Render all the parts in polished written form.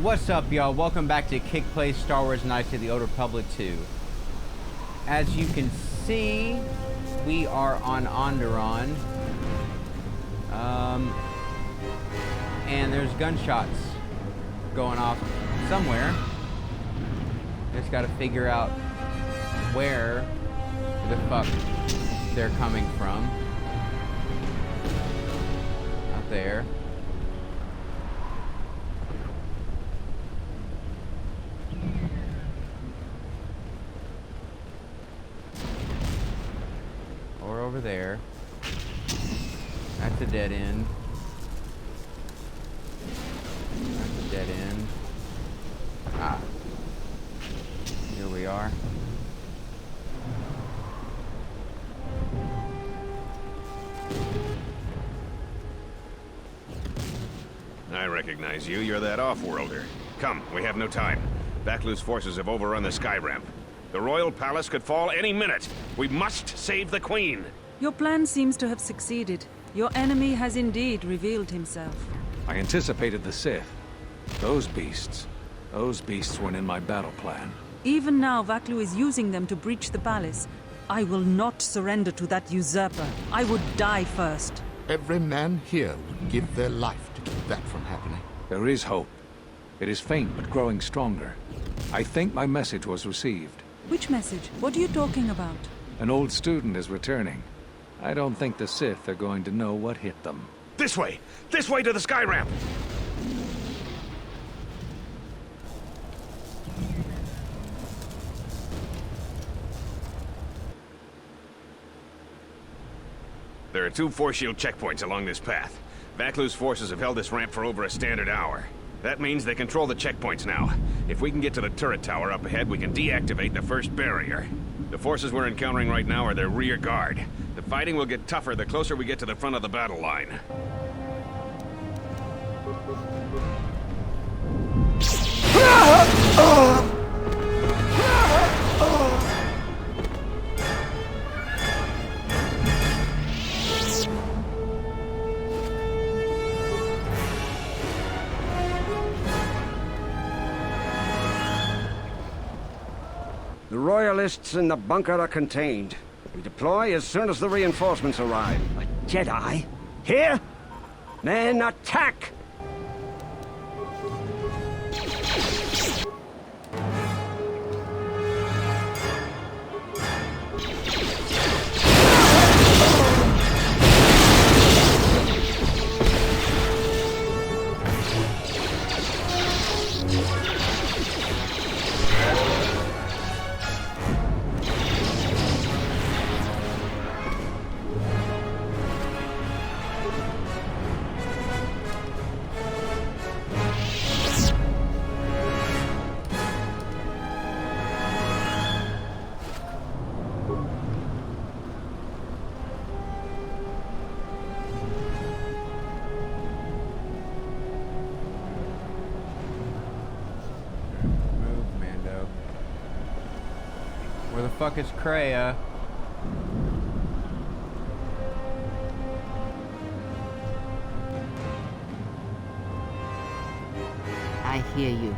What's up, y'all? Welcome back to Kick Play Star Wars Knights of the Old Republic 2. As you can see, we are on Onderon. And there's gunshots going off somewhere. Just gotta figure out where the fuck they're coming from. Out there. Or over there. That's a dead end. That's a dead end. Ah. Here we are. I recognize you. You're that off-worlder. Come, we have no time. Baklu's forces have overrun the sky ramp. The royal palace could fall any minute. We must save the queen. Your plan seems to have succeeded. Your enemy has indeed revealed himself. I anticipated the Sith. Those beasts weren't in my battle plan. Even now, Vaklu is using them to breach the palace. I will not surrender to that usurper. I would die first. Every man here would give their life to keep that from happening. There is hope. It is faint but growing stronger. I think my message was received. Which message? What are you talking about? An old student is returning. I don't think the Sith are going to know what hit them. This way! This way to the sky ramp! There are 2 force shield checkpoints along this path. Baklu's forces have held this ramp for over a standard hour. That means they control the checkpoints now. If we can get to the turret tower up ahead, we can deactivate the first barrier. The forces we're encountering right now are their rear guard. The fighting will get tougher the closer we get to the front of the battle line. The Royalists in the bunker are contained. We deploy as soon as the reinforcements arrive. A Jedi? Here? Men, attack! Where the fuck is Kreia? I hear you.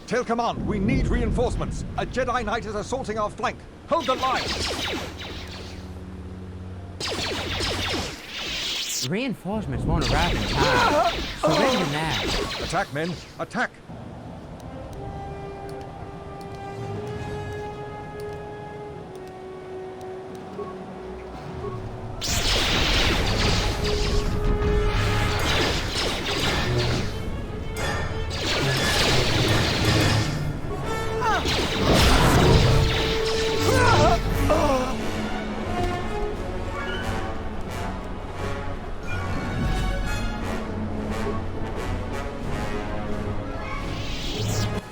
Tail Command, we need reinforcements. A Jedi Knight is assaulting our flank. Hold the line! Reinforcements won't arrive in time. Surrender now. Attack, men! Attack!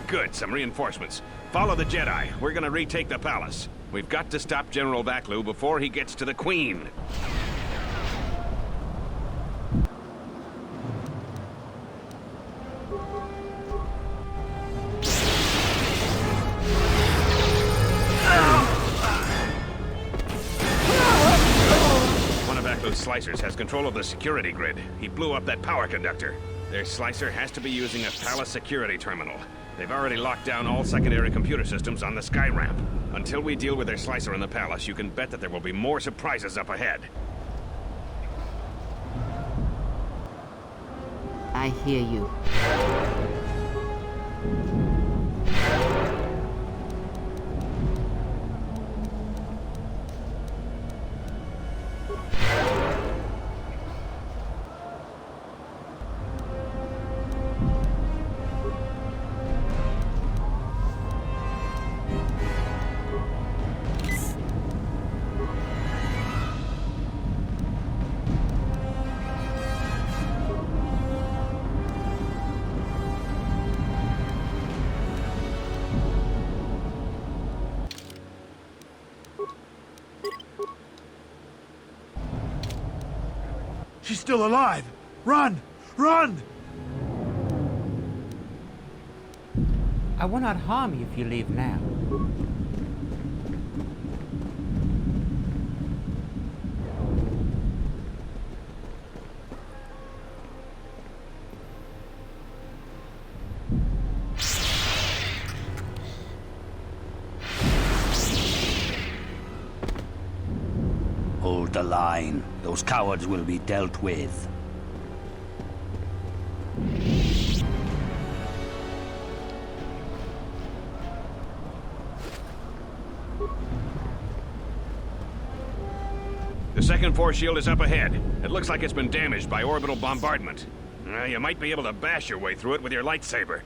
Good, some reinforcements. Follow the Jedi. We're gonna retake the palace. We've got to stop General Baklu before he gets to the Queen. slicers has control of the security grid. He blew up that power conductor. Their slicer has to be using a palace security terminal. They've already locked down all secondary computer systems on the sky ramp. Until we deal with their slicer in the palace, you can bet that there will be more surprises up ahead. I hear you. She's still alive! Run! Run! I will not harm you if you leave now. Hold the line. Those cowards will be dealt with. The second force shield is up ahead. It looks like it's been damaged by orbital bombardment. You might be able to bash your way through it with your lightsaber.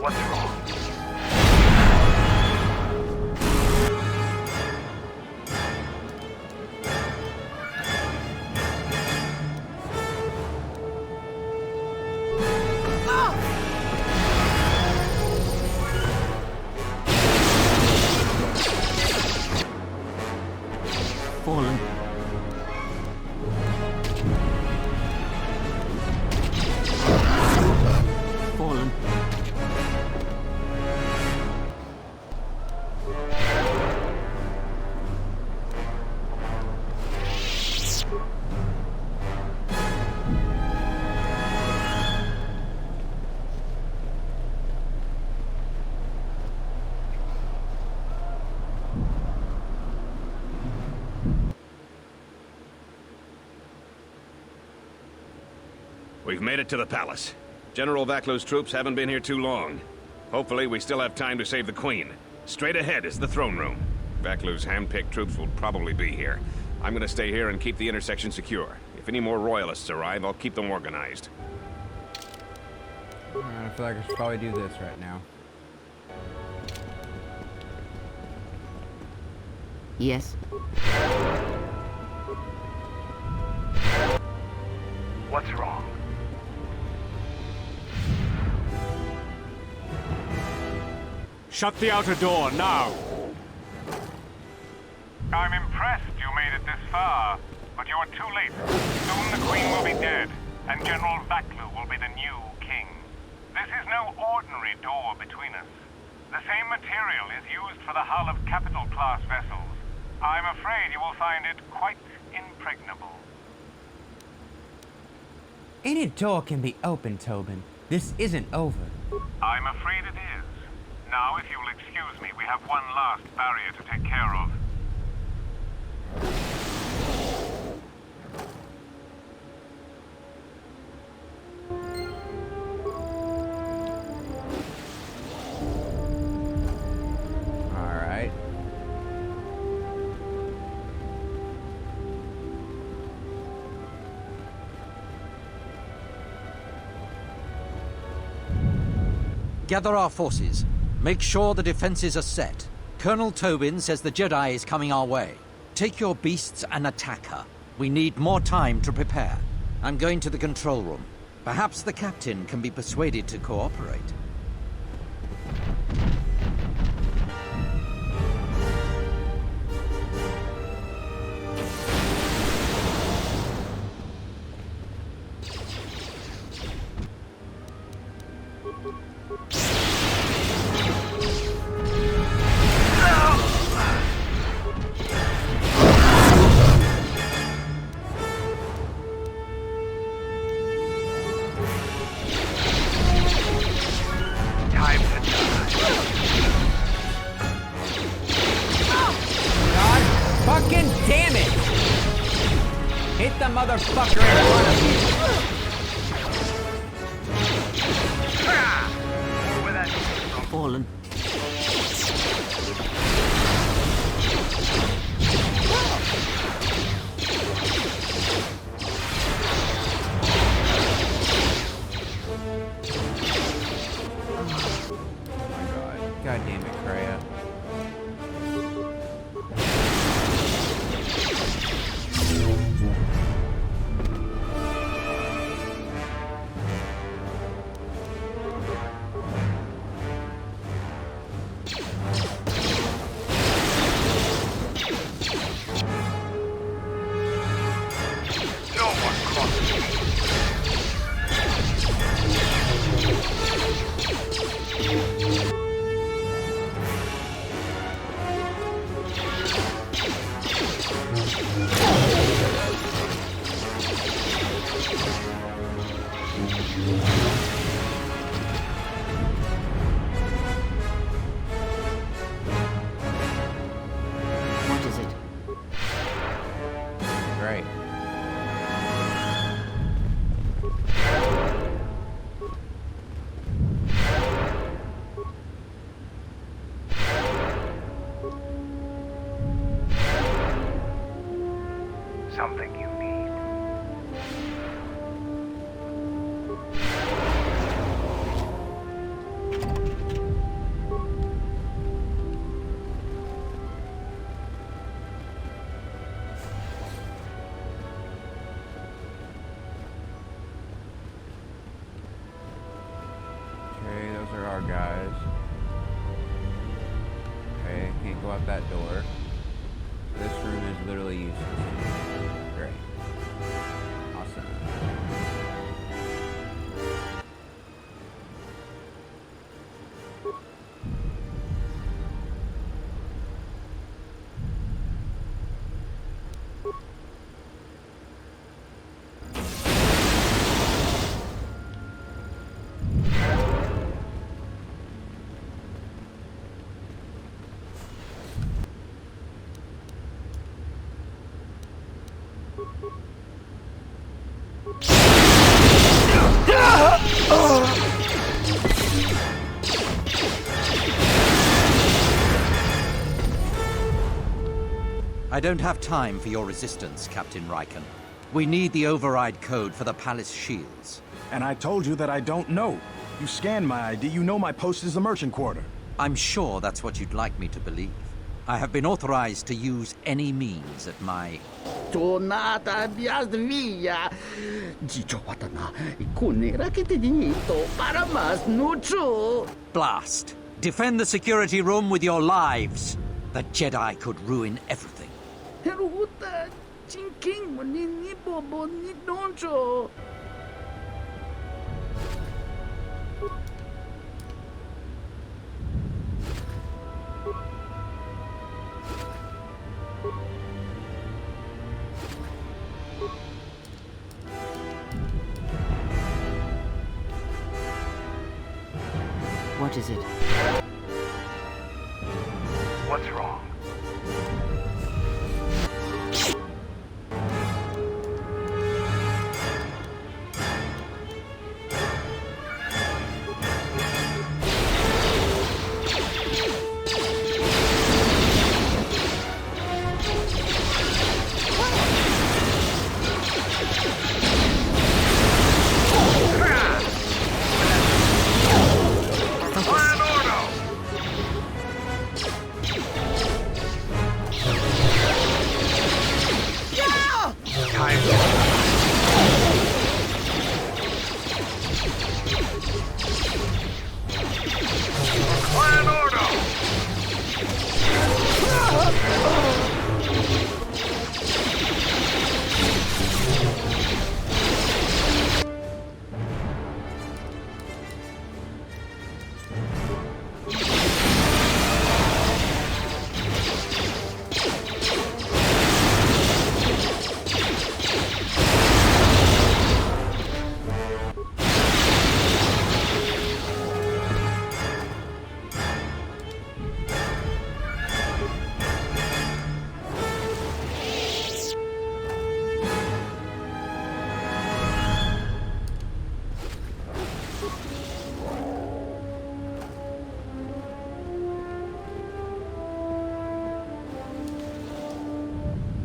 What's wrong? Fallen. Fallen. We've made it to the palace. General Vaklu's troops haven't been here too long. Hopefully, we still have time to save the Queen. Straight ahead is the throne room. Vaklu's hand-picked troops will probably be here. I'm gonna stay here and keep the intersection secure. If any more royalists arrive, I'll keep them organized. I feel like I should probably do this right now. Yes. What's wrong? Shut the outer door, now! I'm impressed you made it this far, but you're too late. Soon the Queen will be dead, and General Vaklu will be the new king. This is no ordinary door between us. The same material is used for the hull of capital-class vessels. I'm afraid you will find it quite impregnable. Any door can be opened, Tobin. This isn't over. I'm afraid it is. Now, if you'll excuse me, we have one last barrier to take care of. All right. Gather our forces. Make sure the defenses are set. Colonel Tobin says the Jedi is coming our way. Take your beasts and attack her. We need more time to prepare. I'm going to the control room. Perhaps the captain can be persuaded to cooperate. Fucking damn it! Hit the motherfucker in front of you! Fallen. God damn it, Kreia. What is it? Great. Something you need. Okay, those are our guys. Okay, can't go out that door. This room is literally useless. Great. Awesome. I don't have time for your resistance, Captain Riken. We need the override code for the palace shields. And I told you that I don't know. You scanned my ID, you know my post is the merchant quarter. I'm sure that's what you'd like me to believe. I have been authorized to use any means at my... Tornata via. Gigiopatana, kunera kitidinito para mas nucho. Blast! Defend the security room with your lives. The Jedi could ruin everything. Heruta, chinking, ni bobo, ni doncho. What is it? What's wrong?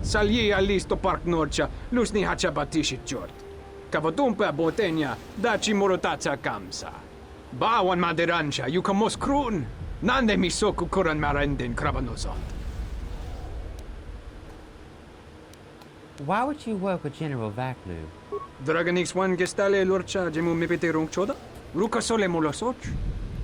Salji allisto park norcia, lusni hacha batishit jort. Kavatumpa botenya, dachi morotaca kamsa. Bawan maderancha, yukamos krun. Nande misoku kuran marenden krabanosot. Why would you work with General Vaklu? Dragonix one gestale lorcha jemu mipete choda? Ruka sole molosoch?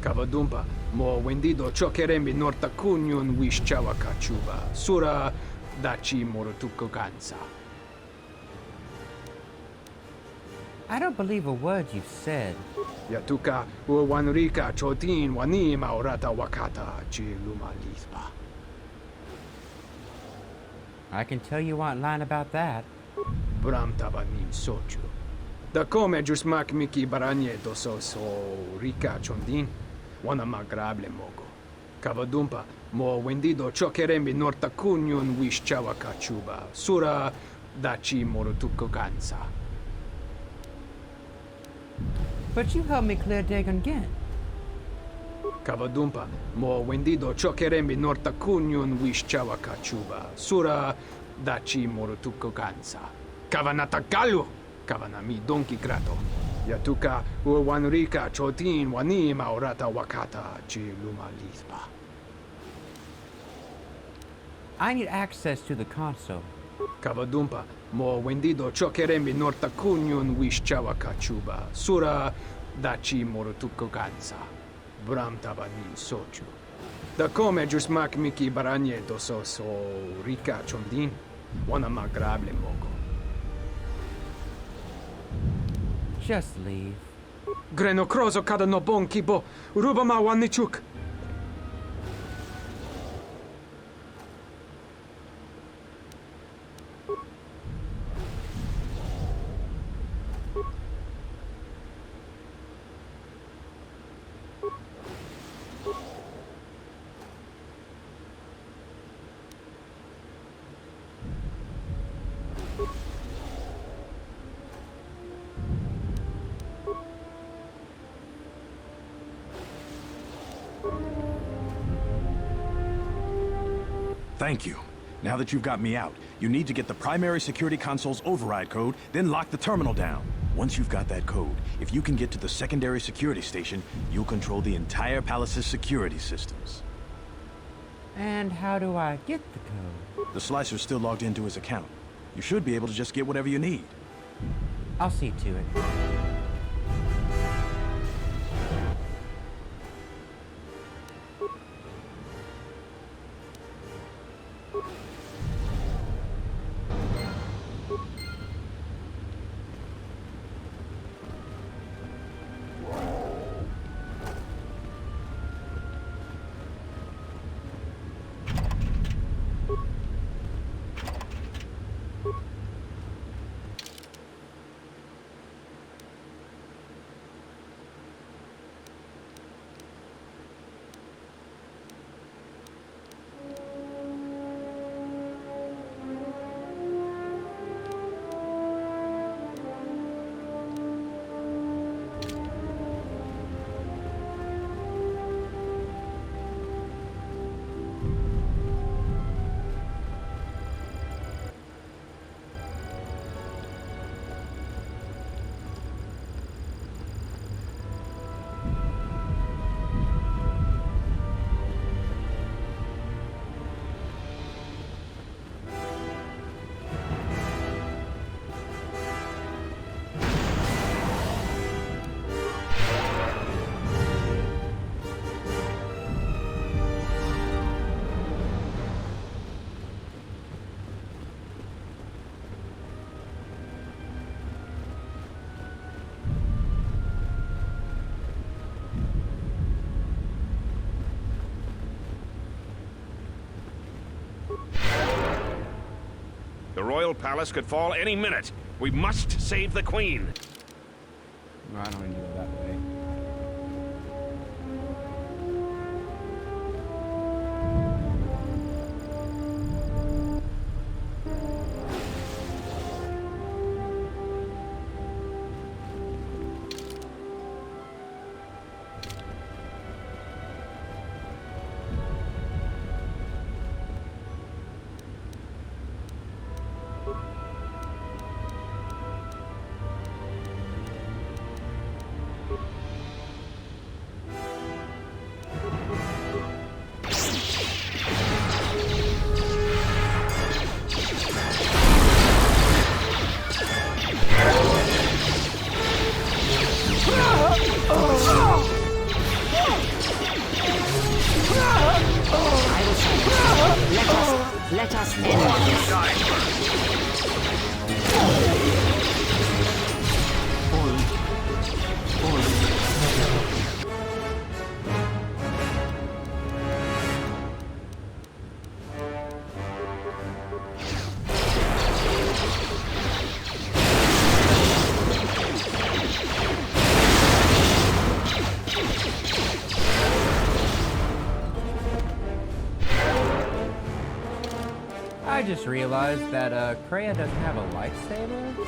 Kavadumpa, mo wendido chokerembi norta kunyun wish chawa kachuba. Sura dachi morotuko gansa. I don't believe a word you've said. Yatuka uwanrika chotin wani maorata wakata chi luma lisba. I can tell you aren't lying about that. Bram tabanin sochu. Da come jusmak miki baranye doso so rika chondin. Wana magrable mogo. Kavadumpa mo wendido chokerembi norta kunyun wish chawa kachuba. Sura dachi morotuko gansa. But you helped me clear Dagon again. Kavadumpa mo wendido chokerembi norta kunyun wish chawa kachuba. Sura dachi morotuko gansa. Kavanatagalu kavanami donki grato. Yatuka uwanrika chotin wani maorata wakata chi luma lisba. I need access to the console. Kavadumpa mo wendido chokerembi norta kunyun wish chawa kachuba. Sura dachi morotuko gansa. Bram tabanin sochu. Da come jusmak miki baranye doso so rika chondin. Wana magrable mogo. Just leave. Greno krozo kada no bon kibo. Rubama wanichuk. Thank you. Now that you've got me out, you need to get the primary security console's override code, then lock the terminal down. Once you've got that code, if you can get to the secondary security station, you'll control the entire palace's security systems. And how do I get the code? The Slicer's still logged into his account. You should be able to just get whatever you need. I'll see to it. royal palace could fall any minute. We must save the queen. No, I don't need to go that way. Let us end this. I just realized that Kreia doesn't have a lightsaber.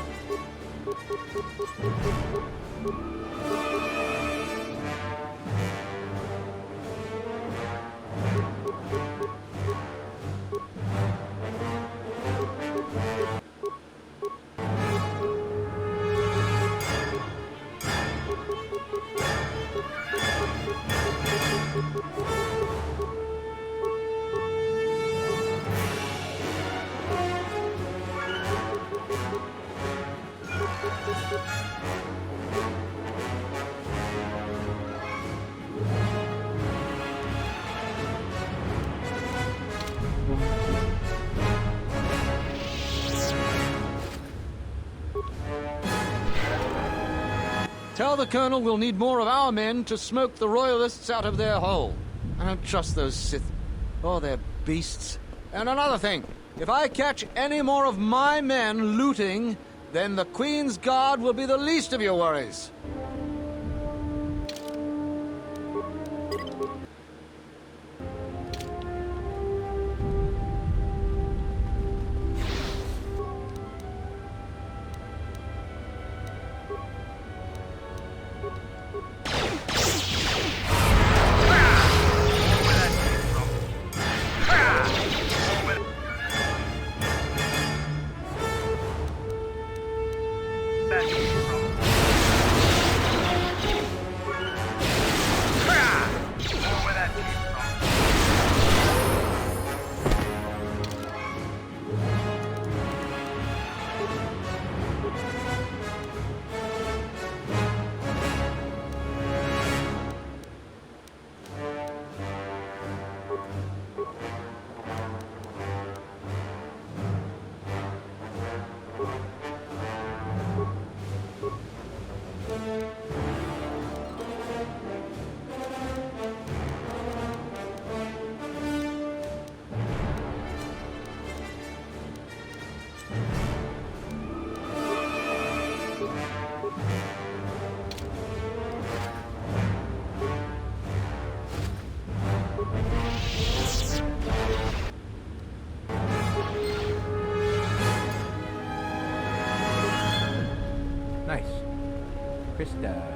Tell the Colonel we'll need more of our men to smoke the Royalists out of their hole. I don't trust those Sith or their beasts. And another thing, if I catch any more of my men looting, then the Queen's Guard will be the least of your worries. Nice. Krista.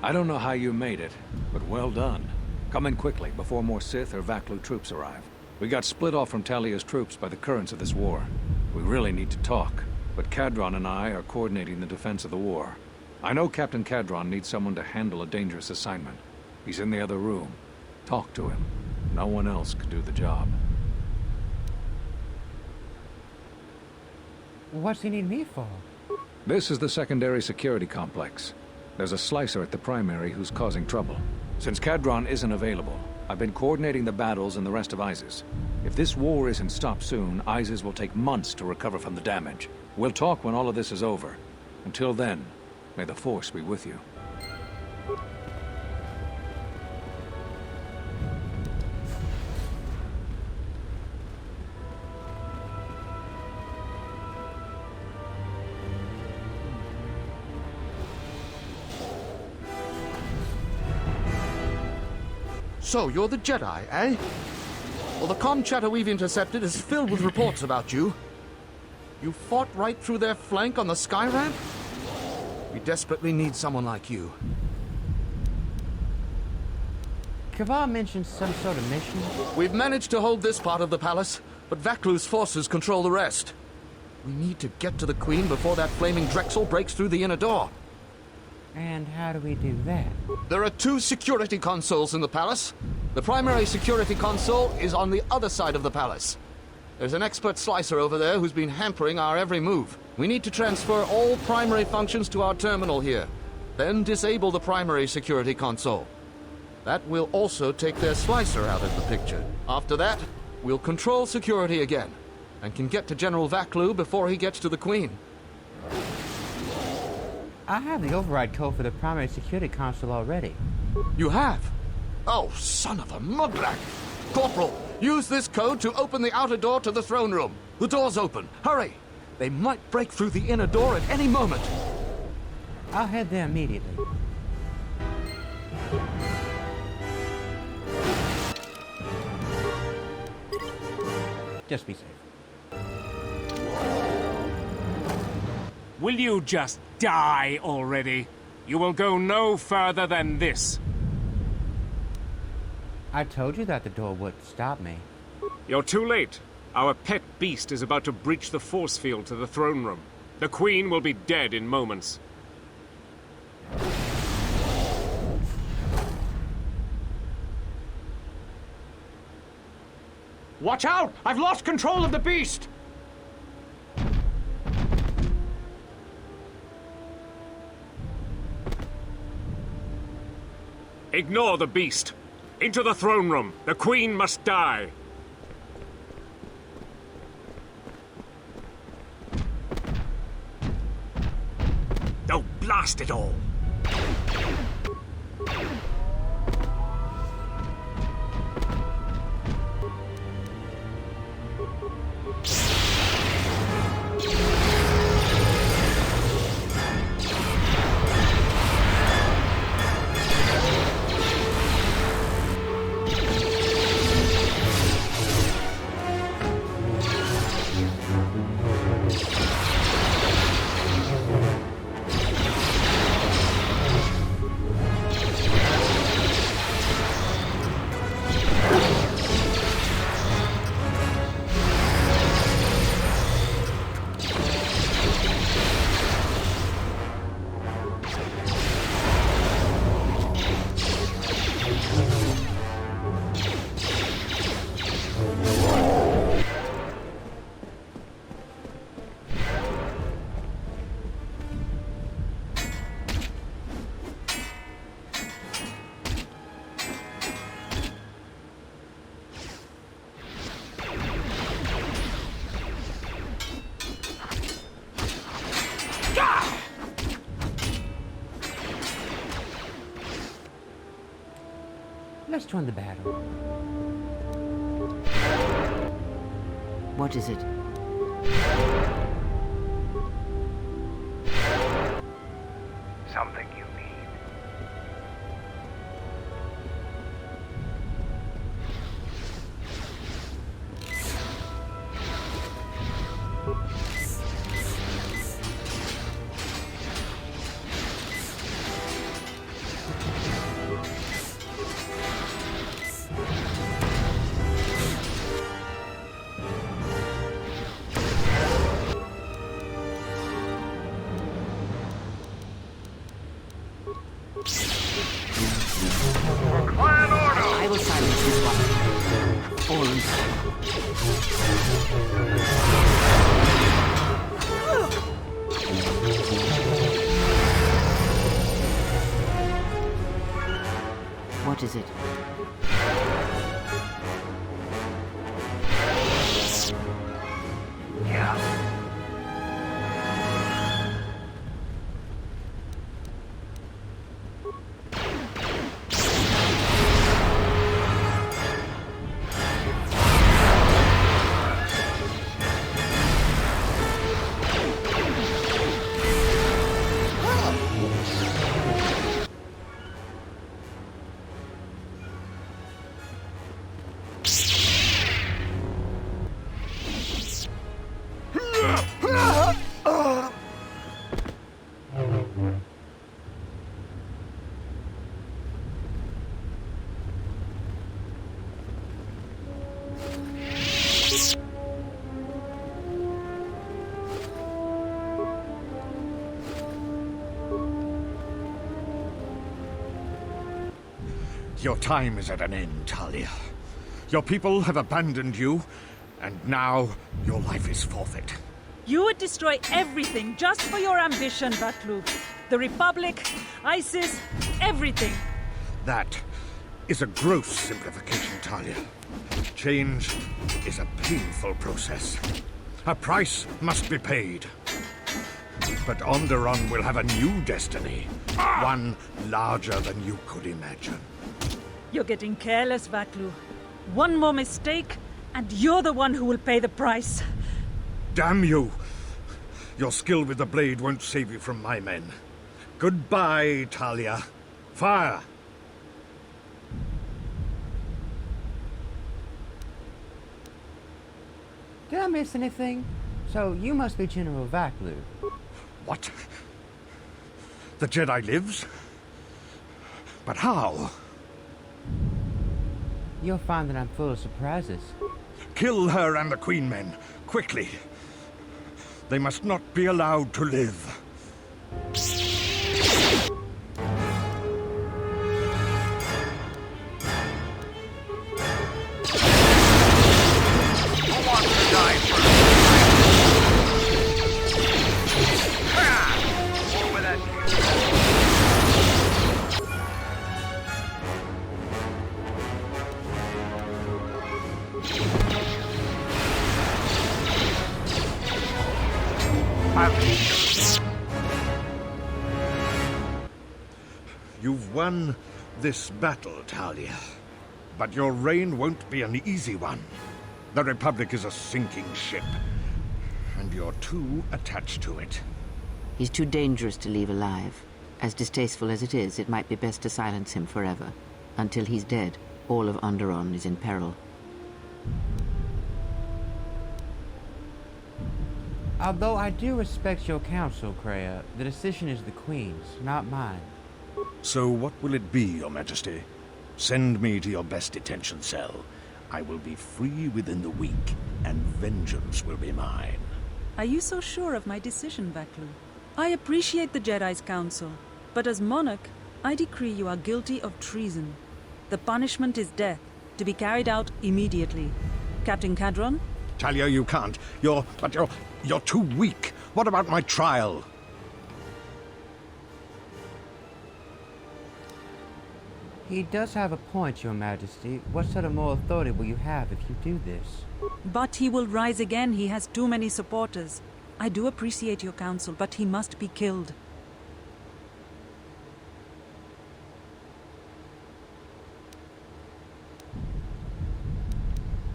I don't know how you made it, but well done. Come in quickly, before more Sith or Vaklu troops arrive. We got split off from Talia's troops by the currents of this war. We really need to talk, but Kadron and I are coordinating the defense of the war. I know Captain Kadron needs someone to handle a dangerous assignment. He's in the other room. Talk to him. No one else could do the job. What's he need me for? This is the secondary security complex. There's a slicer at the primary who's causing trouble. Since Kadron isn't available, I've been coordinating the battles and the rest of ISIS. If this war isn't stopped soon, ISIS will take months to recover from the damage. We'll talk when all of this is over. Until then, may the Force be with you. So, you're the Jedi, eh? Well, the comm chatter we've intercepted is filled with reports about you. You fought right through their flank on the sky ramp? We desperately need someone like you. Kaval mentioned some sort of mission. We've managed to hold this part of the palace, but Vaklu's forces control the rest. We need to get to the Queen before that flaming Drexel breaks through the inner door. And how do we do that? There are 2 security consoles in the palace. The primary security console is on the other side of the palace. There's an expert slicer over there who's been hampering our every move. We need to transfer all primary functions to our terminal here, then disable the primary security console. That will also take their slicer out of the picture. After that, we'll control security again, and can get to General Vaklu before he gets to the Queen. I have the override code for the primary security console already. You have? Oh, son of a mudblack! Corporal, use this code to open the outer door to the throne room. The door's open. Hurry! They might break through the inner door at any moment. I'll head there immediately. Just be safe. Will you just die already? You will go no further than this. I told you that the door wouldn't stop me. You're too late. Our pet beast is about to breach the force field to the throne room. The Queen will be dead in moments. Watch out! I've lost control of the beast! Ignore the beast. Into the throne room. The Queen must die. Oh, blast it all! Let's join the battle. What is it? Something you need. ambulance. What is it? Yeah. Your time is at an end, Talia. Your people have abandoned you, and now your life is forfeit. You would destroy everything just for your ambition, Vaklu. The Republic, ISIS, everything. That is a gross simplification, Talia. Change is a painful process. A price must be paid. But Onderon will have a new destiny. One larger than you could imagine. You're getting careless, Vaklu. One more mistake, and you're the one who will pay the price. Damn you! Your skill with the blade won't save you from my men. Goodbye, Talia. Fire! Did I miss anything? So, you must be General Vaklu. What? The Jedi lives? But how? You'll find that I'm full of surprises. Kill her and the Queen Men, quickly. They must not be allowed to live. Who wants to die first? Over that You've won this battle, Talia. But your reign won't be an easy one. The Republic is a sinking ship, and you're too attached to it. He's too dangerous to leave alive. As distasteful as it is, it might be best to silence him forever. Until he's dead, all of Onderon is in peril. Although I do respect your counsel, Kreia, the decision is the Queen's, not mine. So what will it be, Your Majesty? Send me to your best detention cell. I will be free within the week, and vengeance will be mine. Are you so sure of my decision, Vaklu? I appreciate the Jedi's counsel, but as monarch, I decree you are guilty of treason. The punishment is death, to be carried out immediately. Captain Cadron? Talia, you can't. You're too weak. What about my trial? He does have a point, Your Majesty. What sort of more authority will you have if you do this? But he will rise again. He has too many supporters. I do appreciate your counsel, but he must be killed.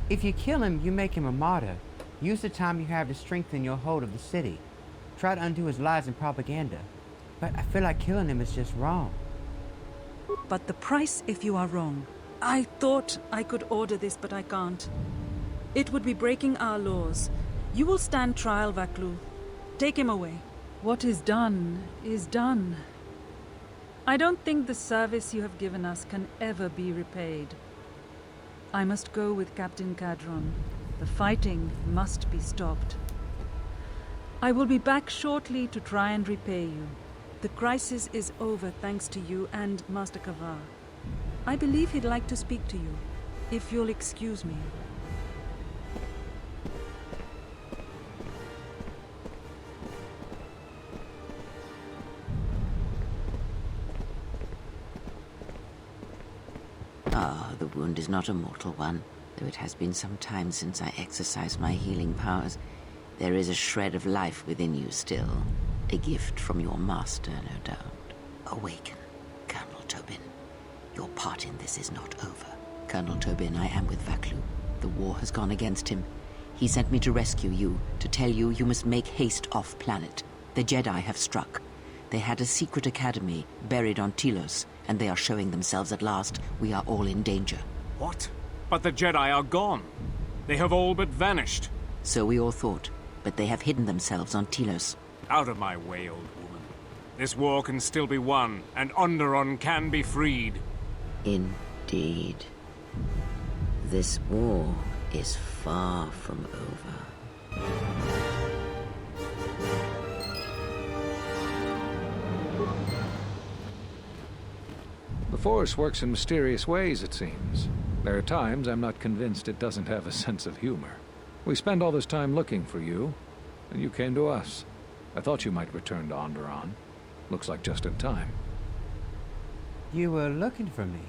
If you kill him, you make him a martyr. Use the time you have to strengthen your hold of the city. Try to undo his lies and propaganda. But I feel like killing him is just wrong. But the price if you are wrong. I thought I could order this, but I can't. It would be breaking our laws. You will stand trial, Vaklu. Take him away. What is done is done. I don't think the service you have given us can ever be repaid. I must go with Captain Cadron. The fighting must be stopped. I will be back shortly to try and repay you. The crisis is over thanks to you and Master Kavar. I believe he'd like to speak to you, if you'll excuse me. Ah, the wound is not a mortal one, though it has been some time since I exercised my healing powers. There is a shred of life within you still. A gift from your master, no doubt. Awaken, Colonel Tobin. Your part in this is not over. Colonel Tobin, I am with Vaklu. The war has gone against him. He sent me to rescue you, to tell you you must make haste off-planet. The Jedi have struck. They had a secret academy buried on Telos, and they are showing themselves at last. We are all in danger. What? But the Jedi are gone. They have all but vanished. So we all thought, but they have hidden themselves on Telos. Out of my way, old woman. This war can still be won, and Onderon can be freed. Indeed. This war is far from over. The Force works in mysterious ways, it seems. There are times I'm not convinced it doesn't have a sense of humor. We spend all this time looking for you, and you came to us. I thought you might return to Onderon. Looks like just in time. You were looking for me?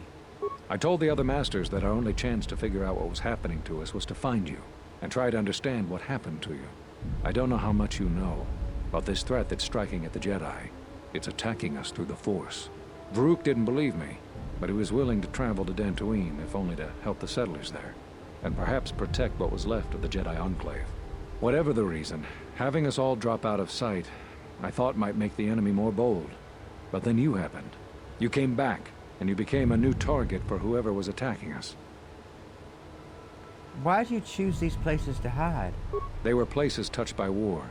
I told the other masters that our only chance to figure out what was happening to us was to find you, and try to understand what happened to you. I don't know how much you know about this threat that's striking at the Jedi. It's attacking us through the Force. Varuk didn't believe me, but he was willing to travel to Dantooine, if only to help the settlers there, and perhaps protect what was left of the Jedi Enclave. Whatever the reason, having us all drop out of sight, I thought might make the enemy more bold. But then you happened. You came back, and you became a new target for whoever was attacking us. Why'd you choose these places to hide? They were places touched by war,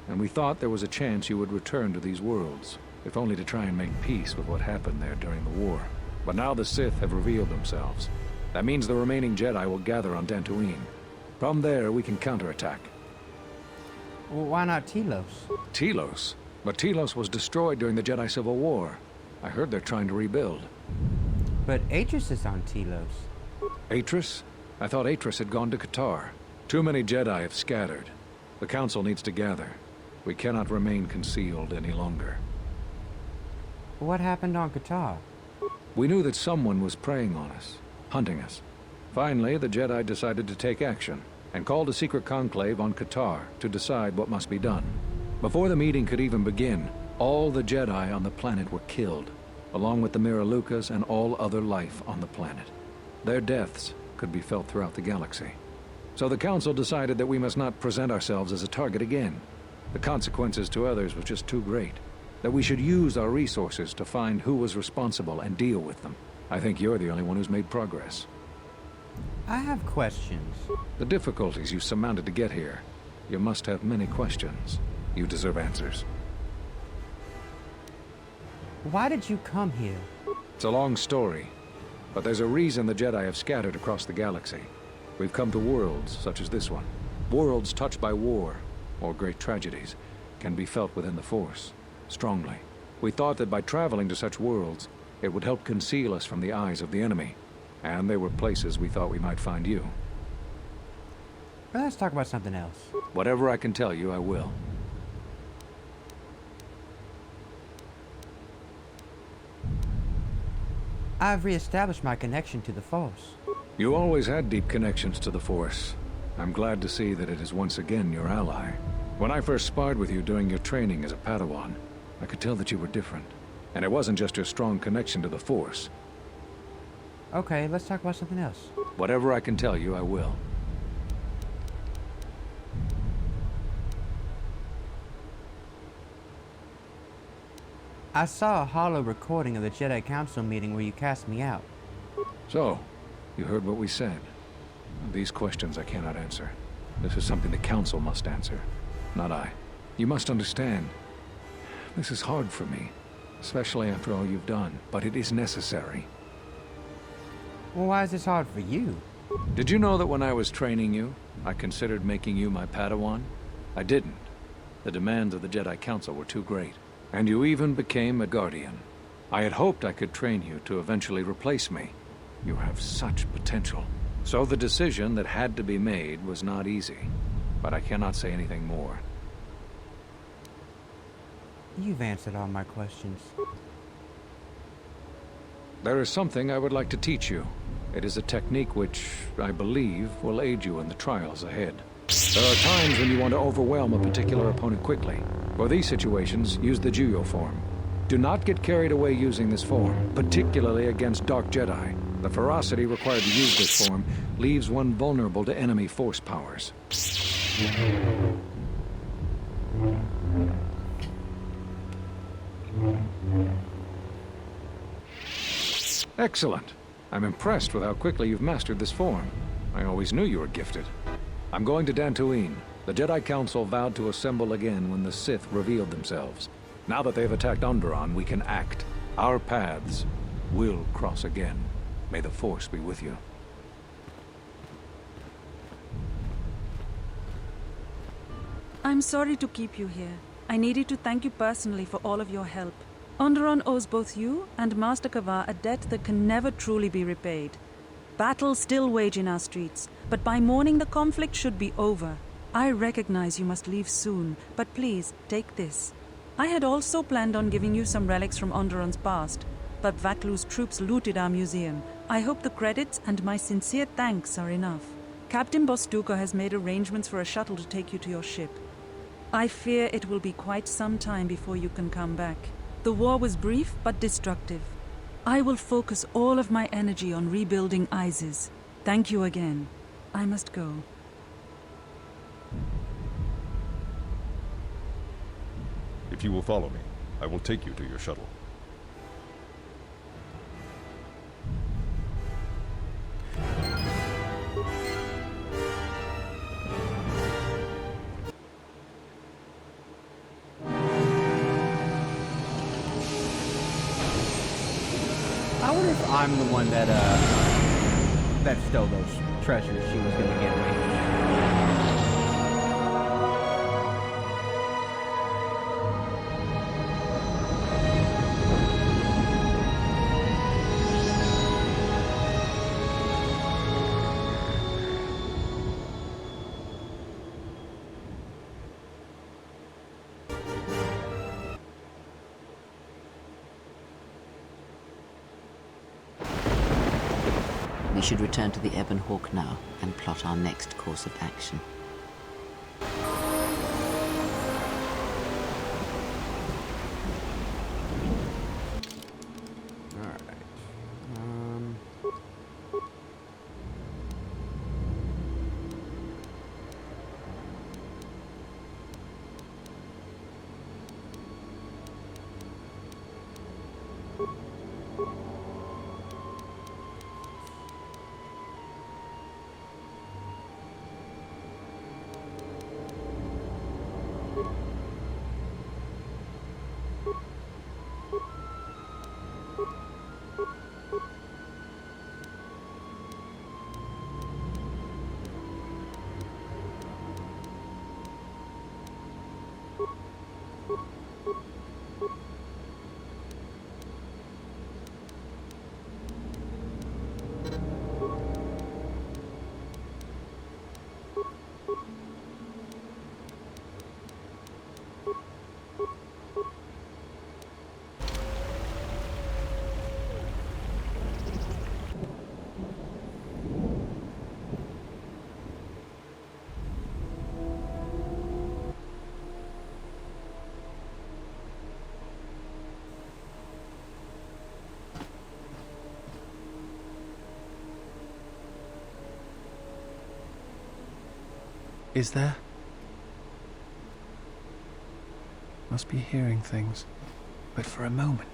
and we thought there was a chance you would return to these worlds, if only to try and make peace with what happened there during the war. But now the Sith have revealed themselves. That means the remaining Jedi will gather on Dantooine. From there, we can counterattack. Well, why not Telos? Telos? But Telos was destroyed during the Jedi Civil War. I heard they're trying to rebuild. But Atris is on Telos. Atris? I thought Atris had gone to KOTOR. Too many Jedi have scattered. The Council needs to gather. We cannot remain concealed any longer. What happened on KOTOR? We knew that someone was preying on us, hunting us. Finally, the Jedi decided to take action, and called a secret conclave on KOTOR to decide what must be done. Before the meeting could even begin, all the Jedi on the planet were killed, along with the Miralukas and all other life on the planet. Their deaths could be felt throughout the galaxy. So the Council decided that we must not present ourselves as a target again. The consequences to others were just too great. That we should use our resources to find who was responsible and deal with them. I think you're the only one who's made progress. I have questions. The difficulties you surmounted to get here. You must have many questions. You deserve answers. Why did you come here? It's a long story, but there's a reason the Jedi have scattered across the galaxy. We've come to worlds such as this one. Worlds touched by war, or great tragedies, can be felt within the Force, strongly. We thought that by traveling to such worlds, it would help conceal us from the eyes of the enemy. And they were places we thought we might find you. Well, let's talk about something else. Whatever I can tell you, I will. I've reestablished my connection to the Force. You always had deep connections to the Force. I'm glad to see that it is once again your ally. When I first sparred with you during your training as a Padawan, I could tell that you were different. And it wasn't just your strong connection to the Force. Okay, let's talk about something else. Whatever I can tell you, I will. I saw a hollow recording of the Jedi Council meeting where you cast me out. So, you heard what we said. These questions I cannot answer. This is something the Council must answer, not I. You must understand. This is hard for me, especially after all you've done, but it is necessary. Well, why is this hard for you? Did you know that when I was training you, I considered making you my Padawan? I didn't. The demands of the Jedi Council were too great. And you even became a Guardian. I had hoped I could train you to eventually replace me. You have such potential. So the decision that had to be made was not easy. But I cannot say anything more. You've answered all my questions. There is something I would like to teach you. It is a technique which, I believe, will aid you in the trials ahead. There are times when you want to overwhelm a particular opponent quickly. For these situations, use the Juyo form. Do not get carried away using this form, particularly against Dark Jedi. The ferocity required to use this form leaves one vulnerable to enemy force powers. Excellent. I'm impressed with how quickly you've mastered this form. I always knew you were gifted. I'm going to Dantooine. The Jedi Council vowed to assemble again when the Sith revealed themselves. Now that they've attacked Onderon, we can act. Our paths will cross again. May the Force be with you. I'm sorry to keep you here. I needed to thank you personally for all of your help. Onderon owes both you and Master Kavar a debt that can never truly be repaid. Battles still wage in our streets, but by morning the conflict should be over. I recognize you must leave soon, but please, take this. I had also planned on giving you some relics from Onderon's past, but Vaklu's troops looted our museum. I hope the credits and my sincere thanks are enough. Captain Bostuka has made arrangements for a shuttle to take you to your ship. I fear it will be quite some time before you can come back. The war was brief but destructive. I will focus all of my energy on rebuilding Isis. Thank you again. I must go. If you will follow me, I will take you to your shuttle. I wonder if I'm the one that stole those treasures she was gonna get me. We should return to the Ebon Hawk now and plot our next course of action. Is there? Must be hearing things, but for a moment.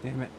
Damn it.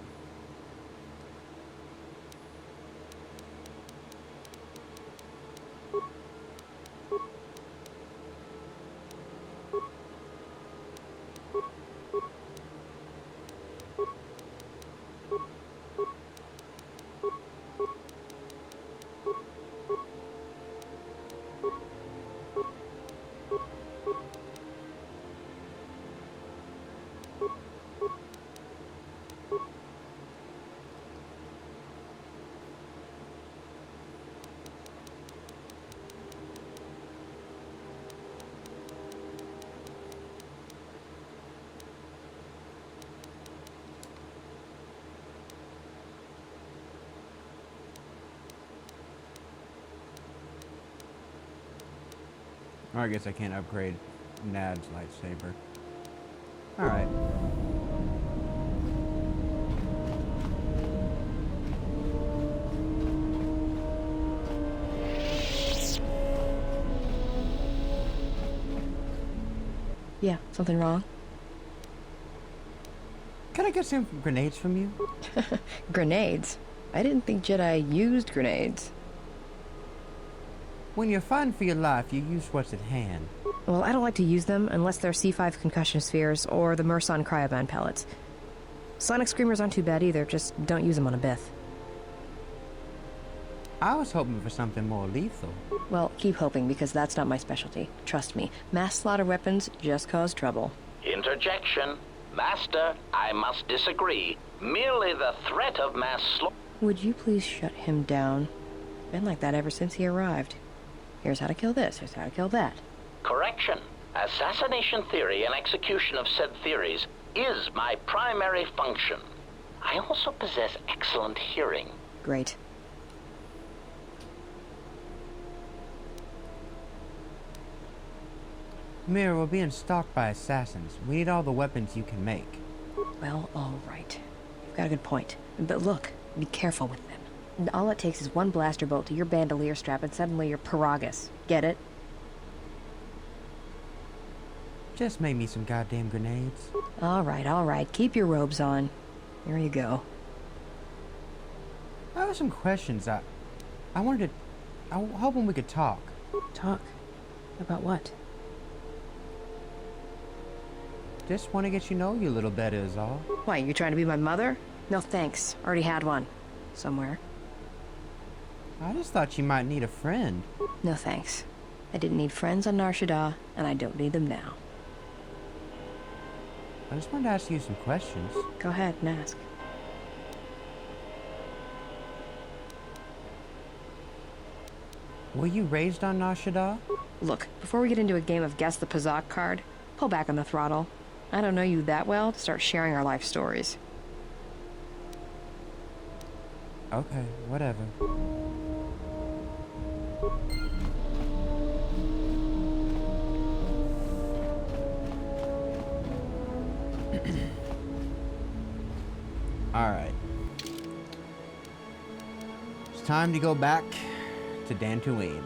Or I guess I can't upgrade Nad's lightsaber. Alright. Yeah, something wrong? Can I get some grenades from you? Grenades? I didn't think Jedi used grenades. When you're fighting for your life, you use what's at hand. Well, I don't like to use them unless they're C5 concussion spheres or the Merson cryoban pellets. Sonic screamers aren't too bad either, just don't use them on a Bith. I was hoping for something more lethal. Well, keep hoping, because that's not my specialty. Trust me, mass slaughter weapons just cause trouble. Interjection. Master, I must disagree. Merely the threat of mass slaughter... Would you please shut him down? Been like that ever since he arrived. Here's how to kill this, here's how to kill that. Correction. Assassination theory and execution of said theories is my primary function. I also possess excellent hearing. Great. Mira, we're being stalked by assassins. We need all the weapons you can make. Well, all right. You've got a good point. But look, be careful with them. All it takes is one blaster bolt to your bandolier strap and suddenly you're Paragus. Get it? Just make me some goddamn grenades. All right. Keep your robes on. Here you go. I have some questions. I'm hoping we could talk. Talk? About what? Just want to get you know you a little better is all. Why, you trying to be my mother? No thanks. Already had one. Somewhere. I just thought you might need a friend. No thanks. I didn't need friends on Nar Shaddaa, and I don't need them now. I just wanted to ask you some questions. Go ahead and ask. Were you raised on Nar Shaddaa? Look, before we get into a game of Guess the Pazak card, pull back on the throttle. I don't know you that well to start sharing our life stories. Okay, whatever. Alright. It's time to go back to Dantooine.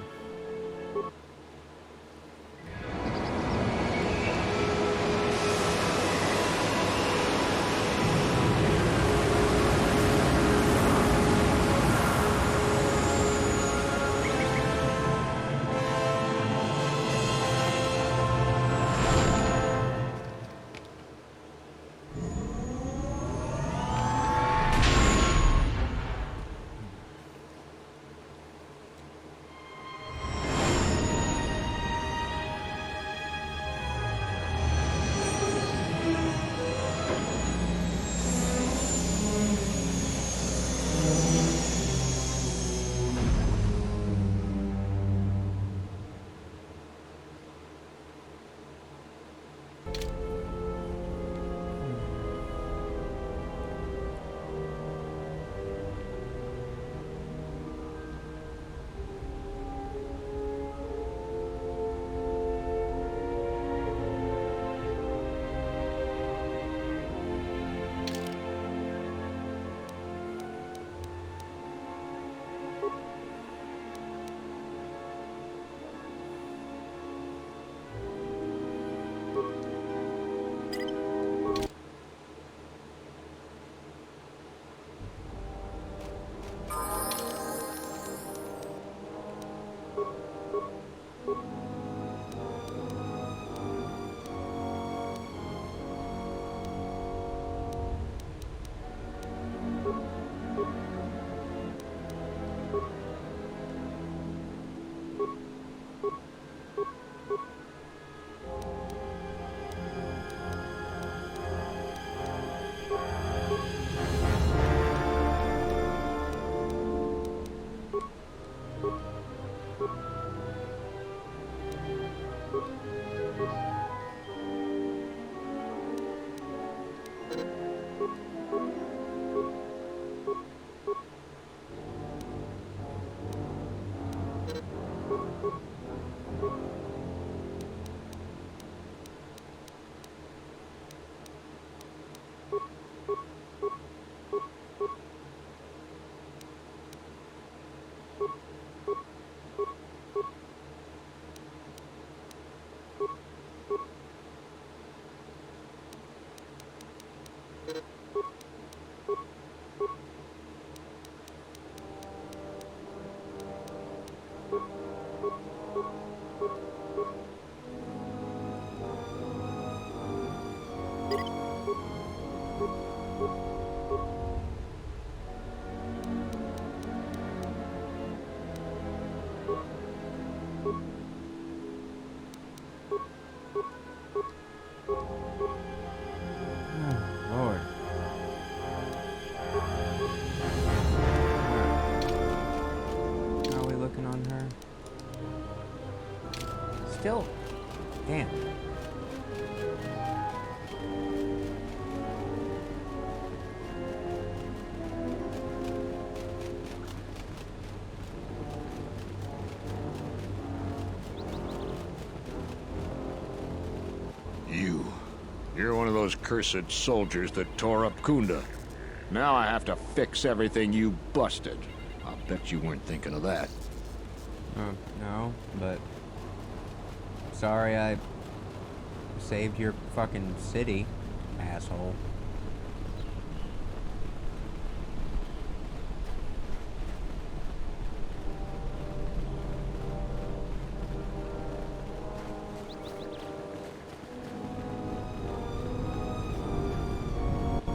still... Damn. You're one of those cursed soldiers that tore up Kunda. Now I have to fix everything you busted. I'll bet you weren't thinking of that. No, but... Sorry I saved your fucking city, asshole.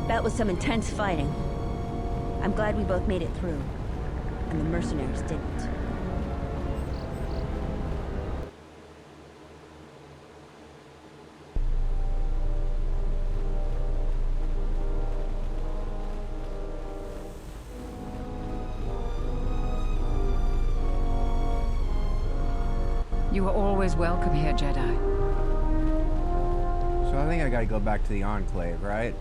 That was some intense fighting. I'm glad we both made it through, and the mercenaries didn't. You are always welcome here, Jedi. So I think I gotta go back to the Enclave, right?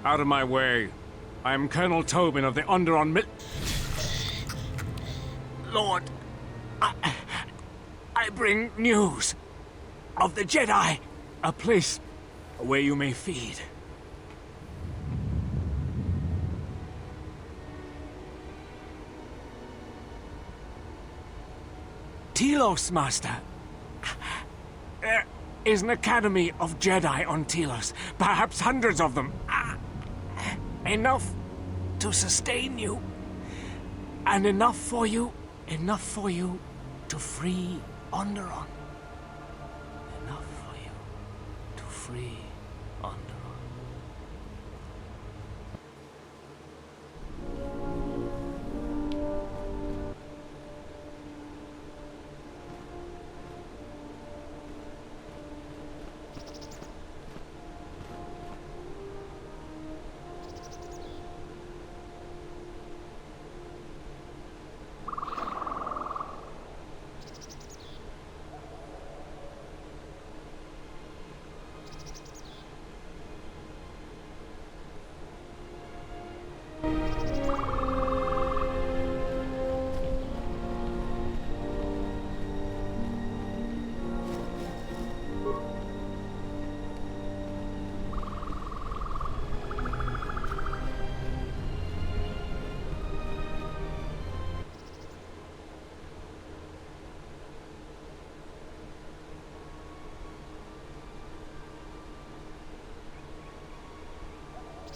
Out of my way. I am Colonel Tobin of the Onderon Lord, I bring news of the Jedi. A place where you may feed. Telos, Master. There is an academy of Jedi on Telos. Perhaps hundreds of them. Enough to sustain you. And enough for you to free Onderon. Enough for you to free Onderon.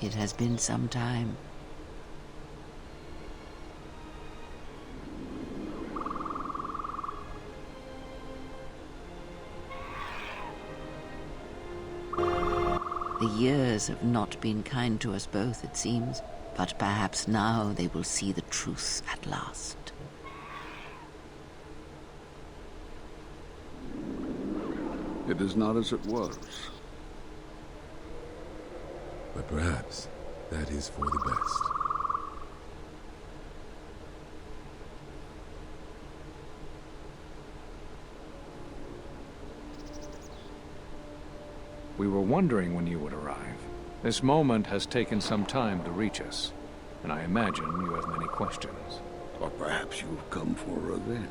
It has been some time. The years have not been kind to us both, it seems, but perhaps now they will see the truth at last. It is not as it was. But perhaps that is for the best. We were wondering when you would arrive. This moment has taken some time to reach us, and I imagine you have many questions. Or perhaps you've come for revenge.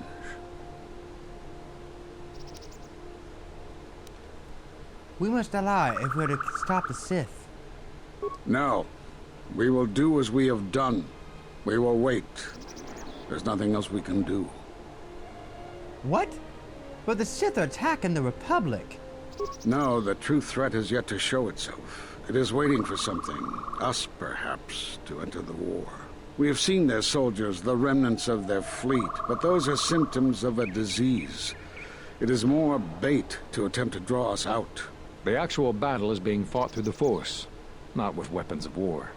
We must ally if we're to stop the Sith. No. We will do as we have done. We will wait. There's nothing else we can do. What? But the Sith are attacking the Republic. No, the true threat has yet to show itself. It is waiting for something, us perhaps, to enter the war. We have seen their soldiers, the remnants of their fleet, but those are symptoms of a disease. It is more bait to attempt to draw us out. The actual battle is being fought through the Force, not with weapons of war.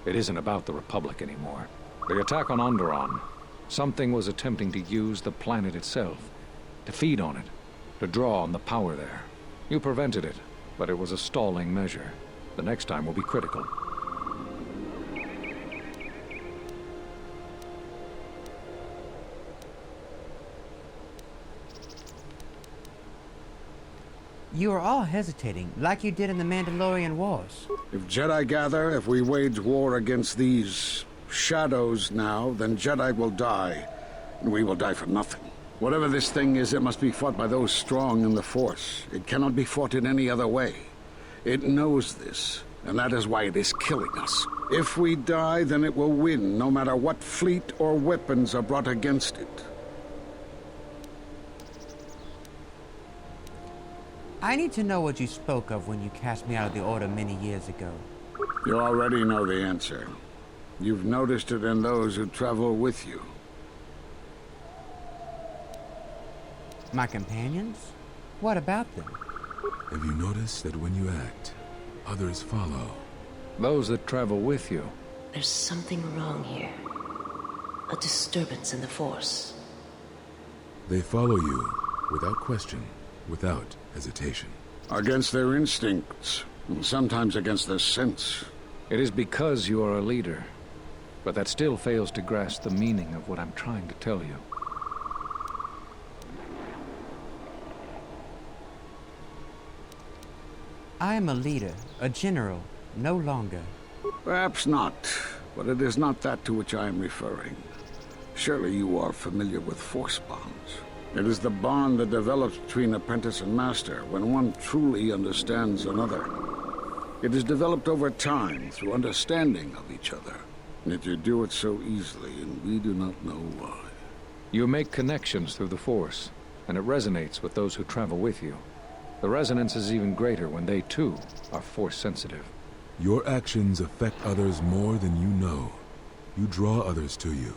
It isn't about the Republic anymore. The attack on Onderon, something was attempting to use the planet itself, to feed on it, to draw on the power there. You prevented it, but it was a stalling measure. The next time will be critical. You are all hesitating, like you did in the Mandalorian Wars. If Jedi gather, if we wage war against these shadows now, then Jedi will die, and we will die for nothing. Whatever this thing is, it must be fought by those strong in the Force. It cannot be fought in any other way. It knows this, and that is why it is killing us. If we die, then it will win, no matter what fleet or weapons are brought against it. I need to know what you spoke of when you cast me out of the Order many years ago. You already know the answer. You've noticed it in those who travel with you. My companions? What about them? Have you noticed that when you act, others follow? Those that travel with you. There's something wrong here. A disturbance in the Force. They follow you, without question, without hesitation. Against their instincts, and sometimes against their sense. It is because you are a leader, but that still fails to grasp the meaning of what I'm trying to tell you. I am a leader, a general, no longer. Perhaps not, but it is not that to which I am referring. Surely you are familiar with Force bonds. It is the bond that develops between apprentice and master when one truly understands another. It is developed over time through understanding of each other. Yet you do it so easily, and we do not know why. You make connections through the Force, and it resonates with those who travel with you. The resonance is even greater when they, too, are Force-sensitive. Your actions affect others more than you know. You draw others to you,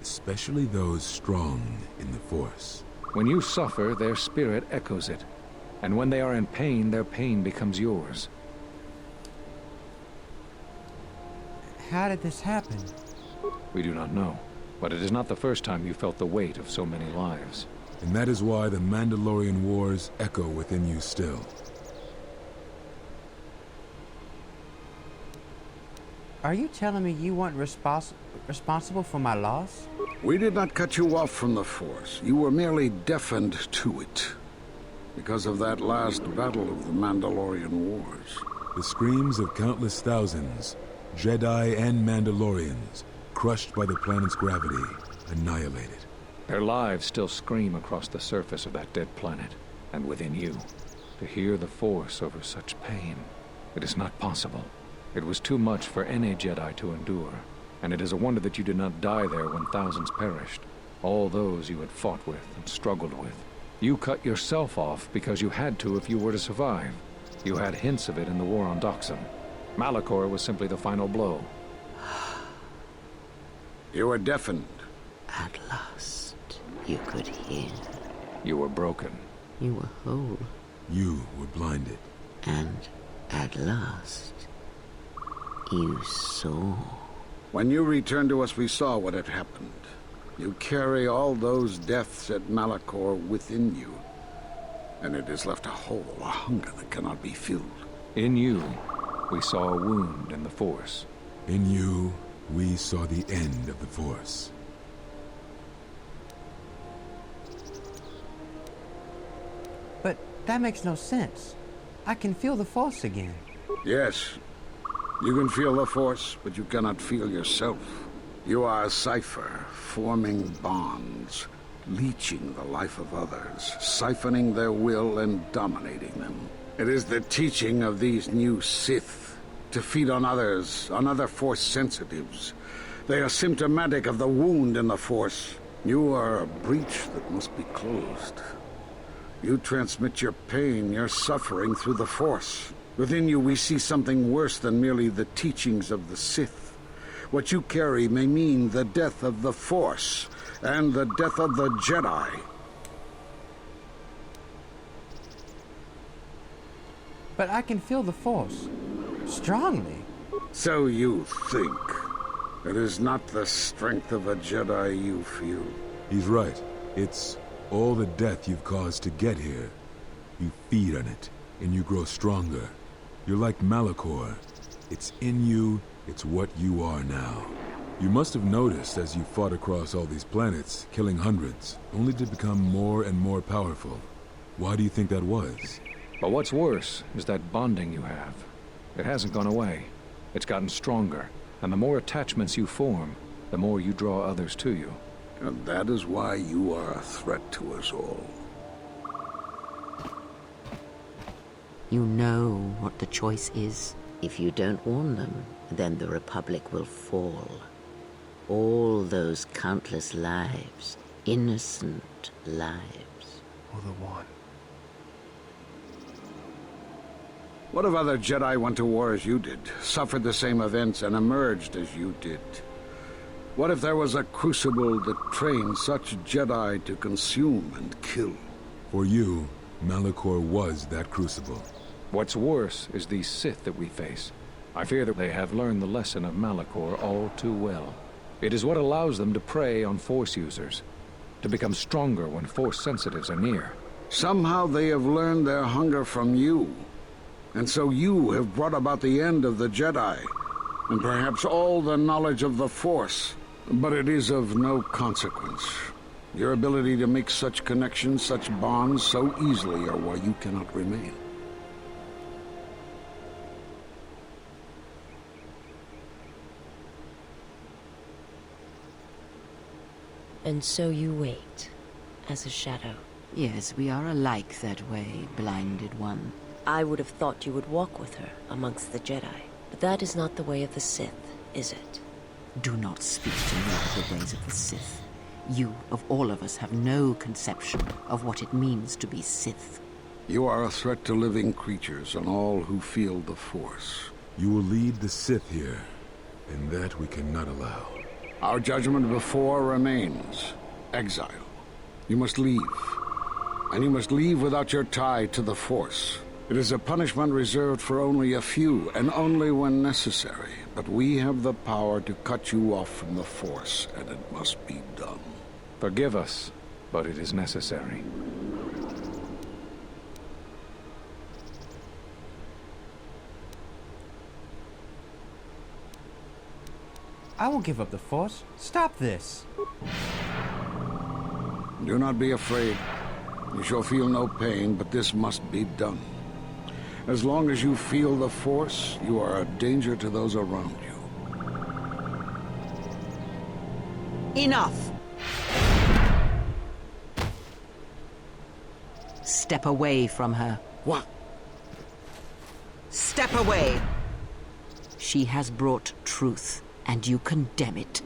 especially those strong in the Force. When you suffer, their spirit echoes it. And when they are in pain, their pain becomes yours. How did this happen? We do not know, but it is not the first time you felt the weight of so many lives. And that is why the Mandalorian Wars echo within you still. Are you telling me you weren't responsible for my loss? We did not cut you off from the Force. You were merely deafened to it. Because of that last battle of the Mandalorian Wars. The screams of countless thousands, Jedi and Mandalorians, crushed by the planet's gravity, annihilated. Their lives still scream across the surface of that dead planet, and within you. To hear the Force over such pain, it is not possible. It was too much for any Jedi to endure, and it is a wonder that you did not die there when thousands perished. All those you had fought with and struggled with. You cut yourself off because you had to if you were to survive. You had hints of it in the war on Doxum. Malachor was simply the final blow. You were deafened. At last, you could hear. You were broken. You were whole. You were blinded. And at last, you saw. When you returned to us, we saw what had happened. You carry all those deaths at Malachor within you. And it has left a hole, a hunger that cannot be filled. In you, we saw a wound in the Force. In you, we saw the end of the Force. But that makes no sense. I can feel the Force again. Yes, you can feel the Force, but you cannot feel yourself. You are a cipher, forming bonds, leeching the life of others, siphoning their will and dominating them. It is the teaching of these new Sith to feed on others, on other Force sensitives. They are symptomatic of the wound in the Force. You are a breach that must be closed. You transmit your pain, your suffering through the Force. Within you we see something worse than merely the teachings of the Sith. What you carry may mean the death of the Force, and the death of the Jedi. But I can feel the Force. Strongly. So you think. It is not the strength of a Jedi you feel. He's right. It's all the death you've caused to get here. You feed on it, and you grow stronger. You're like Malachor. It's in you, it's what you are now. You must have noticed as you fought across all these planets, killing hundreds, only to become more and more powerful. Why do you think that was? But what's worse is that bonding you have. It hasn't gone away. It's gotten stronger. And the more attachments you form, the more you draw others to you. And that is why you are a threat to us all. You know what the choice is. If you don't warn them, then the Republic will fall. All those countless lives, innocent lives. Or the one. What if other Jedi went to war as you did, suffered the same events, and emerged as you did? What if there was a crucible that trained such Jedi to consume and kill? For you, Malachor was that crucible. What's worse is these Sith that we face. I fear that they have learned the lesson of Malachor all too well. It is what allows them to prey on Force users, to become stronger when Force sensitives are near. Somehow they have learned their hunger from you. And so you have brought about the end of the Jedi, and perhaps all the knowledge of the Force. But it is of no consequence. Your ability to make such connections, such bonds so easily are why you cannot remain. And so you wait, as a shadow. Yes, we are alike that way, blinded one. I would have thought you would walk with her amongst the Jedi. But that is not the way of the Sith, is it? Do not speak to me of the ways of the Sith. You, of all of us, have no conception of what it means to be Sith. You are a threat to living creatures and all who feel the Force. You will lead the Sith here, and that we cannot allow. Our judgment before remains. Exile. You must leave. And you must leave without your tie to the Force. It is a punishment reserved for only a few, and only when necessary. But we have the power to cut you off from the Force, and it must be done. Forgive us, but it is necessary. I won't give up the Force. Stop this. Do not be afraid. You shall feel no pain, but this must be done. As long as you feel the Force, you are a danger to those around you. Enough! Step away from her. What? Step away! She has brought truth, and you condemn it.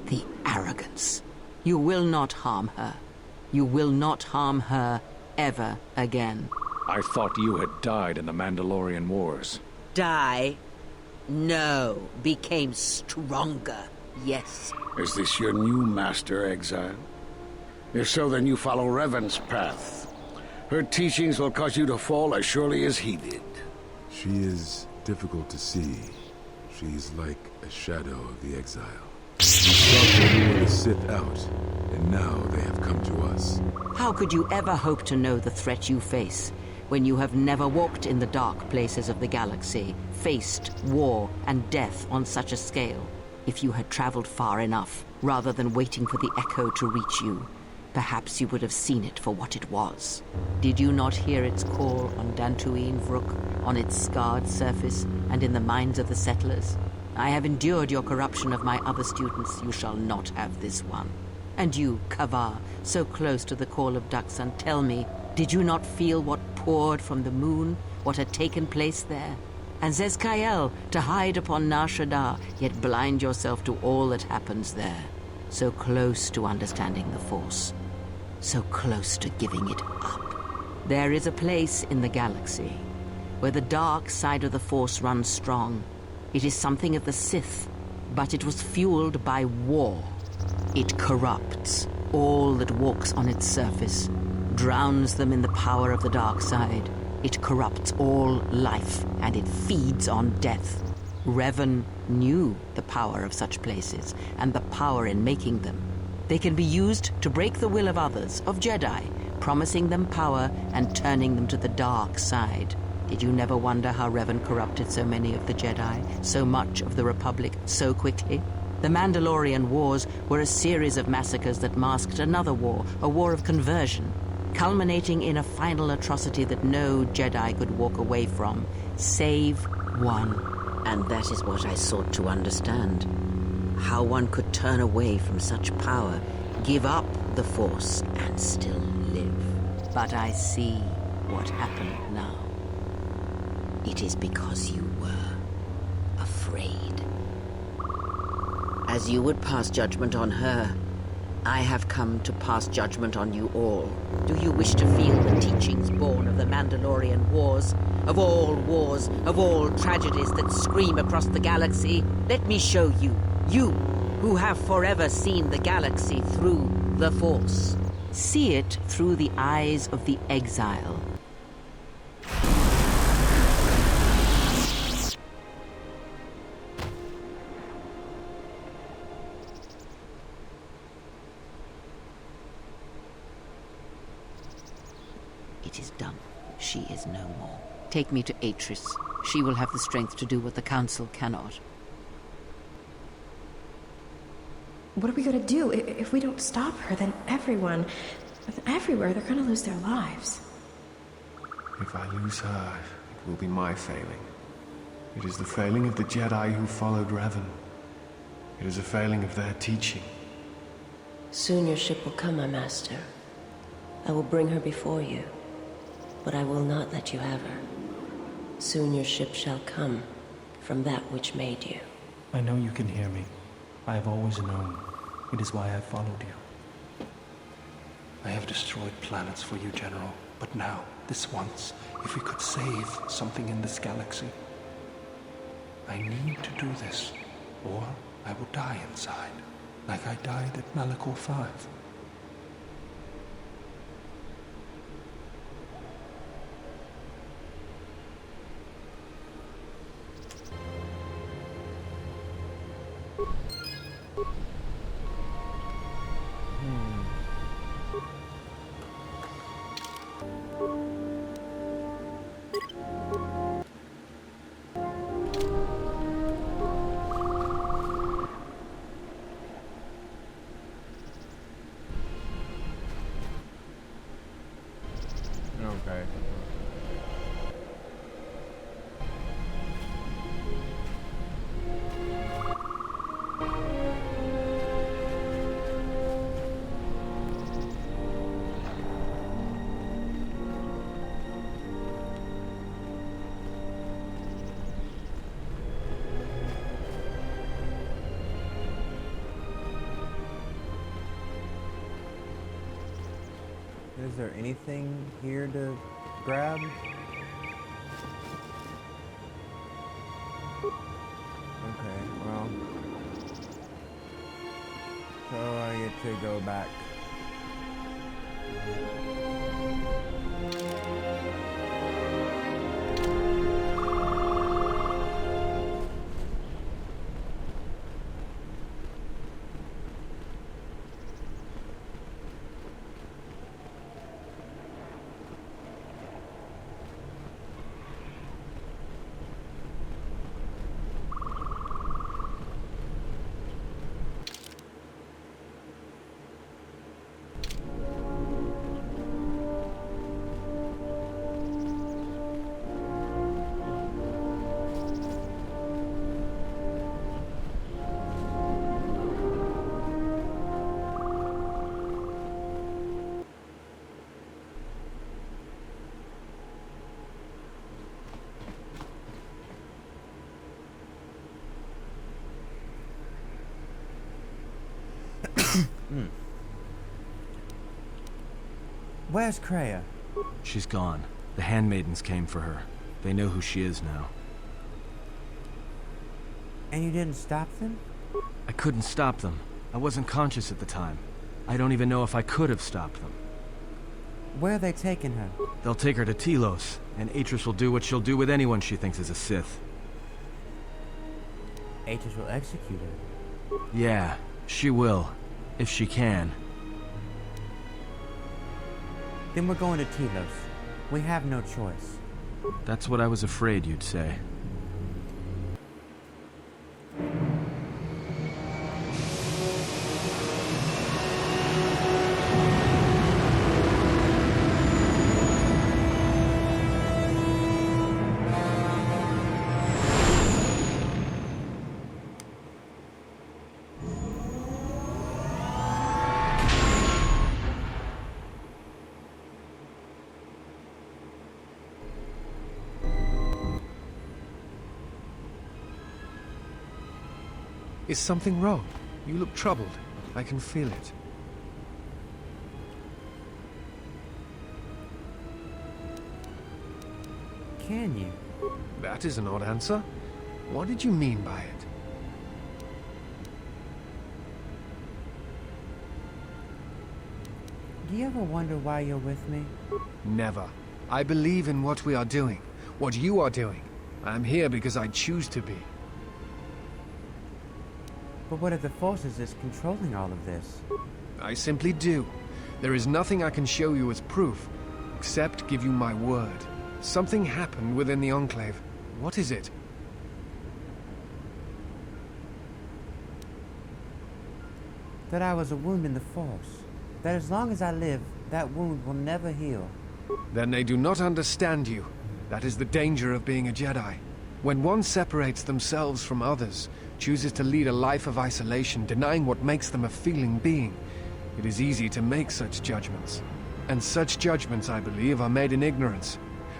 The arrogance. You will not harm her. You will not harm her ever again. I thought you had died in the Mandalorian Wars. Die? No, became stronger, yes. Is this your new master, Exile? If so, then you follow Revan's path. Her teachings will cause you to fall as surely as he did. She is difficult to see. She's like a shadow of the Exile. We sought to lure the Sith out, and now they have come to us. How could you ever hope to know the threat you face when you have never walked in the dark places of the galaxy, faced war and death on such a scale? If you had traveled far enough, rather than waiting for the echo to reach you, perhaps you would have seen it for what it was. Did you not hear its call on Dantooine Vrook, on its scarred surface, and in the minds of the settlers? I have endured your corruption of my other students. You shall not have this one. And you, Kavar, so close to the call of Daxan, tell me, did you not feel what poured from the moon, what had taken place there? And Zezkael, to hide upon Nar Shaddaa, yet blind yourself to all that happens there. So close to understanding the Force. So close to giving it up. There is a place in the galaxy where the dark side of the Force runs strong. It is something of the Sith, but it was fueled by war. It corrupts all that walks on its surface, drowns them in the power of the dark side. It corrupts all life, and it feeds on death. Revan knew the power of such places, and the power in making them. They can be used to break the will of others, of Jedi, promising them power and turning them to the dark side. Did you never wonder how Revan corrupted so many of the Jedi, so much of the Republic, so quickly? The Mandalorian Wars were a series of massacres that masked another war, a war of conversion, culminating in a final atrocity that no Jedi could walk away from, save one. And that is what I sought to understand. How one could turn away from such power, give up the Force, and still live. But I see what happened now. It is because you were afraid. As you would pass judgment on her, I have come to pass judgment on you all. Do you wish to feel the teachings born of the Mandalorian Wars? Of all tragedies that scream across the galaxy? Let me show you, you who have forever seen the galaxy through the Force. See it through the eyes of the Exile. It is done. She is no more. Take me to Atris. She will have the strength to do what the Council cannot. What are we gonna do? If we don't stop her, then everyone, everywhere, they're gonna lose their lives. If I lose her, it will be my failing. It is the failing of the Jedi who followed Revan. It is a failing of their teaching. Soon your ship will come, my master. I will bring her before you, but I will not let you have her. Soon your ship shall come from that which made you. I know you can hear me. I have always known. It is why I followed you. I have destroyed planets for you, General. But now, this once, if we could save something in this galaxy. I need to do this, or I will die inside, like I died at Malachor 5. Okay. Is there anything here to grab? Okay, well. So I get to go back. Where's Kreia? She's gone. The handmaidens came for her. They know who she is now. And you didn't stop them? I couldn't stop them. I wasn't conscious at the time. I don't even know if I could have stopped them. Where are they taking her? They'll take her to Telos, and Atris will do what she'll do with anyone she thinks is a Sith. Atris will execute her. Yeah, she will. If she can. Then we're going to Telos. We have no choice. That's what I was afraid you'd say. Is something wrong? You look troubled. I can feel it. Can you? That is an odd answer. What did you mean by it? Do you ever wonder why you're with me? Never. I believe in what we are doing. What you are doing. I'm here because I choose to be. But what if the Forces is controlling all of this? I simply do. There is nothing I can show you as proof, except give you my word. Something happened within the Enclave. What is it? That I was a wound in the Force. That as long as I live, that wound will never heal. Then they do not understand you. That is the danger of being a Jedi. When one separates themselves from others, chooses to lead a life of isolation, denying what makes them a feeling being, it is easy to make such judgments. And such judgments, I believe, are made in ignorance.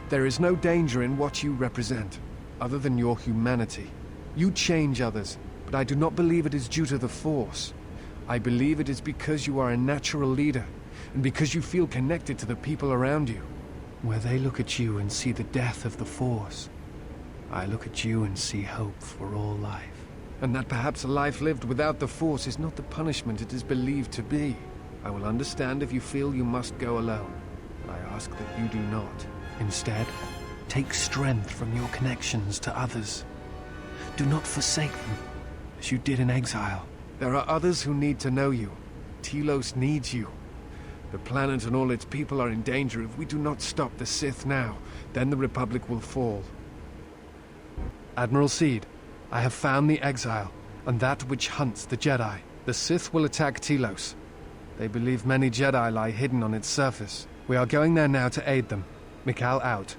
There is no danger in what you represent, other than your humanity. You change others, but I do not believe it is due to the Force. I believe it is because you are a natural leader, and because you feel connected to the people around you. Where they look at you and see the death of the Force, I look at you and see hope for all life. And that perhaps a life lived without the Force is not the punishment it is believed to be. I will understand if you feel you must go alone. I ask that you do not. Instead, take strength from your connections to others. Do not forsake them, as you did in exile. There are others who need to know you. Telos needs you. The planet and all its people are in danger if we do not stop the Sith now. Then the Republic will fall. Admiral Seed, I have found the exile, and that which hunts the Jedi. The Sith will attack Telos. They believe many Jedi lie hidden on its surface. We are going there now to aid them. Mikal out.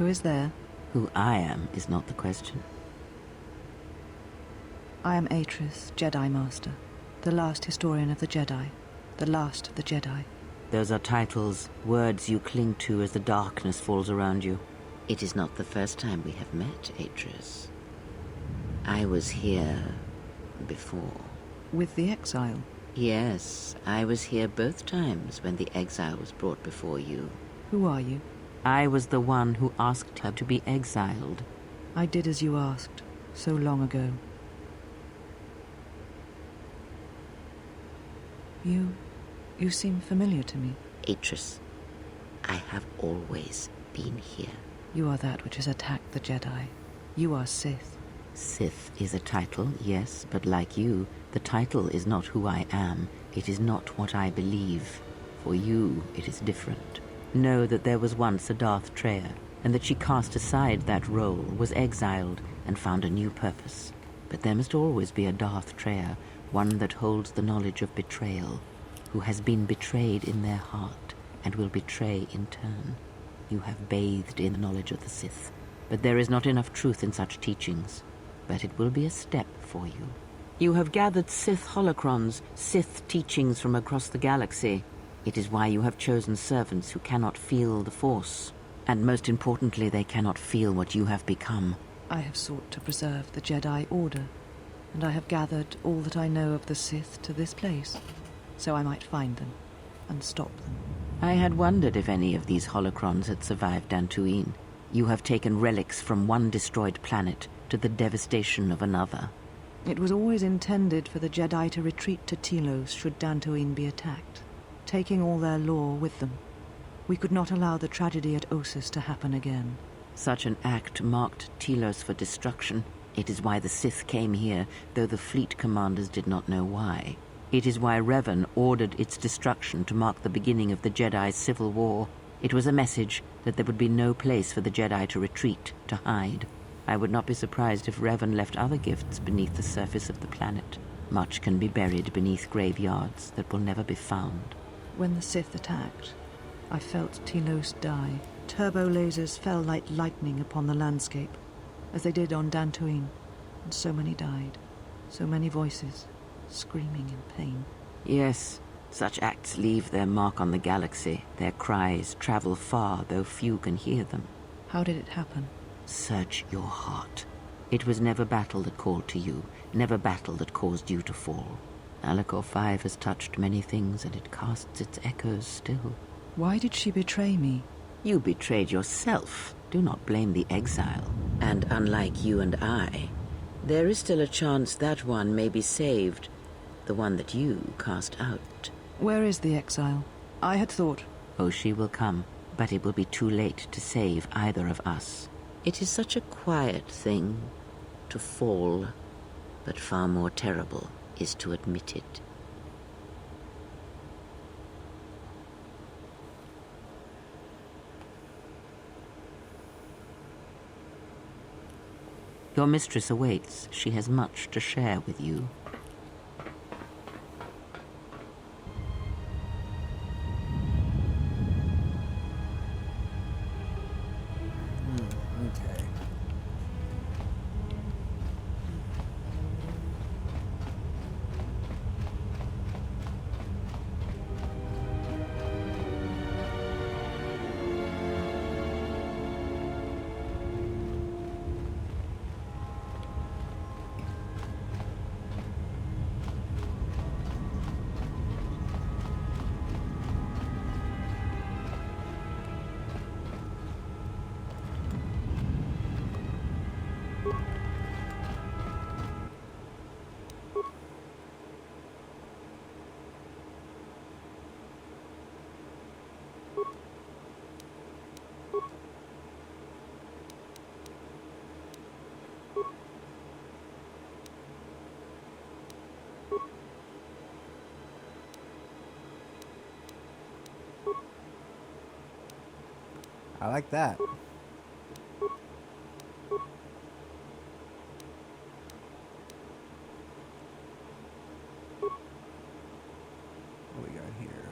Who is there? Who I am is not the question. I am Atris, Jedi Master, the last historian of the Jedi, the last of the Jedi. Those are titles, words you cling to as the darkness falls around you. It is not the first time we have met, Atris. I was here before. With the exile? Yes, I was here both times when the exile was brought before you. Who are you? I was the one who asked her to be exiled. I did as you asked, so long ago. You seem familiar to me. Atris, I have always been here. You are that which has attacked the Jedi. You are Sith. Sith is a title, yes, but like you, the title is not who I am. It is not what I believe. For you, it is different. Know that there was once a Darth Treya, and that she cast aside that role, was exiled, and found a new purpose. But there must always be a Darth Treya, one that holds the knowledge of betrayal, who has been betrayed in their heart, and will betray in turn. You have bathed in the knowledge of the Sith, but there is not enough truth in such teachings. But it will be a step for you. You have gathered Sith holocrons, Sith teachings from across the galaxy. It is why you have chosen servants who cannot feel the Force. And most importantly, they cannot feel what you have become. I have sought to preserve the Jedi Order, and I have gathered all that I know of the Sith to this place, so I might find them and stop them. I had wondered if any of these holocrons had survived Dantooine. You have taken relics from one destroyed planet to the devastation of another. It was always intended for the Jedi to retreat to Telos should Dantooine be attacked, taking all their lore with them. We could not allow the tragedy at Ossus to happen again. Such an act marked Telos for destruction. It is why the Sith came here, though the fleet commanders did not know why. It is why Revan ordered its destruction to mark the beginning of the Jedi's civil war. It was a message that there would be no place for the Jedi to retreat, to hide. I would not be surprised if Revan left other gifts beneath the surface of the planet. Much can be buried beneath graveyards that will never be found. When the Sith attacked, I felt Telos die. Turbo lasers fell like lightning upon the landscape, as they did on Dantooine, and so many died. So many voices, screaming in pain. Yes, such acts leave their mark on the galaxy. Their cries travel far, though few can hear them. How did it happen? Search your heart. It was never battle that called to you, never battle that caused you to fall. Alacor 5 has touched many things, and it casts its echoes still. Why did she betray me? You betrayed yourself. Do not blame the exile. And unlike you and I, there is still a chance that one may be saved. The one that you cast out. Where is the exile? I had thought... Oh, she will come, but it will be too late to save either of us. It is such a quiet thing to fall, but far more terrible is to admit it. Your mistress awaits. She has much to share with you. Okay. I like that. What we got here?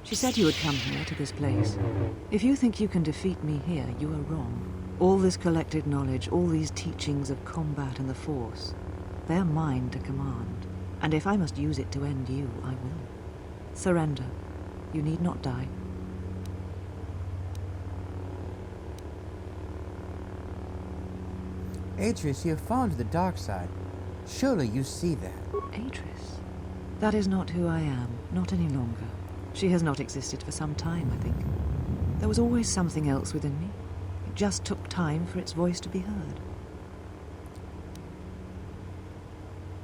She said you would come here to this place. If you think you can defeat me here, you are wrong. All this collected knowledge, all these teachings of combat and the Force, they are mine to command. And if I must use it to end you, I will. Surrender. You need not die. Atreus, you have fallen to the dark side. Surely you see that. Atreus? That is not who I am, not any longer. She has not existed for some time, I think. There was always something else within me. It just took time for its voice to be heard.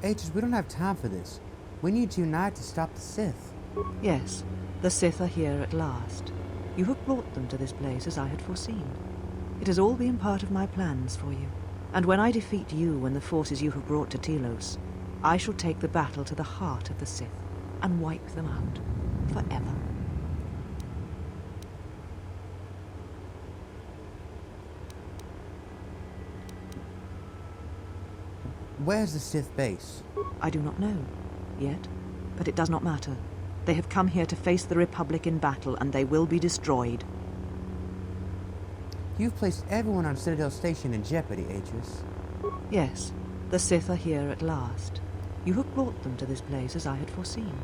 Atreus, we don't have time for this. We need to unite to stop the Sith. Yes, the Sith are here at last. You have brought them to this place as I had foreseen. It has all been part of my plans for you. And when I defeat you and the forces you have brought to Telos, I shall take the battle to the heart of the Sith and wipe them out forever. Where's the Sith base? I do not know, yet, but it does not matter. They have come here to face the Republic in battle, and they will be destroyed. You've placed everyone on Citadel Station in jeopardy, Atreus. Yes, the Sith are here at last. You have brought them to this place as I had foreseen.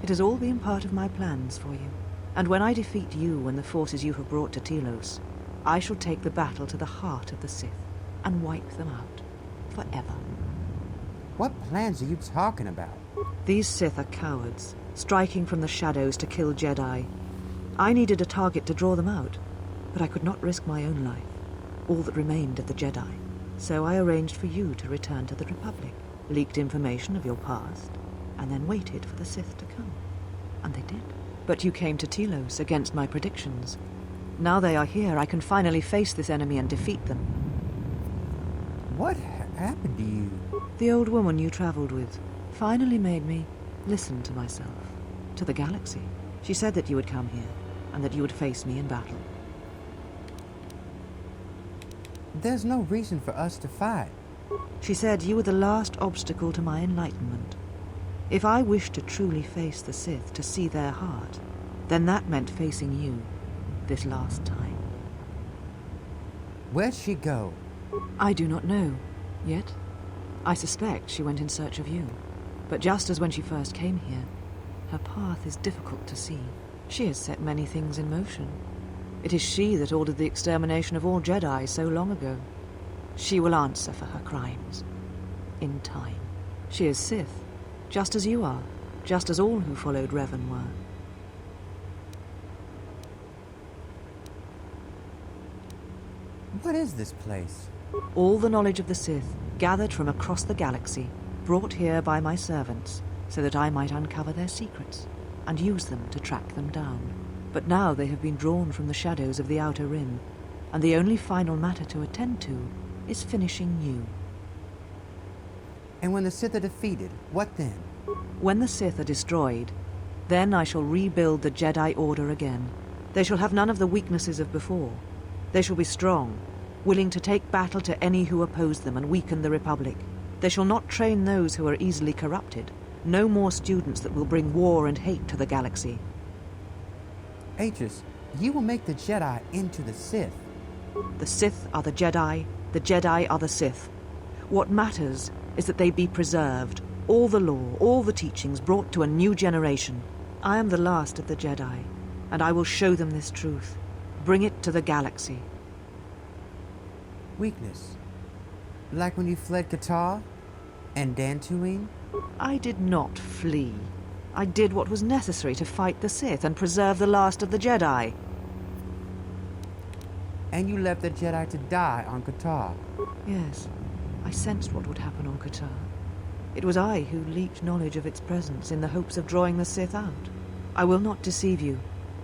It has all been part of my plans for you. And when I defeat you and the forces you have brought to Telos, I shall take the battle to the heart of the Sith and wipe them out forever. What plans are you talking about? These Sith are cowards, striking from the shadows to kill Jedi. I needed a target to draw them out, but I could not risk my own life, all that remained of the Jedi. So I arranged for you to return to the Republic, leaked information of your past, and then waited for the Sith to come. And they did. But you came to Telos against my predictions. Now they are here, I can finally face this enemy and defeat them. What happened to you? The old woman you traveled with finally made me listen to myself, to the galaxy. She said that you would come here, and that you would face me in battle. There's no reason for us to fight. She said you were the last obstacle to my enlightenment. If I wished to truly face the Sith, to see their heart, then that meant facing you, this last time. Where'd she go? I do not know, yet. I suspect she went in search of you. But just as when she first came here, her path is difficult to see. She has set many things in motion. It is she that ordered the extermination of all Jedi so long ago. She will answer for her crimes. In time. She is Sith, just as you are, just as all who followed Revan were. What is this place? All the knowledge of the Sith, gathered from across the galaxy, brought here by my servants, so that I might uncover their secrets, and use them to track them down. But now they have been drawn from the shadows of the Outer Rim, and the only final matter to attend to is finishing you. And when the Sith are defeated, what then? When the Sith are destroyed, then I shall rebuild the Jedi Order again. They shall have none of the weaknesses of before. They shall be strong, willing to take battle to any who oppose them and weaken the Republic. They shall not train those who are easily corrupted. No more students that will bring war and hate to the galaxy. Atreus, you will make the Jedi into the Sith. The Sith are the Jedi are the Sith. What matters is that they be preserved, all the law, all the teachings brought to a new generation. I am the last of the Jedi, and I will show them this truth. Bring it to the galaxy. Weakness? Like when you fled KOTOR and Dantooine? I did not flee. I did what was necessary to fight the Sith and preserve the last of the Jedi. And you left the Jedi to die on KOTOR? Yes. I sensed what would happen on KOTOR. It was I who leaked knowledge of its presence in the hopes of drawing the Sith out. I will not deceive you.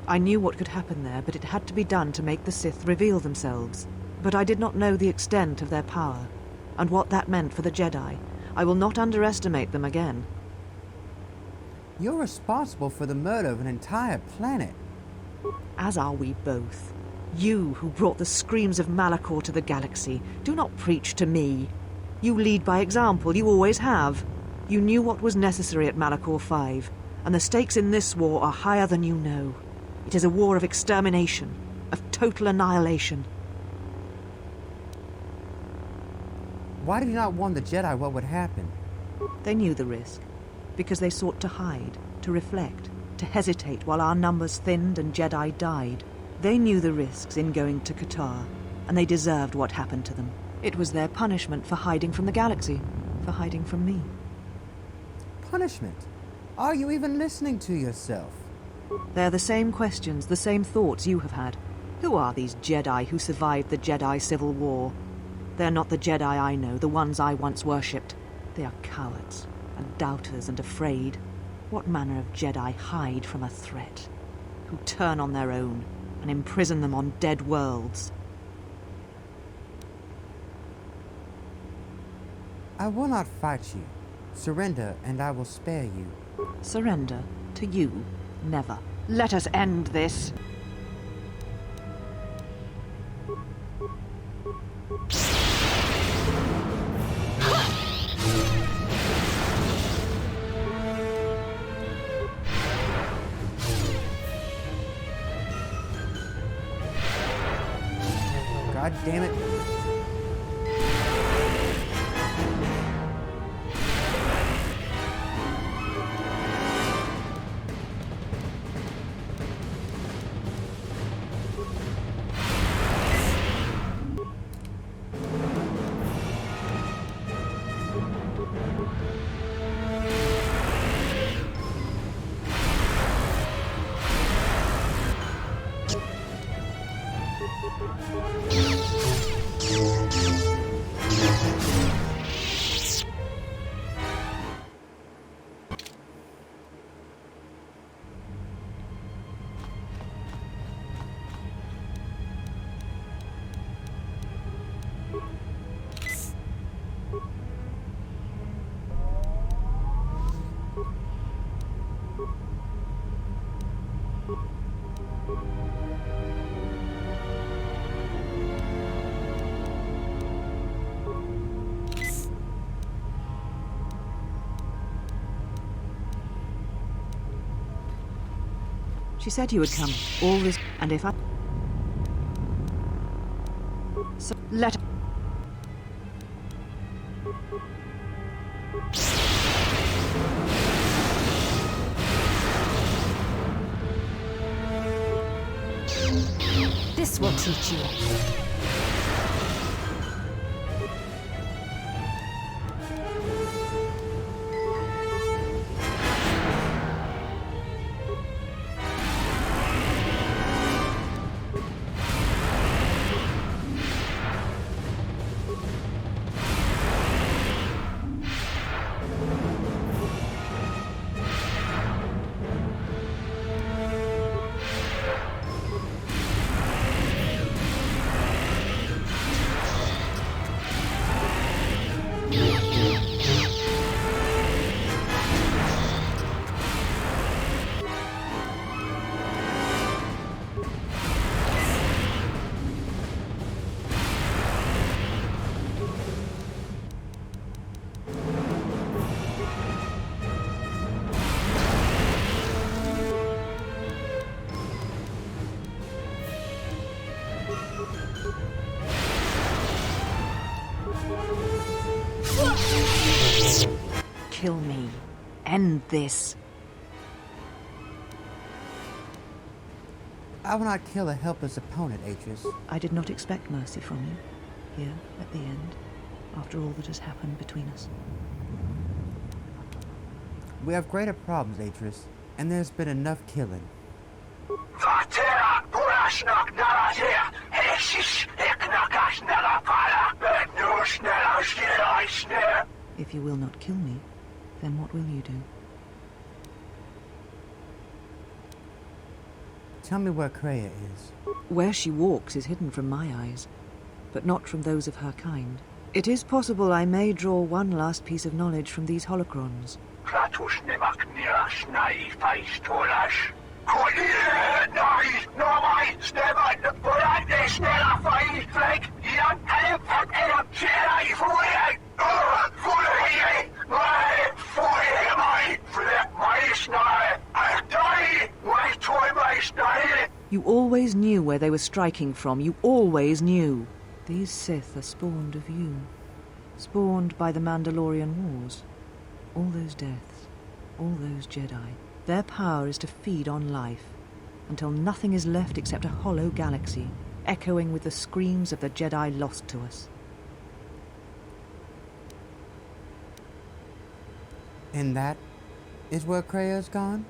I knew what could happen there, but it had to be done to make the Sith reveal themselves. But I did not know the extent of their power, and what that meant for the Jedi. I will not underestimate them again. You're responsible for the murder of an entire planet. As are we both. You, who brought the screams of Malachor to the galaxy, do not preach to me. You lead by example, you always have. You knew what was necessary at Malachor 5, And the stakes in this war are higher than you know. It is a war of extermination, of total annihilation. Why did you not warn the Jedi what would happen? They knew the risk, because they sought to hide, to reflect, to hesitate while our numbers thinned and Jedi died. They knew the risks in going to KOTOR, and they deserved what happened to them. It was their punishment for hiding from the galaxy, for hiding from me. Punishment? Are you even listening to yourself? They're the same questions, the same thoughts you have had. Who are these Jedi who survived the Jedi Civil War? They're not the Jedi I know, the ones I once worshipped. They are cowards, and doubters, and afraid. What manner of Jedi hide from a threat? Who turn on their own, and imprison them on dead worlds? I will not fight you. Surrender, and I will spare you. Surrender? To you? Never. Let us end this. God damn it. She said you would come. All this, and if I... So, let... This will teach you. Kill me. End this. I will not kill a helpless opponent, Atreus. I did not expect mercy from you, here, at the end, after all that has happened between us. We have greater problems, Atreus, and there's been enough killing. If you will not kill me, then what will you do? Tell me where Kreia is. Where she walks is hidden from my eyes, but not from those of her kind. It is possible I may draw one last piece of knowledge from these holocrons. You always knew where they were striking from. You always knew. These Sith are spawned of you. Spawned by the Mandalorian Wars. All those deaths. All those Jedi. Their power is to feed on life. Until nothing is left except a hollow galaxy, echoing with the screams of the Jedi lost to us. And that is where Krea's gone?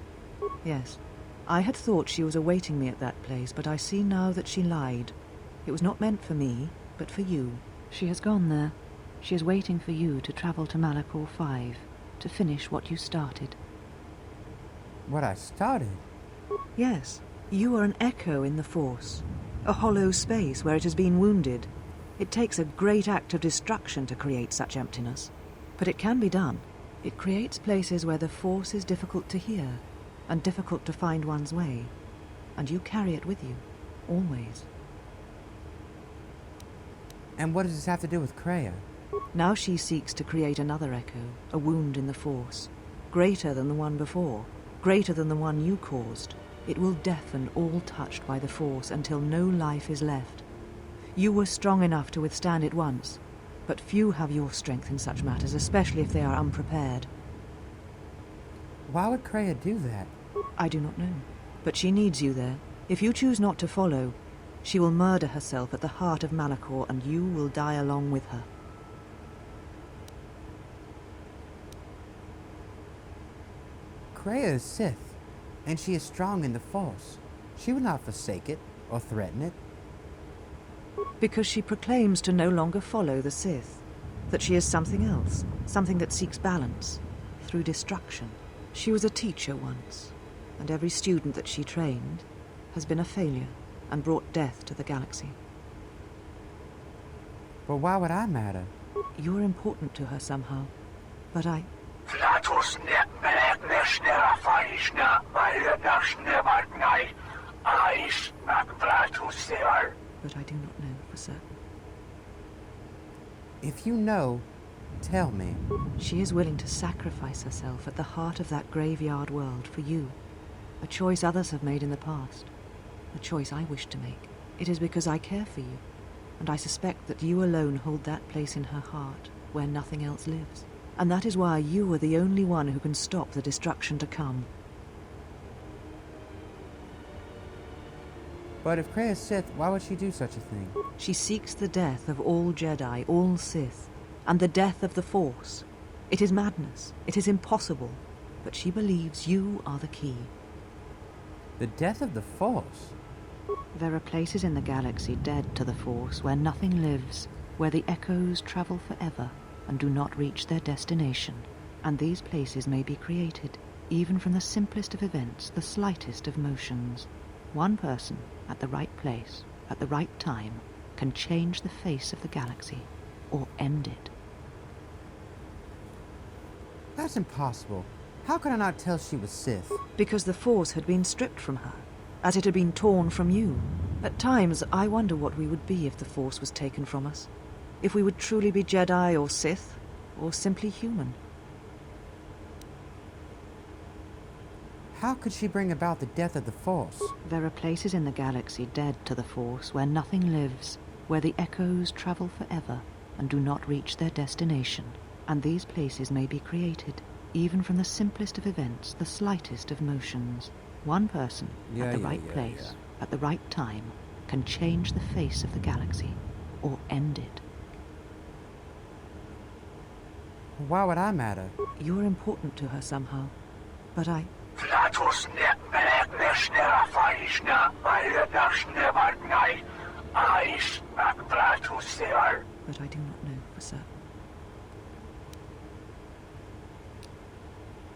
Yes. I had thought she was awaiting me at that place, but I see now that she lied. It was not meant for me, but for you. She has gone there. She is waiting for you to travel to Malachor 5, to finish what you started. What I started? Yes. You are an echo in the Force. A hollow space where it has been wounded. It takes a great act of destruction to create such emptiness. But it can be done. It creates places where the Force is difficult to hear, and difficult to find one's way. And you carry it with you, always. And what does this have to do with Krea? Now she seeks to create another echo, a wound in the Force. Greater than the one before, greater than the one you caused. It will deafen all touched by the Force until no life is left. You were strong enough to withstand it once, but few have your strength in such matters, especially if they are unprepared. Why would Krea do that? I do not know, but she needs you there. If you choose not to follow, she will murder herself at the heart of Malachor, and you will die along with her. Krea is Sith, and she is strong in the Force. She would not forsake it or threaten it. Because she proclaims to no longer follow the Sith, that she is something else, something that seeks balance, through destruction. She was a teacher once, and every student that she trained has been a failure and brought death to the galaxy. But why would I matter? You're important to her somehow, but I... But I do not know for certain. If you know, tell me. She is willing to sacrifice herself at the heart of that graveyard world for you. A choice others have made in the past. A choice I wish to make. It is because I care for you, and I suspect that you alone hold that place in her heart where nothing else lives. And that is why you are the only one who can stop the destruction to come. But if Krea is Sith, why would she do such a thing? She seeks the death of all Jedi, all Sith, and the death of the Force. It is madness. It is impossible. But she believes you are the key. The death of the Force? There are places in the galaxy dead to the Force where nothing lives, where the echoes travel forever and do not reach their destination. And these places may be created, even from the simplest of events, the slightest of motions. One person, at the right place, at the right time, can change the face of the galaxy, or end it. That's impossible. How could I not tell she was Sith? Because the Force had been stripped from her, as it had been torn from you. At times, I wonder what we would be if the Force was taken from us. If we would truly be Jedi or Sith, or simply human. How could she bring about the death of the Force? There are places in the galaxy dead to the Force where nothing lives, where the echoes travel forever and do not reach their destination. And these places may be created, even from the simplest of events, the slightest of motions. One person, at the right place, at the right time, can change the face of the galaxy, or end it. Why would I matter? You're important to her somehow, but I... But I do not know for certain.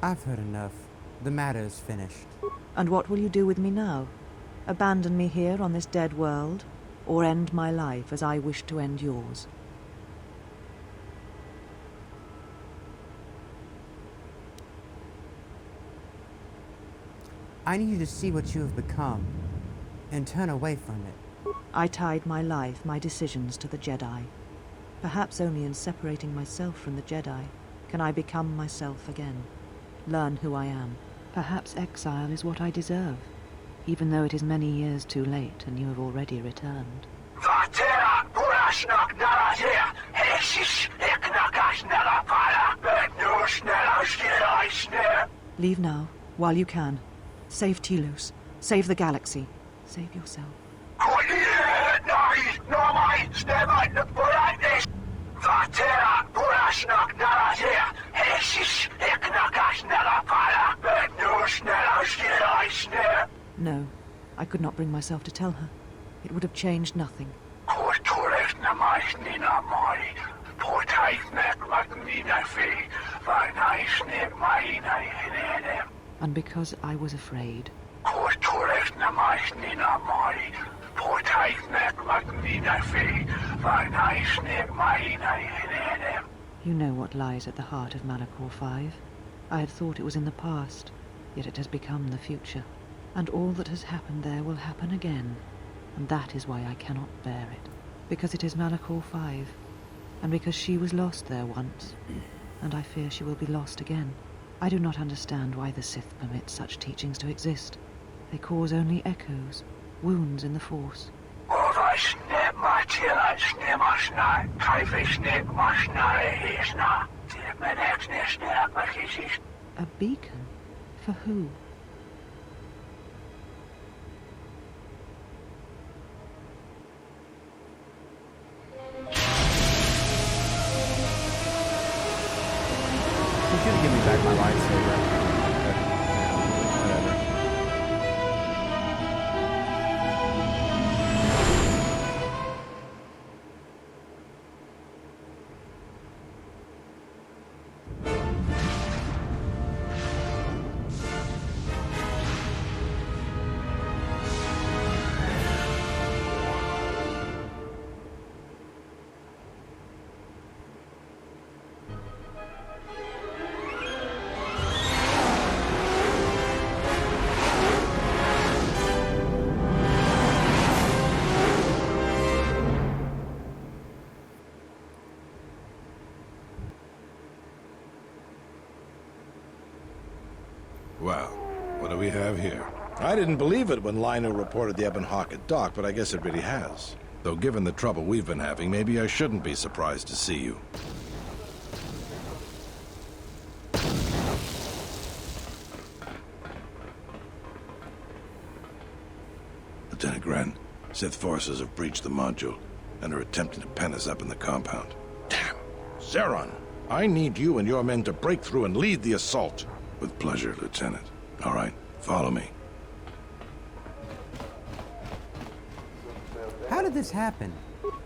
I've heard enough. The matter is finished. And what will you do with me now? Abandon me here on this dead world, or end my life as I wish to end yours? I need you to see what you have become, and turn away from it. I tied my life, my decisions to the Jedi. Perhaps only in separating myself from the Jedi can I become myself again, learn who I am. Perhaps exile is what I deserve. even though it is many years too late and you have already returned. Leave now, while you can. Save Telos. Save the galaxy. Save yourself. No, I could not bring myself to tell her. It would have changed nothing. And because I was afraid. You know what lies at the heart of Malachor 5. I had thought it was in the past, yet it has become the future. And all that has happened there will happen again. And that is why I cannot bear it. Because it is Malachor 5. And because she was lost there once. And I fear she will be lost again. I do not understand why the Sith permit such teachings to exist. They cause only echoes, wounds in the Force. A beacon? For who? You should have given me back my lightsaber. Whatever. Well, what do we have here? I didn't believe it when Lino reported the Ebon Hawk at dock, but I guess it really has. Though given the trouble we've been having, maybe I shouldn't be surprised to see you. Lieutenant Gren, Sith forces have breached the module and are attempting to pen us up in the compound. Damn! Zeron, I need you and your men to break through and lead the assault. With pleasure, Lieutenant. All right, follow me. How did this happen?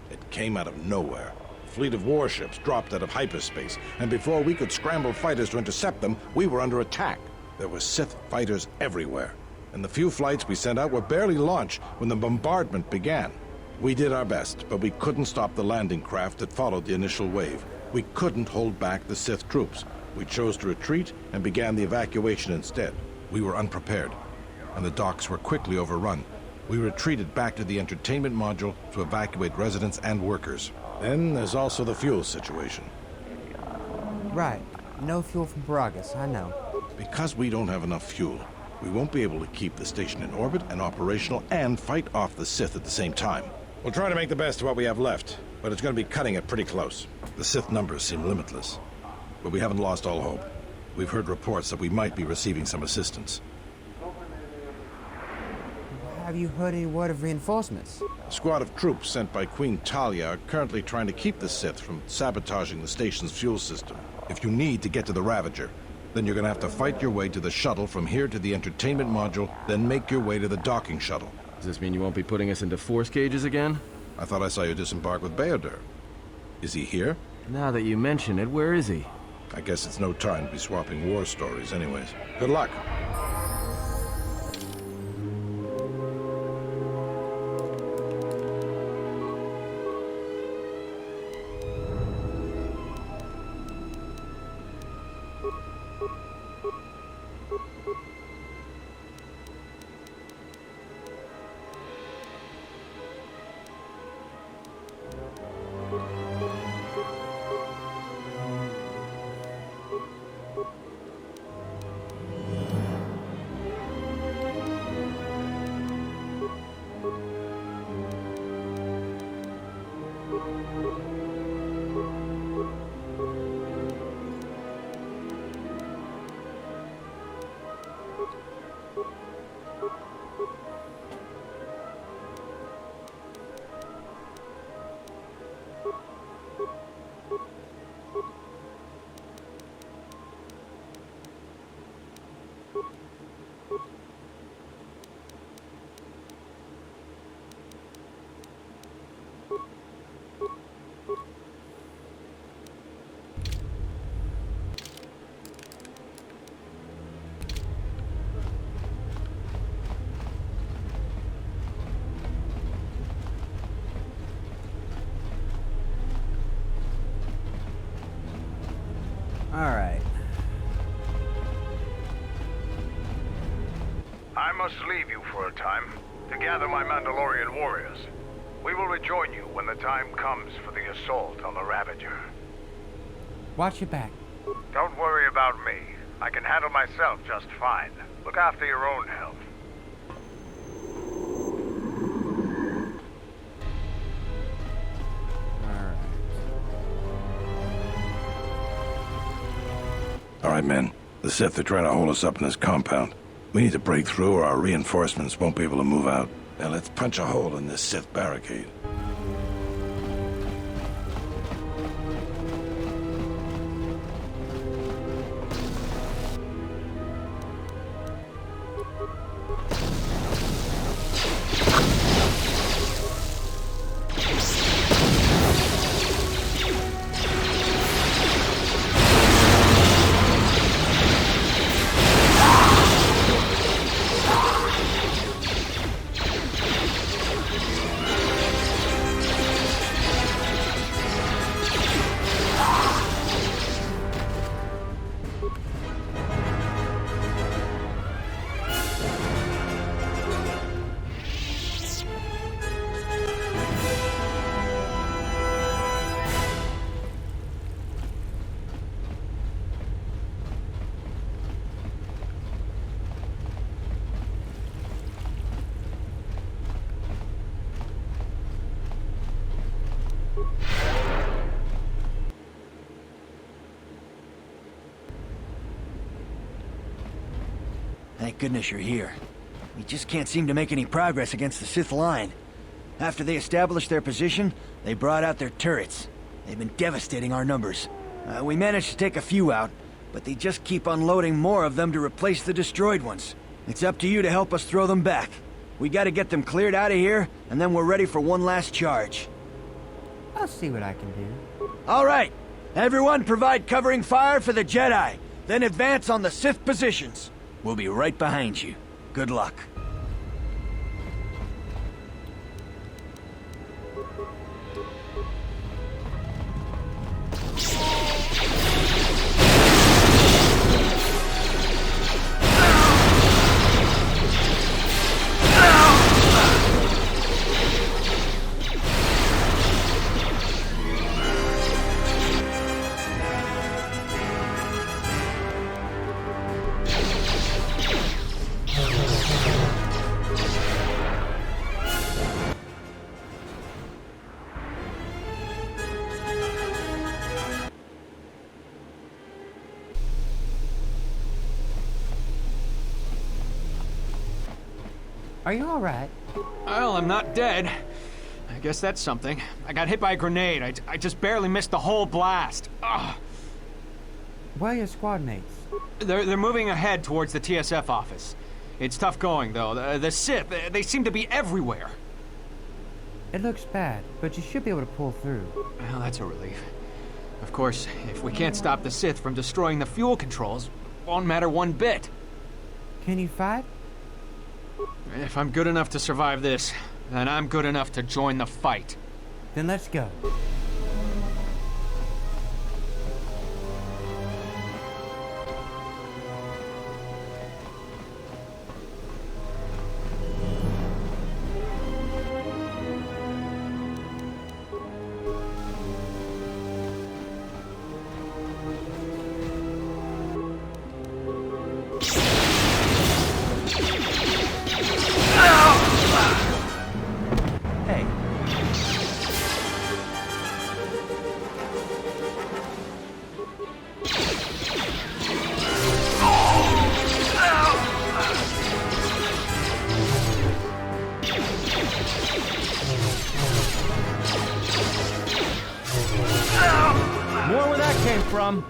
It came out of nowhere. A fleet of warships dropped out of hyperspace, and before we could scramble fighters to intercept them, we were under attack. There were Sith fighters everywhere, and the few flights we sent out were barely launched when the bombardment began. We did our best, but we couldn't stop the landing craft that followed the initial wave. We couldn't hold back the Sith troops. We chose to retreat and began the evacuation instead. We were unprepared, and the docks were quickly overrun. We retreated back to the entertainment module to evacuate residents and workers. Then there's also the fuel situation. Right. No fuel from Paragus, I know. Because we don't have enough fuel, we won't be able to keep the station in orbit and operational and fight off the Sith at the same time. We'll try to make the best of what we have left, but it's going to be cutting it pretty close. The Sith numbers seem limitless. But we haven't lost all hope. We've heard reports that we might be receiving some assistance. Have you heard any word of reinforcements? A squad of troops sent by Queen Talia are currently trying to keep the Sith from sabotaging the station's fuel system. If you need to get to the Ravager, then you're gonna have to fight your way to the shuttle from here to the entertainment module, then make your way to the docking shuttle. Does this mean you won't be putting us into force cages again? I thought I saw you disembark with Beodur. Is he here? Now that you mention it, where is he? I guess it's no time to be swapping war stories anyways. Good luck. I must leave you for a time to gather my Mandalorian warriors. We will rejoin you when the time comes for the assault on the Ravager. Watch your back. Don't worry about me. I can handle myself just fine. Look after your own health. All right, men. The Sith are trying to hold us up in this compound. We need to break through or our reinforcements won't be able to move out. Now let's punch a hole in this Sith barricade. Thank goodness you're here. We just can't seem to make any progress against the Sith line. After they established their position, they brought out their turrets. They've been devastating our numbers. We managed to take a few out, but they just keep unloading more of them to replace the destroyed ones. It's up to you to help us throw them back. We gotta get them cleared out of here, and then we're ready for one last charge. I'll see what I can do. All right. Everyone provide covering fire for the Jedi, then advance on the Sith positions. We'll be right behind you. Good luck. Are you alright? Well, I'm not dead. I guess that's something. I got hit by a grenade. I just barely missed the whole blast. Ugh. Where are your squad mates? They're moving ahead towards the TSF office. It's tough going, though. The Sith, they seem to be everywhere. It looks bad, but you should be able to pull through. Well, that's a relief. Of course, if we can't stop the Sith from destroying the fuel controls, won't matter one bit. Can you fight? If I'm good enough to survive this, then I'm good enough to join the fight. Then let's go. More where that came from.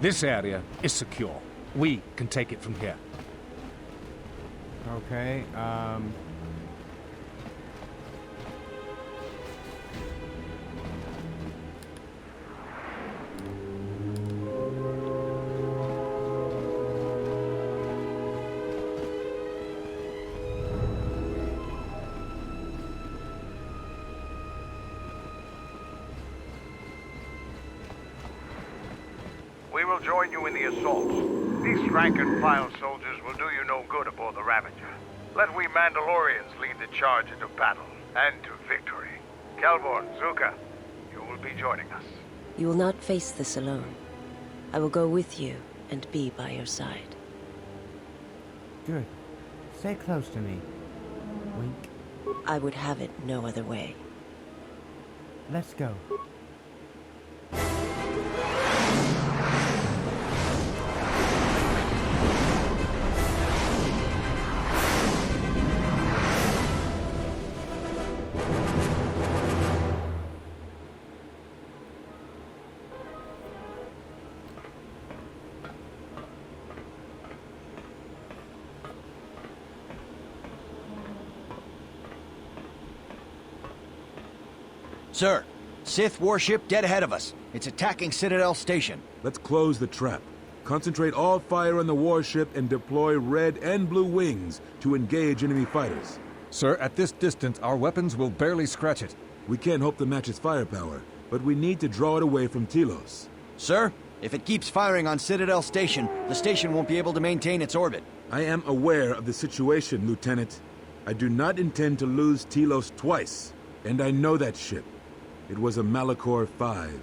This area is secure. We can take it from here. Okay, We will join you in the assault. These rank-and-file soldiers will do you no good aboard the Ravager. Let we Mandalorians lead the charge into battle and to victory. Kelborn, Zuka, you will be joining us. You will not face this alone. I will go with you and be by your side. good. Stay close to me. Wink. I would have it no other way. Let's go. Sir, Sith warship dead ahead of us. It's attacking Citadel Station. Let's close the trap. Concentrate all fire on the warship and deploy red and blue wings to engage enemy fighters. Sir, at this distance, our weapons will barely scratch it. We can't hope to match its firepower, but we need to draw it away from Telos. Sir, if it keeps firing on Citadel Station, the station won't be able to maintain its orbit. I am aware of the situation, Lieutenant. I do not intend to lose Telos twice, and I know that ship. It was a Malachor 5.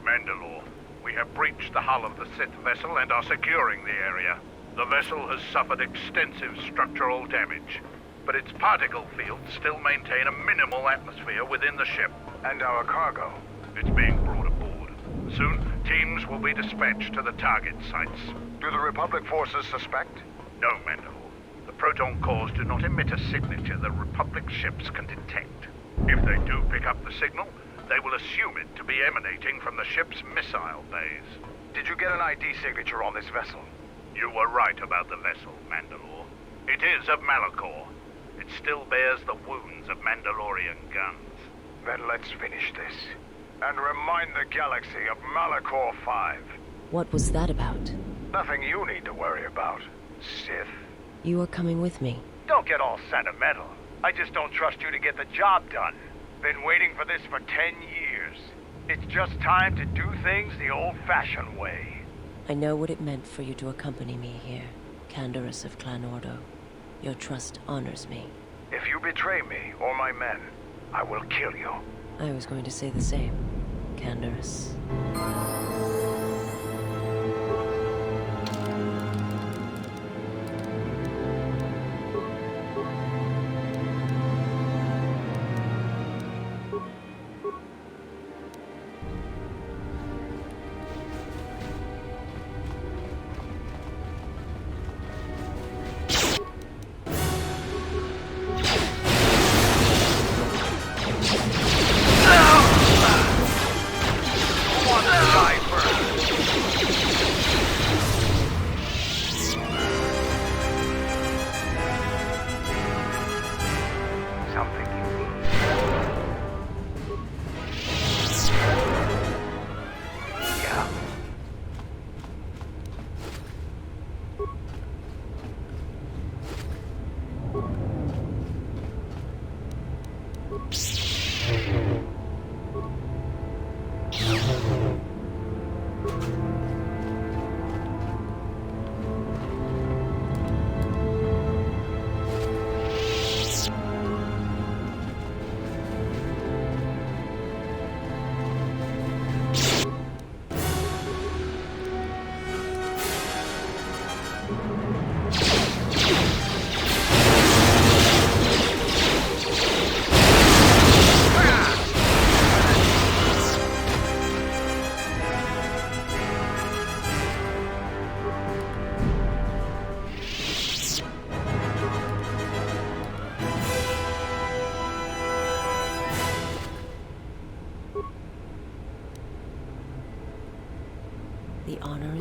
Mandalore, we have breached the hull of the Sith vessel and are securing the area. The vessel has suffered extensive structural damage, but its particle fields still maintain a minimal atmosphere within the ship. And our cargo? It's being brought aboard. Soon, teams will be dispatched to the target sites. Do the Republic forces suspect? No, Mandalore. The proton cores do not emit a signature that Republic ships can detect. If they do pick up the signal, they will assume it to be emanating from the ship's missile bays. Did you get an ID signature on this vessel? You were right about the vessel, Mandalore. It is of Malachor. It still bears the wounds of Mandalorian guns. Then let's finish this. And remind the galaxy of Malachor 5. What was that about? Nothing you need to worry about, Sith. You are coming with me. Don't get all sentimental. I just don't trust you to get the job done. Been waiting for this for 10 years. It's just time to do things the old-fashioned way. I know what it meant for you to accompany me here, Canderous of Clan Ordo. Your trust honors me. If you betray me or my men, I will kill you. I was going to say the same, Canderous. What?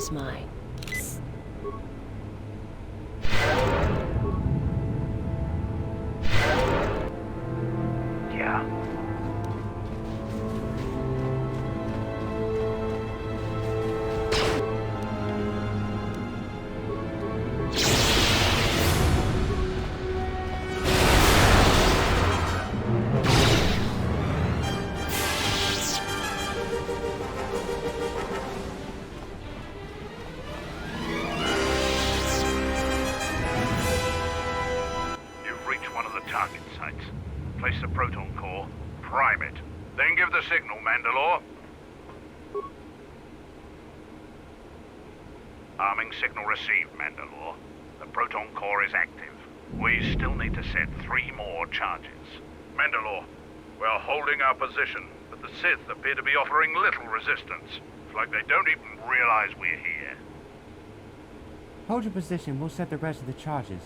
is mine. Yeah. You've reached one of the target sites. Place the proton core, prime it, then give the signal, Mandalore. Arming signal received, Mandalore. The proton core is active. We still need to set 3 more charges. Mandalore, we're holding our position, but the Sith appear to be offering little resistance. It's like they don't even realize we're here. Hold your position. We'll set the rest of the charges.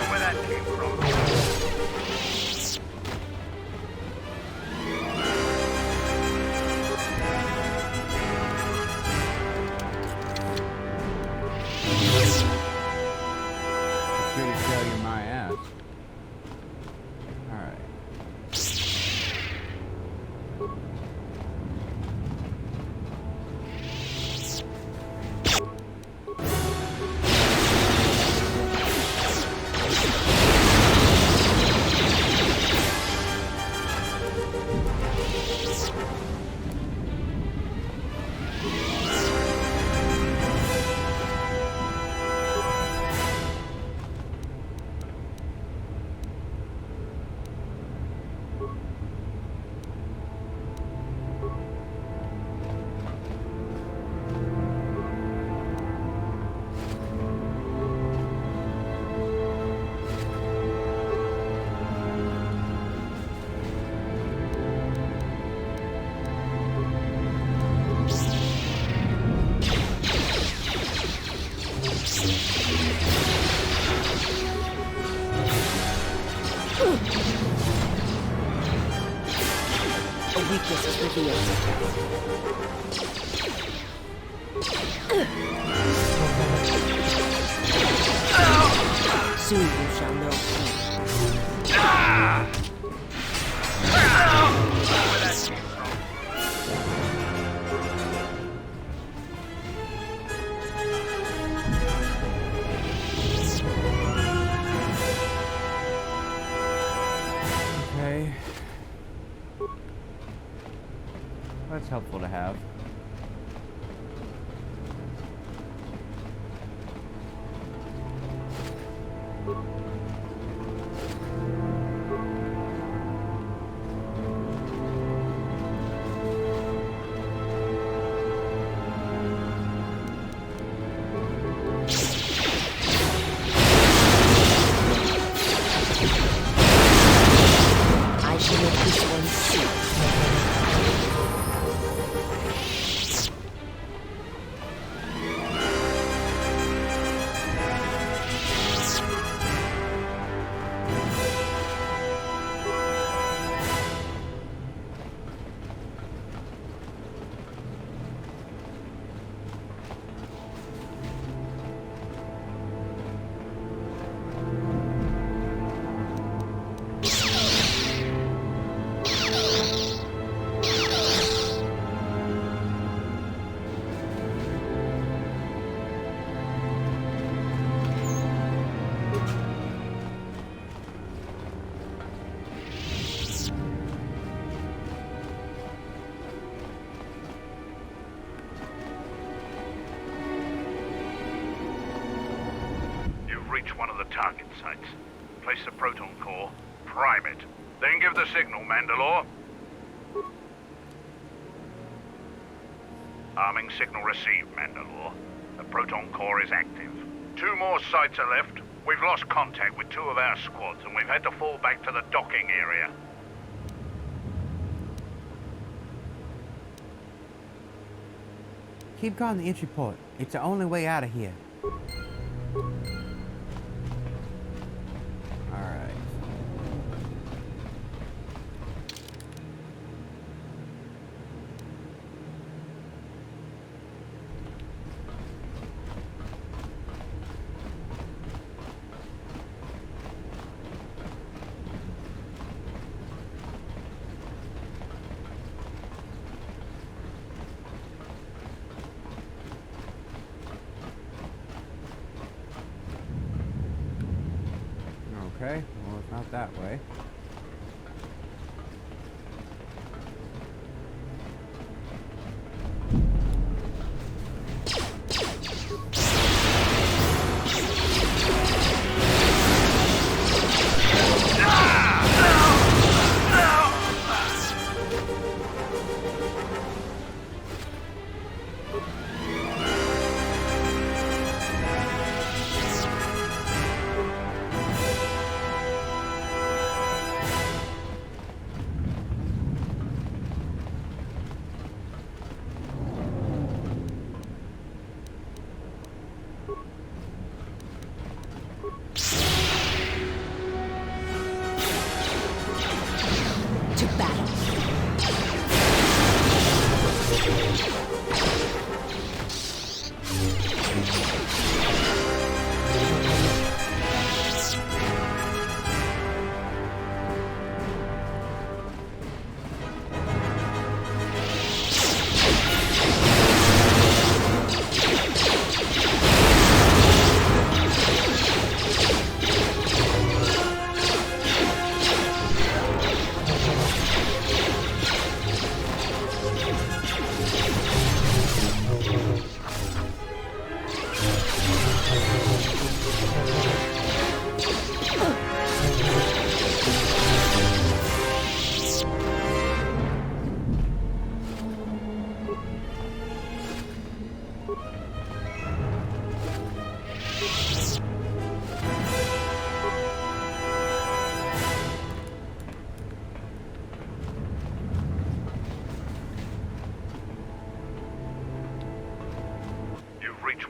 Where that came from. Security failure, my ass. Alright. A weakness is revealed. Soon you shall know. Where that came from. Okay. That's helpful to have. I shall make this one suit. Reach one of the target sites. Place the proton core, prime it, then give the signal, Mandalore. Arming signal received, Mandalore. The proton core is active. 2 more sites are left. We've lost contact with 2 of our squads, and we've had to fall back to the docking area. Keep guarding the entry port. It's the only way out of here. Alright. Okay, well, it's not that way.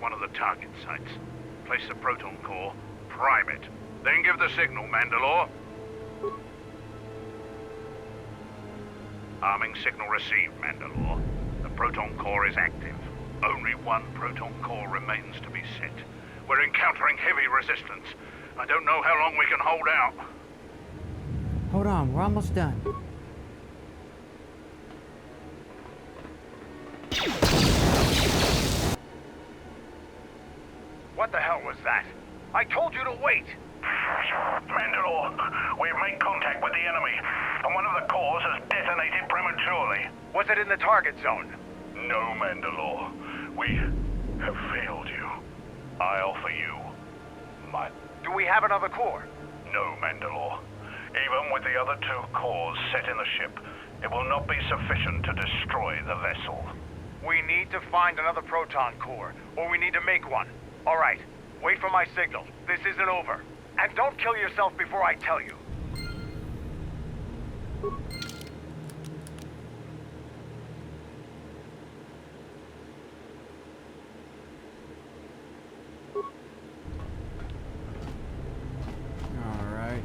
One of the target sites. Place the proton core, prime it, then give the signal, Mandalore. Arming signal received, Mandalore. The proton core is active. Only one proton core remains to be set. We're encountering heavy resistance. I don't know how long we can hold out. Hold on, we're almost done. What the hell was that? I told you to wait! Mandalore, we've made contact with the enemy, and one of the cores has detonated prematurely. Was it in the target zone? No, Mandalore. We have failed you. I offer you my... Do we have another core? No, Mandalore. Even with the other two cores set in the ship, it will not be sufficient to destroy the vessel. We need to find another proton core, or we need to make one. All right, wait for my signal. This isn't over. And don't kill yourself before I tell you. All right.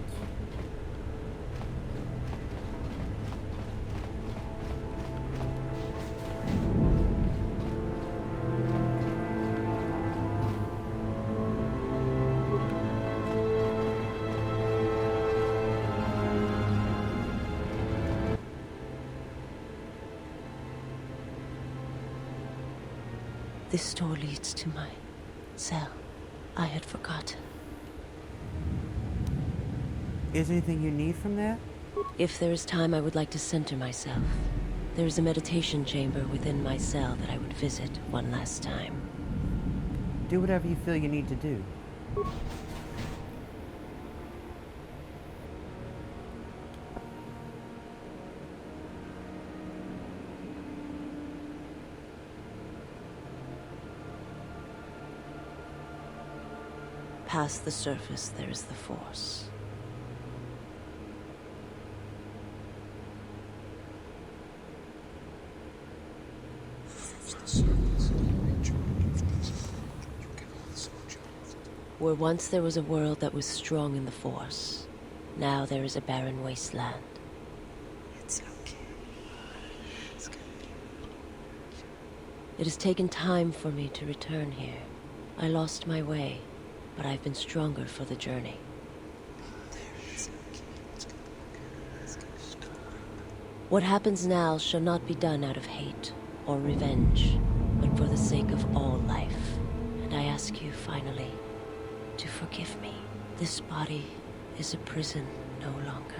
This door leads to my cell. I had forgotten. Is anything you need from there? If there is time, I would like to center myself. There is a meditation chamber within my cell that I would visit one last time. Do whatever you feel you need to do. Past the surface, there is the Force. Past the surface. Where once there was a world that was strong in the Force, now there is a barren wasteland. It's okay. It's gonna be... It has taken time for me to return here. I lost my way, but I've been stronger for the journey. What happens now shall not be done out of hate or revenge, but for the sake of all life. And I ask you, finally, to forgive me. This body is a prison no longer.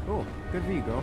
Cool. Good view, girl.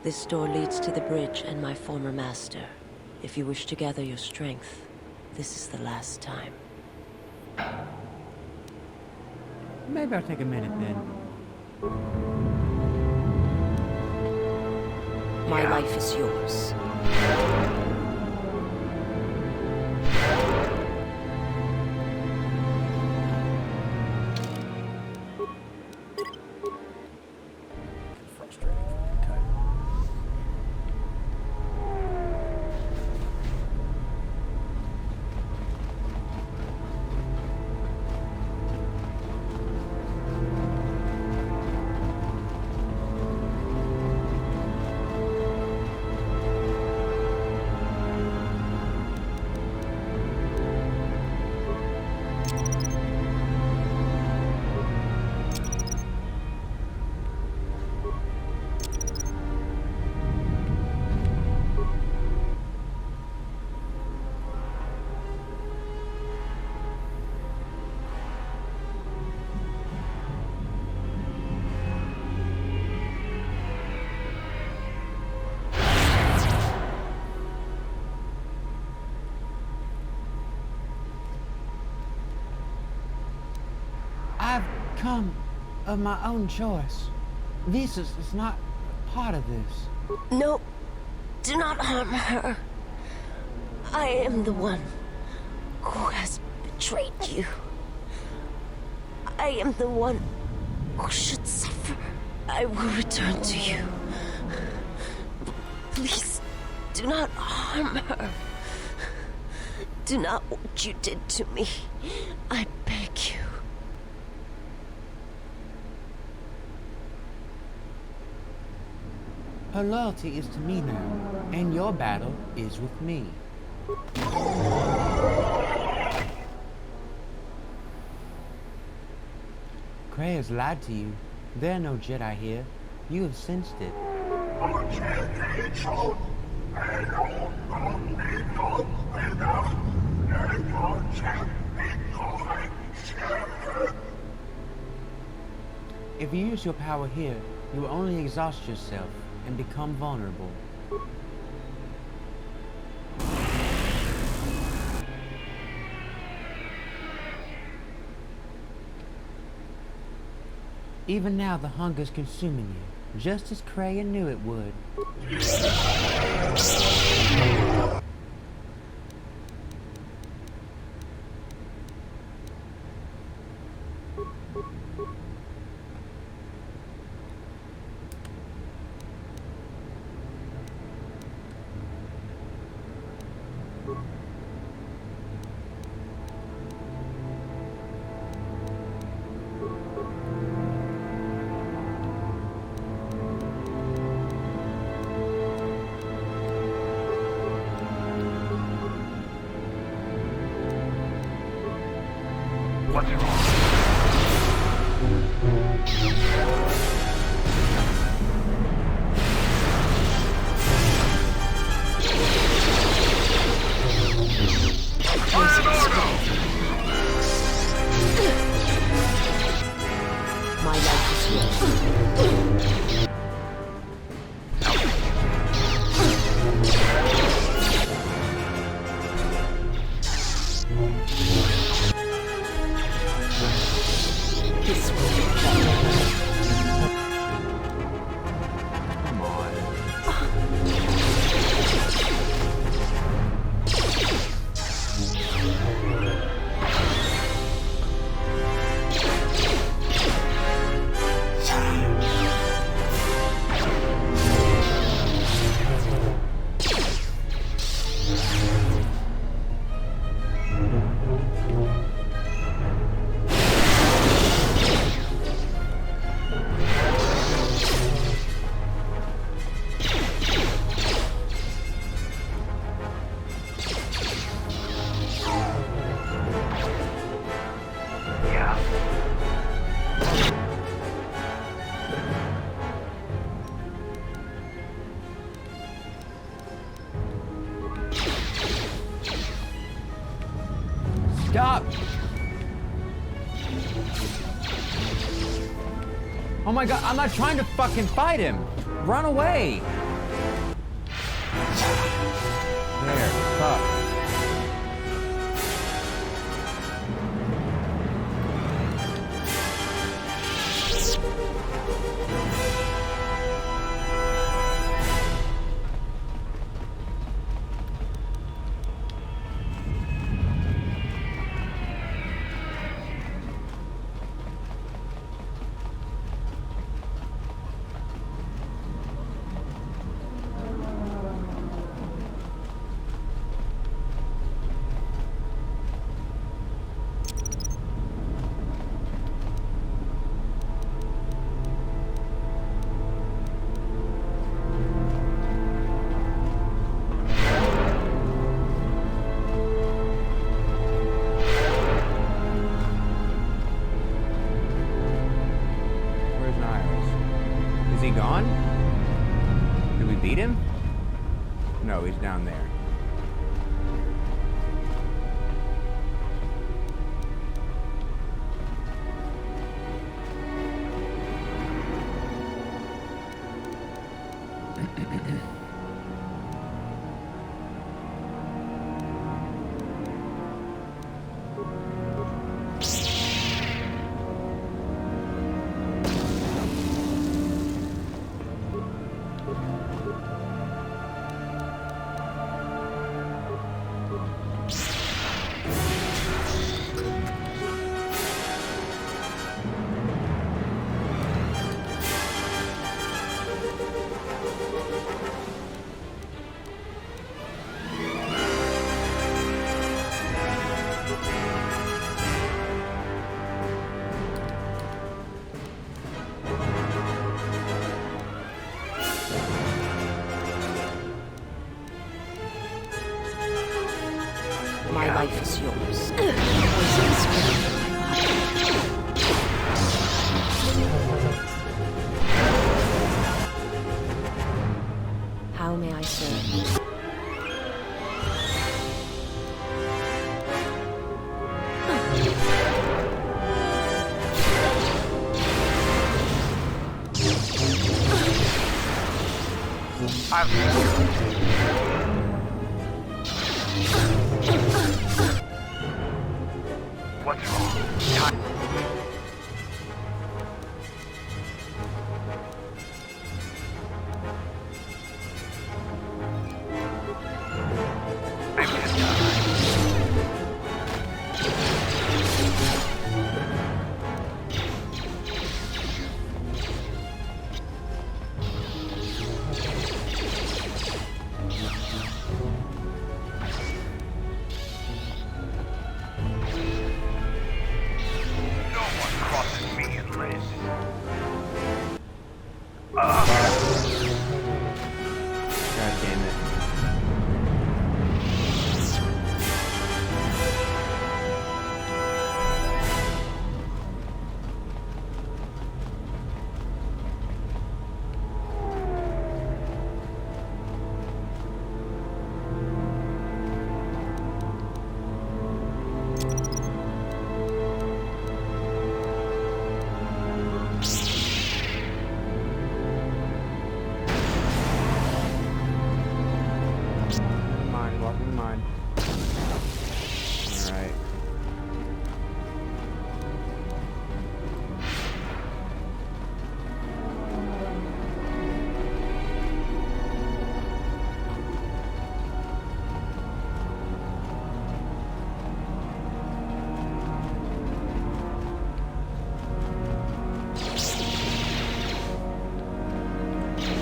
This door leads to the bridge and my former master. If you wish to gather your strength, this is the last time. Maybe I'll take a minute then. My life is yours. I've come of my own choice. Visas is not part of this. No, do not harm her. I am the one who has betrayed you. I am the one who should suffer. I will return to you. Please, do not harm her. Do not what you did to me. I beg you. Her loyalty is to me now, and your battle is with me. Kree has lied to you. There are no Jedi here. You have sensed it. If you use your power here, you will only exhaust yourself and become vulnerable. Even now, the hunger's consuming you, just as Krayan knew it would. What's wrong? My life is yours. This will be better. Come on. Stop! Oh my god, I'm not trying to fucking fight him! Run away! There, fuck. No, he's down there. My life is yours. How may I serve you? What's wrong?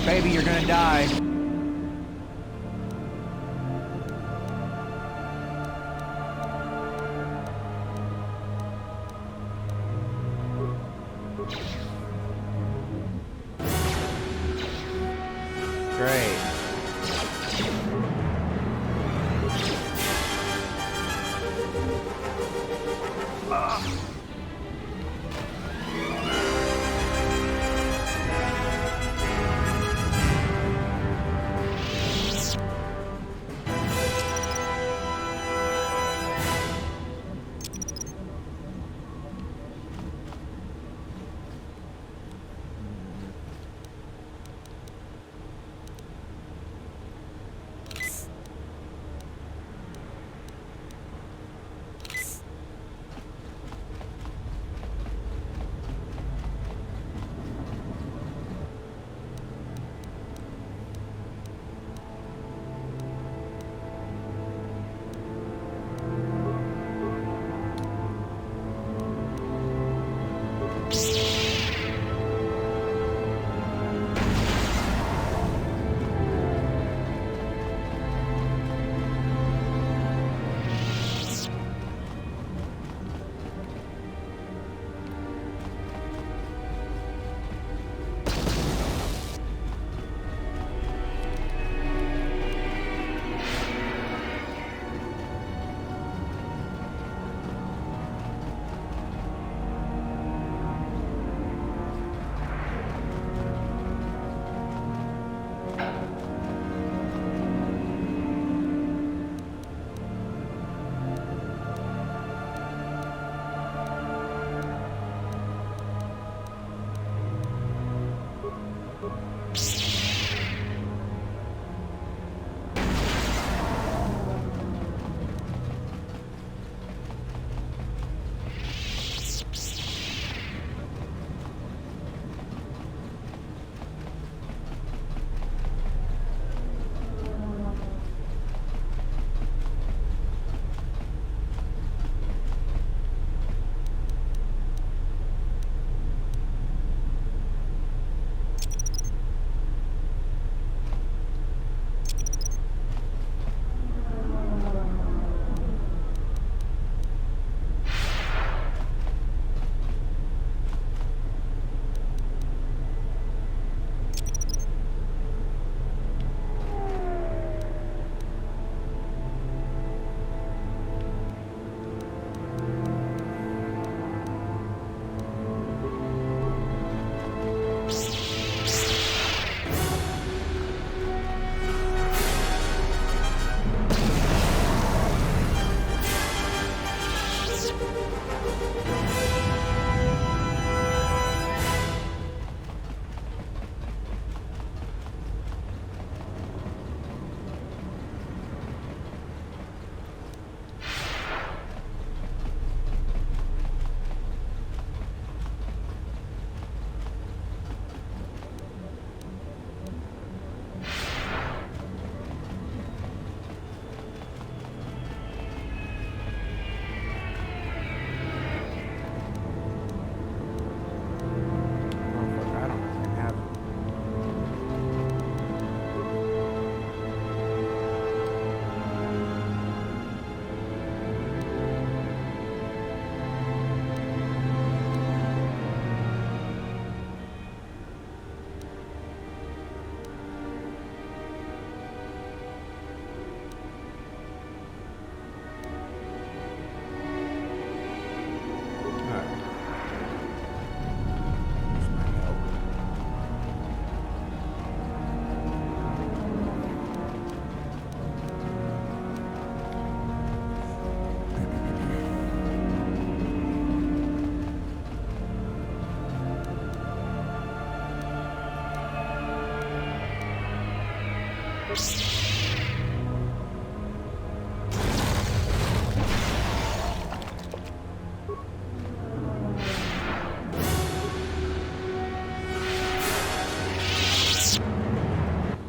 Baby, you're gonna die. Great.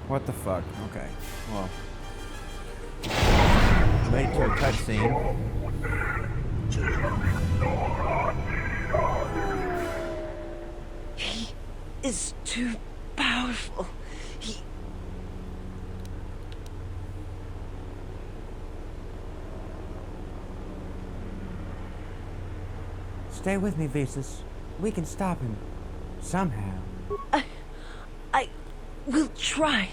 What the fuck? Okay. Well. Made it to a cutscene. He is too powerful. Stay with me, Visas. We can stop him. Somehow. I will try.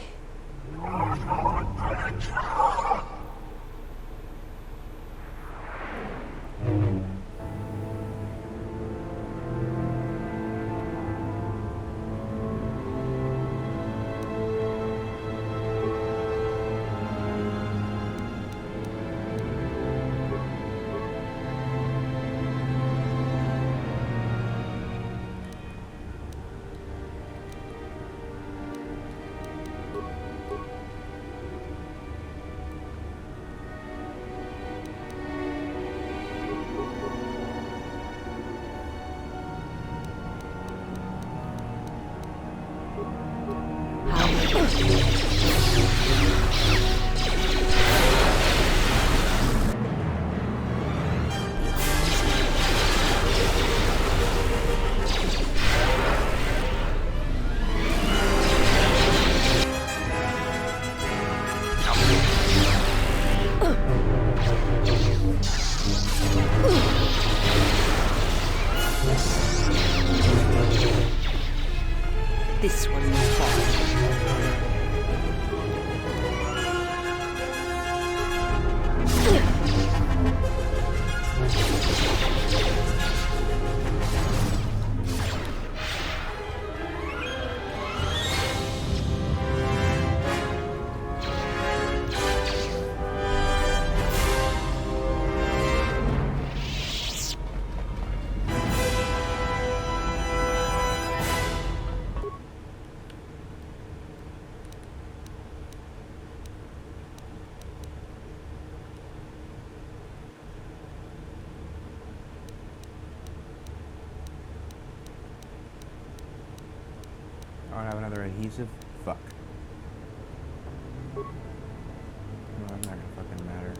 This one will I don't have another adhesive? Fuck. No, that's not gonna fucking matter.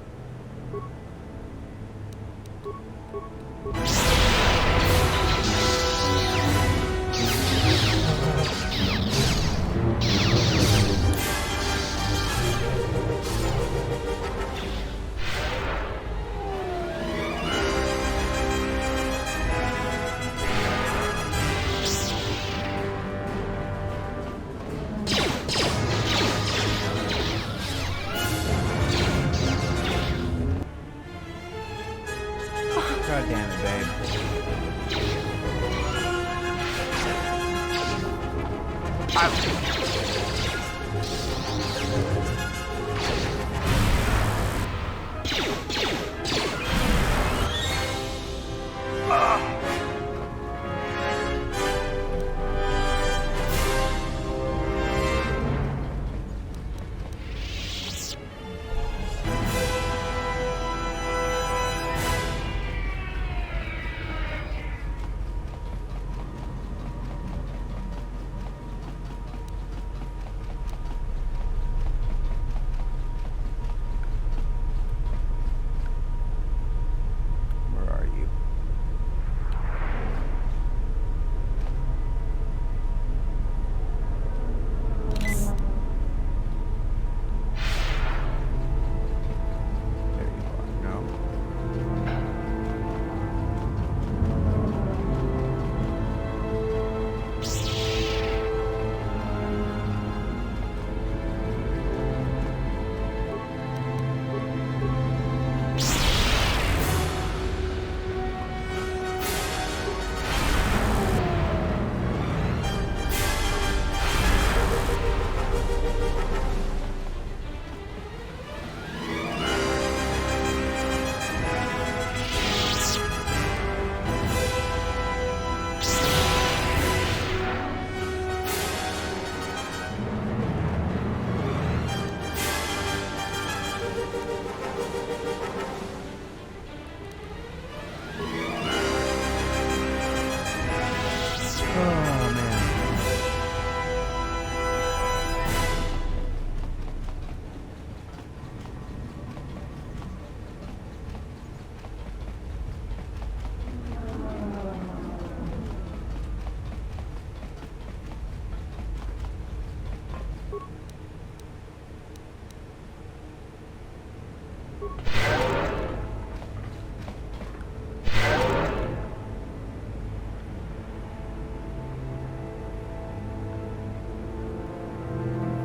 God damn it, babe.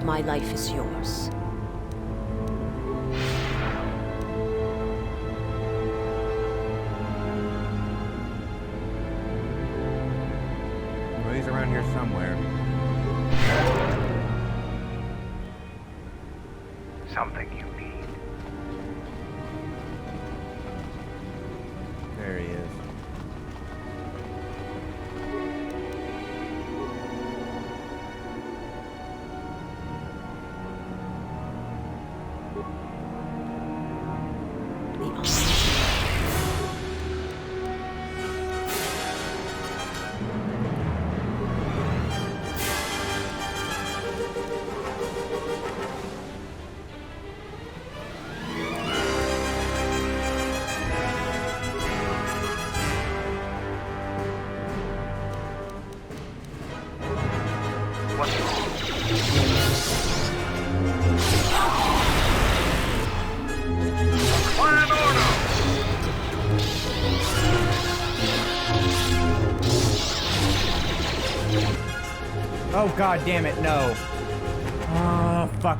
My life is yours. Well, he's around here somewhere. Something you need. There he is. Oh, god damn it, no. Oh, fuck.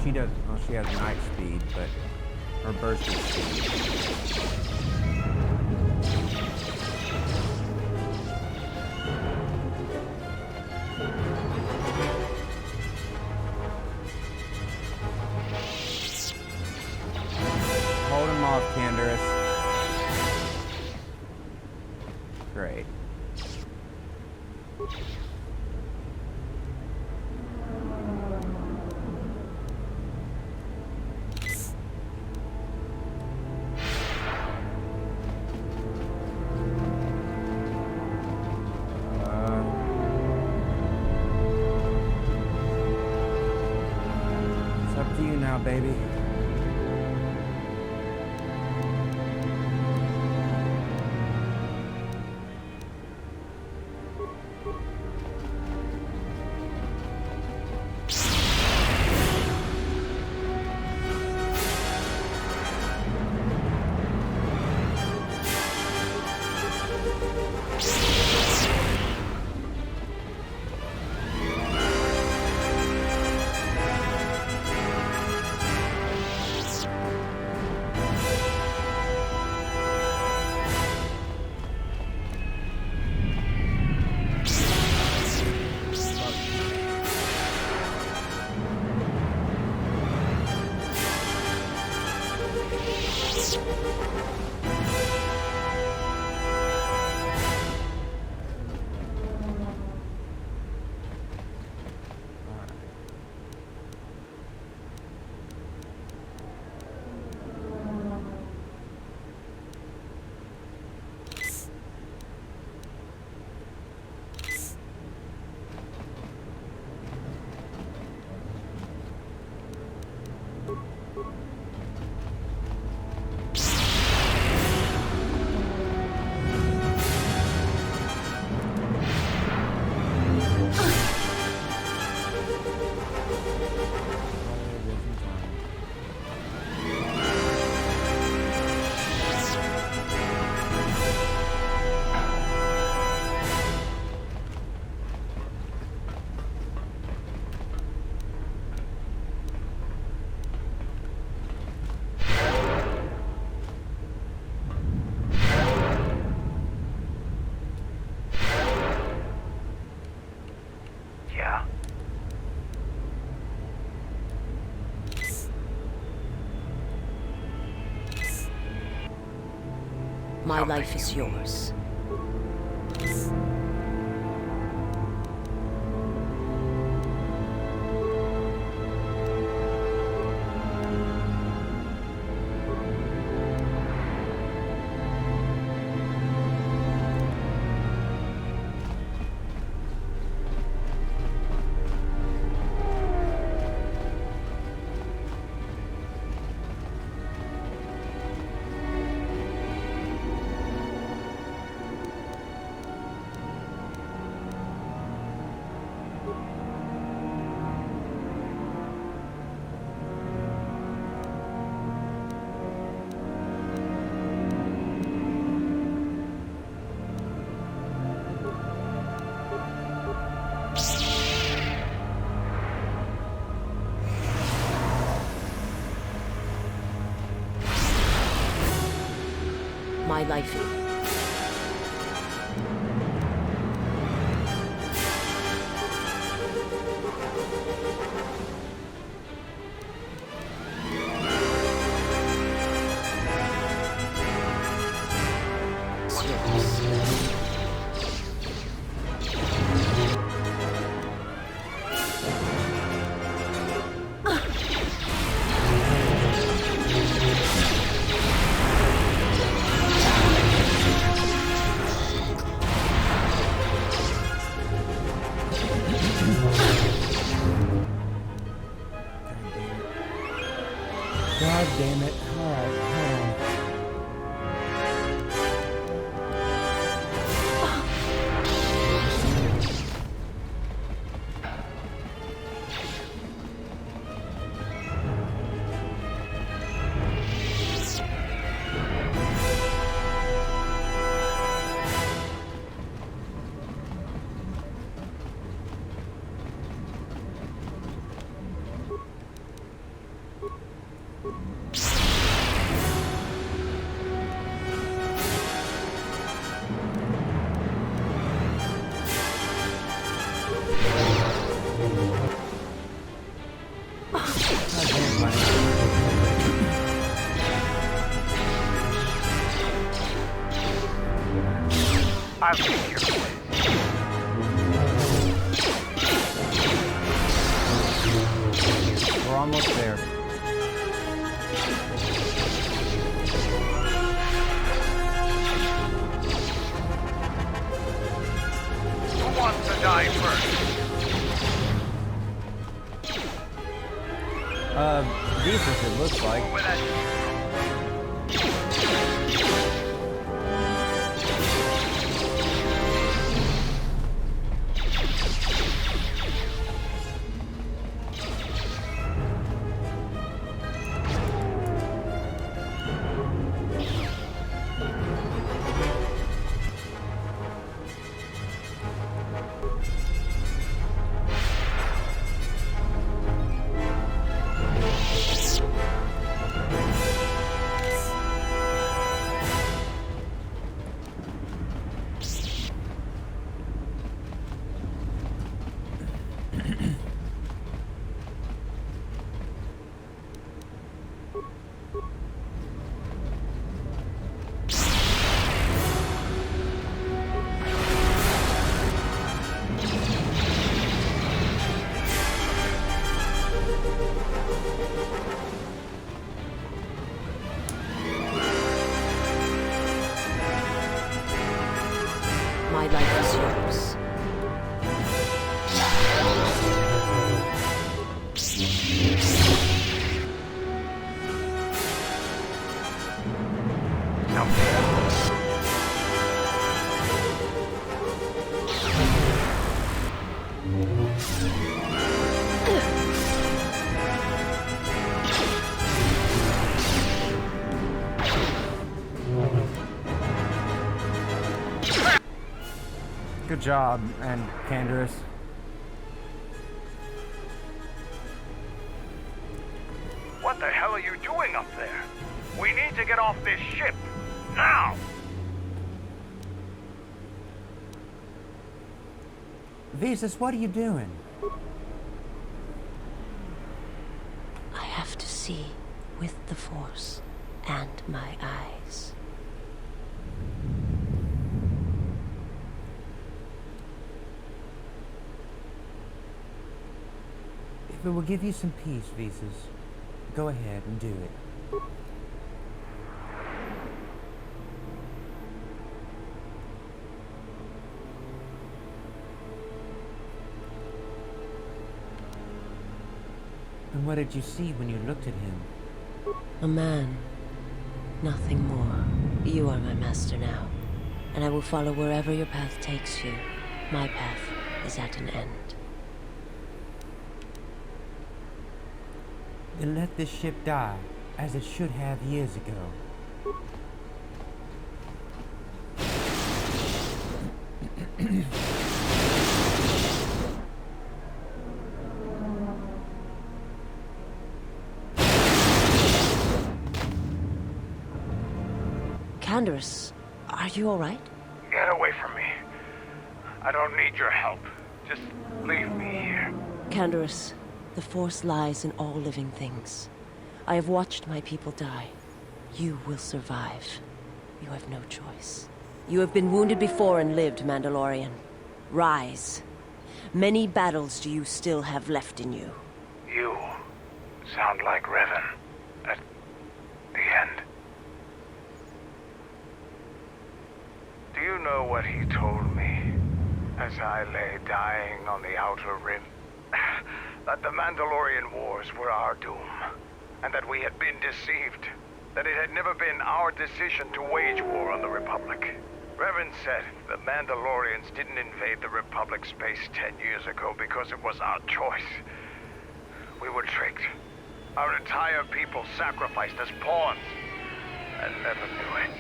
She does, well, she has night speed, but her burst is speed. Hold him off, Canderous. Great. It's up to you now, baby. Yeah? My life is yours. My life. God damn it. Alright, hold on. I'll take your place. We're almost there. Who wants to die first? Jesus, it looks like. My life is yours. Good job, and Canderous. What the hell are you doing up there? We need to get off this ship. Now! Visas, what are you doing? I have to see with the Force and my eyes. If it will give you some peace, Visas, go ahead and do it. And what did you see when you looked at him? A man. Nothing more. You are my master now, and I will follow wherever your path takes you. My path is at an end. Then let this ship die, as it should have years ago. Canderous, are you all right? Get away from me. I don't need your help. Just leave me here. Canderous, the Force lies in all living things. I have watched my people die. You will survive. You have no choice. You have been wounded before and lived, Mandalorian. Rise. Many battles do you still have left in you. You sound like Revan at the end. Do you know what he told me as I lay dying on the Outer Rim? That the Mandalorian Wars were our doom, and that we had been deceived. That it had never been our decision to wage war on the Republic. Revan said the Mandalorians didn't invade the Republic space 10 years ago because it was our choice. We were tricked. Our entire people sacrificed as pawns, and never knew it.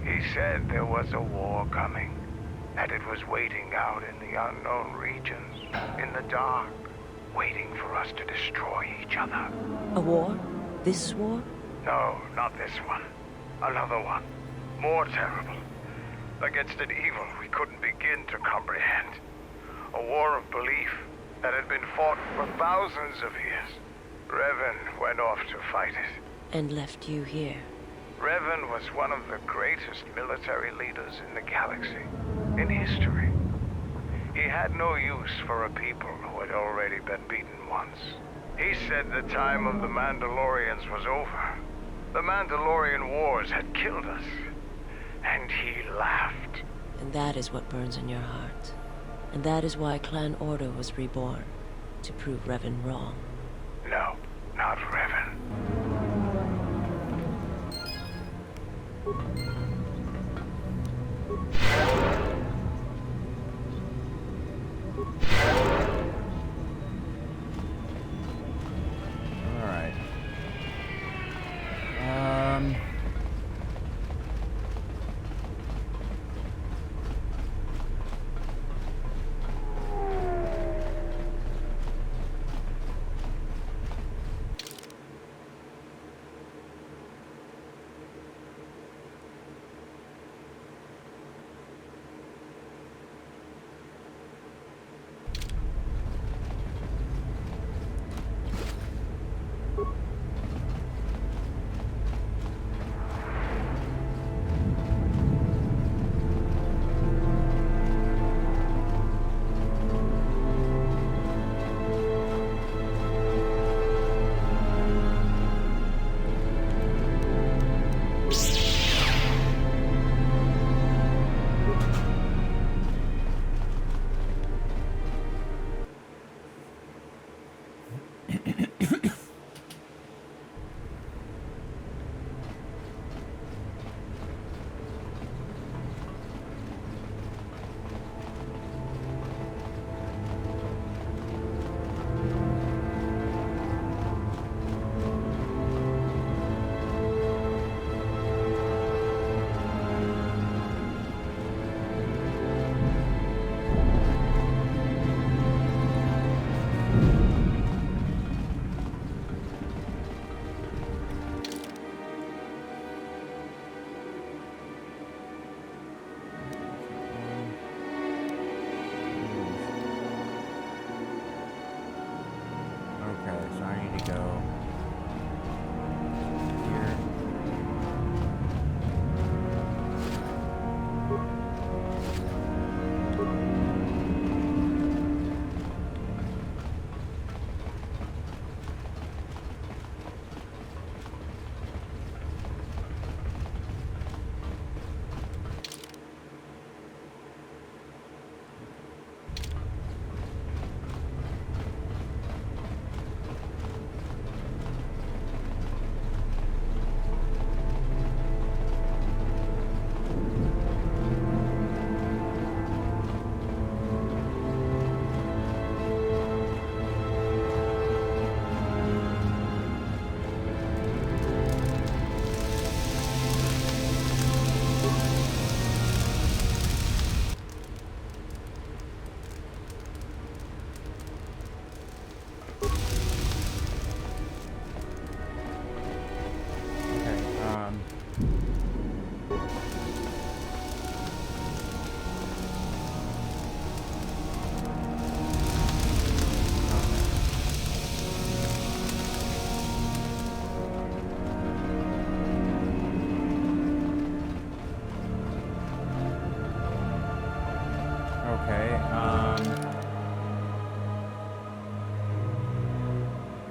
He said there was a war coming, and it was waiting out in the unknown regions, in the dark, waiting for us to destroy each other. A war? This war? No, not this one. Another one. More terrible. Against an evil we couldn't begin to comprehend. A war of belief that had been fought for thousands of years. Revan went off to fight it. And left you here. Revan was one of the greatest military leaders in the galaxy, in history. He had no use for a people who had already been beaten once. He said the time of the Mandalorians was over. The Mandalorian Wars had killed us. And he laughed. And that is what burns in your heart. And that is why Clan Order was reborn. To prove Revan wrong. No, not Revan. All right. So I need to go here.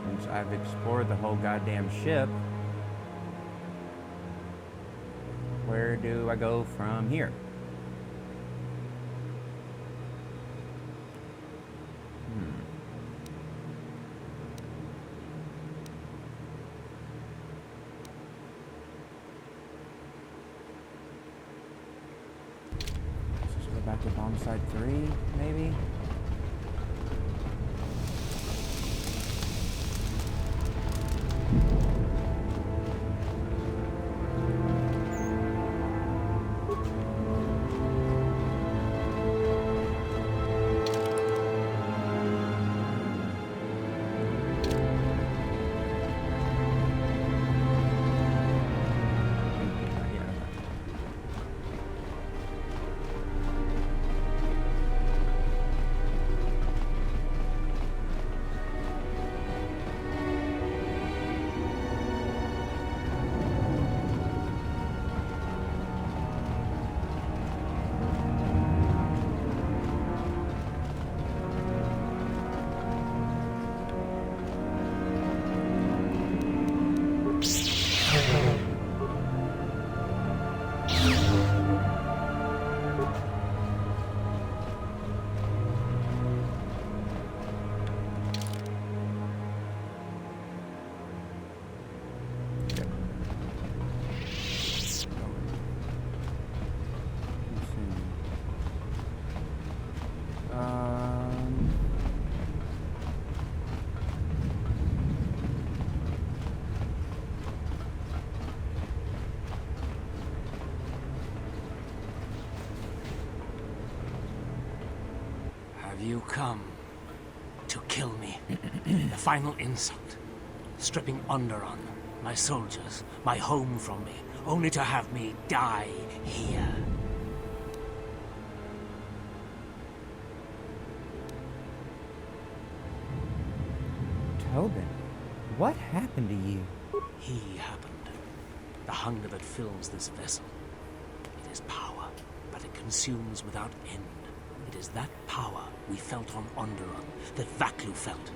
Since I've explored the whole goddamn ship, where do I go from here? Let's go back to bomb site 3, maybe? You come to kill me. The final insult. Stripping Onderon, my soldiers, my home from me, only to have me die here. Tobin, what happened to you? He happened. The hunger that fills this vessel. It is power, but it consumes without end. It is that power we felt on Onderon, that Vaklu felt.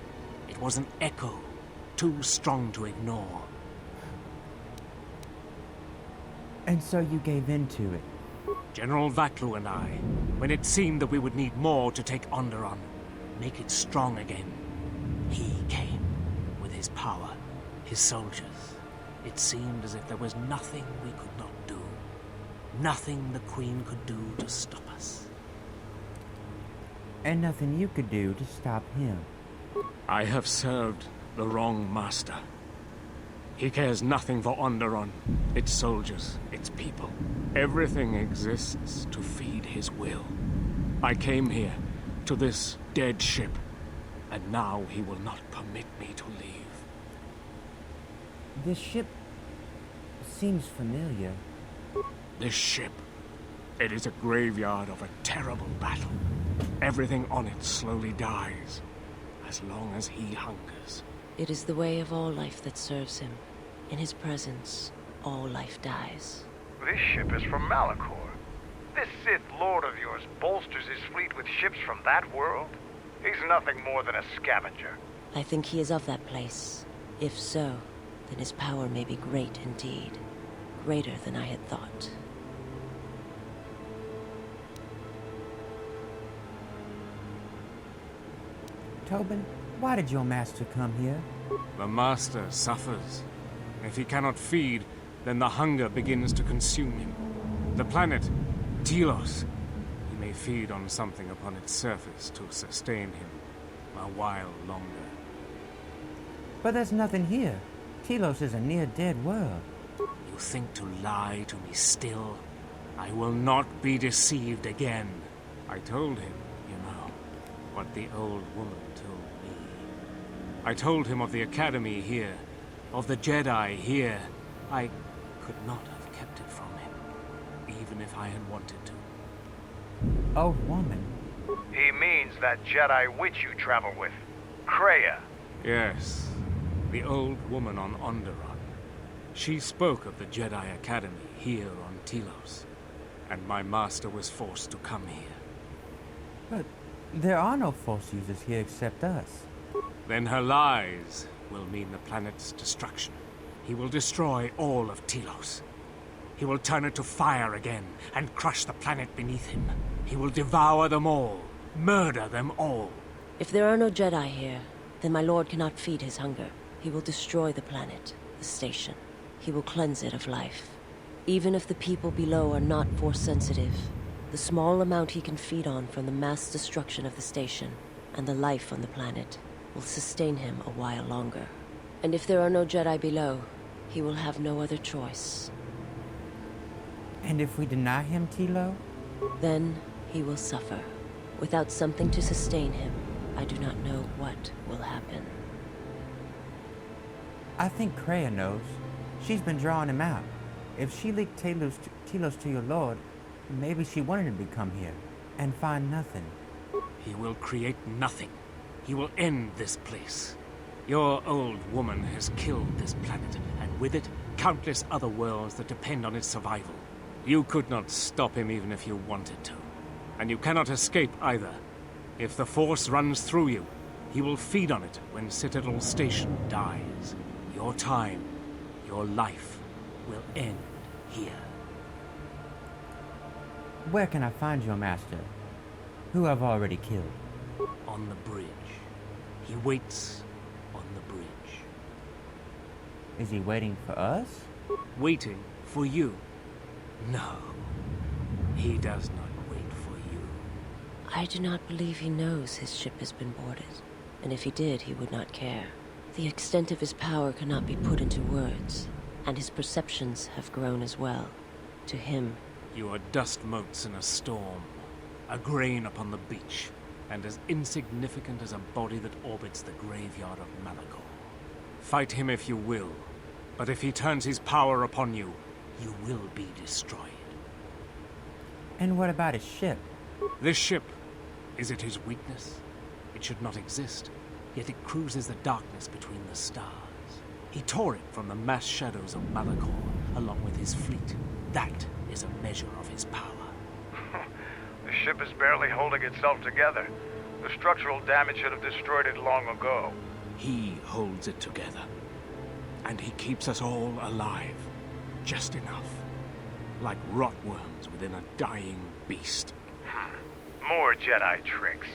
It was an echo, too strong to ignore. And so you gave in to it? General Vaklu and I, when it seemed that we would need more to take Onderon, make it strong again, he came with his power, his soldiers. It seemed as if there was nothing we could not do. Nothing the Queen could do to stop us. And nothing you could do to stop him. I have served the wrong master. He cares nothing for Onderon, its soldiers, its people. Everything exists to feed his will. I came here, to this dead ship, and now he will not permit me to leave. This ship seems familiar. This ship, it is a graveyard of a terrible battle. Everything on it slowly dies, as long as he hungers. It is the way of all life that serves him. In his presence, all life dies. This ship is from Malachor. This Sith Lord of yours bolsters his fleet with ships from that world? He's nothing more than a scavenger. I think he is of that place. If so, then his power may be great indeed. Greater than I had thought. Tobin, why did your master come here? The master suffers. If he cannot feed, then the hunger begins to consume him. The planet, Telos, he may feed on something upon its surface to sustain him a while longer. But there's nothing here. Telos is a near-dead world. You think to lie to me still? I will not be deceived again. I told him, you know, what the old woman told me. I told him of the Academy here, of the Jedi here. I could not have kept it from him, even if I had wanted to. A woman? He means that Jedi witch you travel with, Kreia. Yes, the old woman on Onderon. She spoke of the Jedi Academy here on Telos, and my master was forced to come here. But there are no Force users here except us. Then her lies will mean the planet's destruction. He will destroy all of Telos. He will turn it to fire again and crush the planet beneath him. He will devour them all, murder them all. If there are no Jedi here, then my lord cannot feed his hunger. He will destroy the planet, the station. He will cleanse it of life. Even if the people below are not Force-sensitive, the small amount he can feed on from the mass destruction of the station and the life on the planet will sustain him a while longer. And if there are no Jedi below, he will have no other choice. And if we deny him Tilo? Then he will suffer. Without something to sustain him, I do not know what will happen. I think Kreia knows. She's been drawing him out. If she leaked Telos to your lord, maybe she wanted him to come here and find nothing. He will create nothing. He will end this place. Your old woman has killed this planet, and with it, countless other worlds that depend on its survival. You could not stop him even if you wanted to. And you cannot escape either. If the Force runs through you, he will feed on it when Citadel Station dies. Your time, your life, will end here. Where can I find your master? Who I've already killed? On the bridge. He waits on the bridge. Is he waiting for us? Waiting for you? No. He does not wait for you. I do not believe he knows his ship has been boarded. And if he did, he would not care. The extent of his power cannot be put into words, and his perceptions have grown as well. To him, you are dust motes in a storm, a grain upon the beach, and as insignificant as a body that orbits the graveyard of Malachor. Fight him if you will, but if he turns his power upon you, you will be destroyed. And what about his ship? This ship, is it his weakness? It should not exist, yet it cruises the darkness between the stars. He tore it from the mass shadows of Malachor, along with his fleet. That is a measure of his power. The ship is barely holding itself together. The structural damage should have destroyed it long ago. He holds it together. And he keeps us all alive. Just enough. Like rotworms within a dying beast. More Jedi tricks.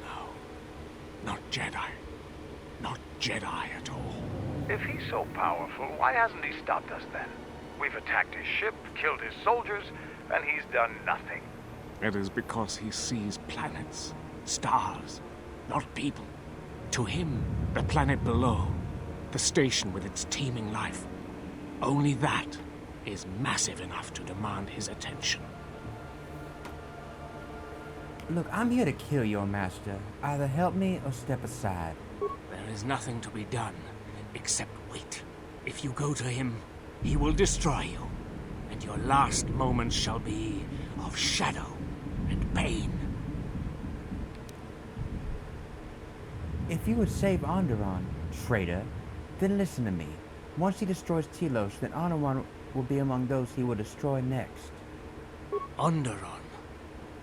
No. Not Jedi. Not Jedi at all. If he's so powerful, why hasn't he stopped us then? We've attacked his ship, killed his soldiers, and he's done nothing. It is because he sees planets, stars, not people. To him, the planet below, the station with its teeming life, only that is massive enough to demand his attention. Look, I'm here to kill your master. Either help me or step aside. There is nothing to be done, except wait. If you go to him, he will destroy you, and your last moments shall be of shadow and pain. If you would save Onderon, traitor. Then listen to me. Once he destroys Telos, then Onderon will be among those he will destroy next. Onderon?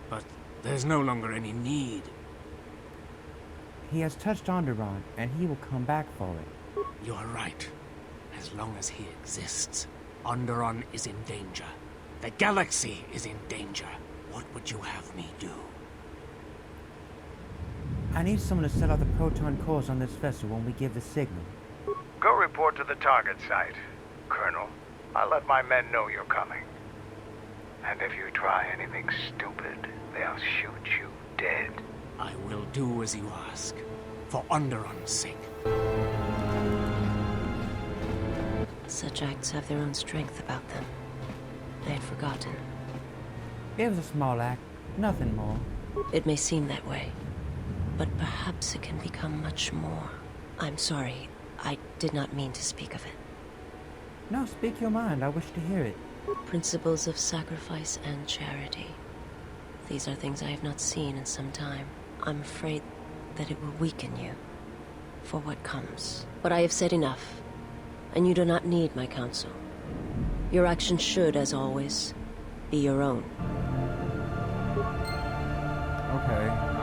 But there's no longer any need. He has touched Onderon, and he will come back for it. You're right. As long as he exists, Onderon is in danger. The galaxy is in danger. What would you have me do? I need someone to set off the proton cores on this vessel when we give the signal. Go report to the target site, Colonel. I'll let my men know you're coming. And if you try anything stupid, they'll shoot you dead. I will do as you ask, for Onderon's sake. Such acts have their own strength about them. I had forgotten. It was a small act, nothing more. It may seem that way, but perhaps it can become much more. I'm sorry, I did not mean to speak of it. No, speak your mind. I wish to hear it. Principles of sacrifice and charity. These are things I have not seen in some time. I'm afraid that it will weaken you for what comes. But I have said enough, and you do not need my counsel. Your actions should, as always, be your own. Okay,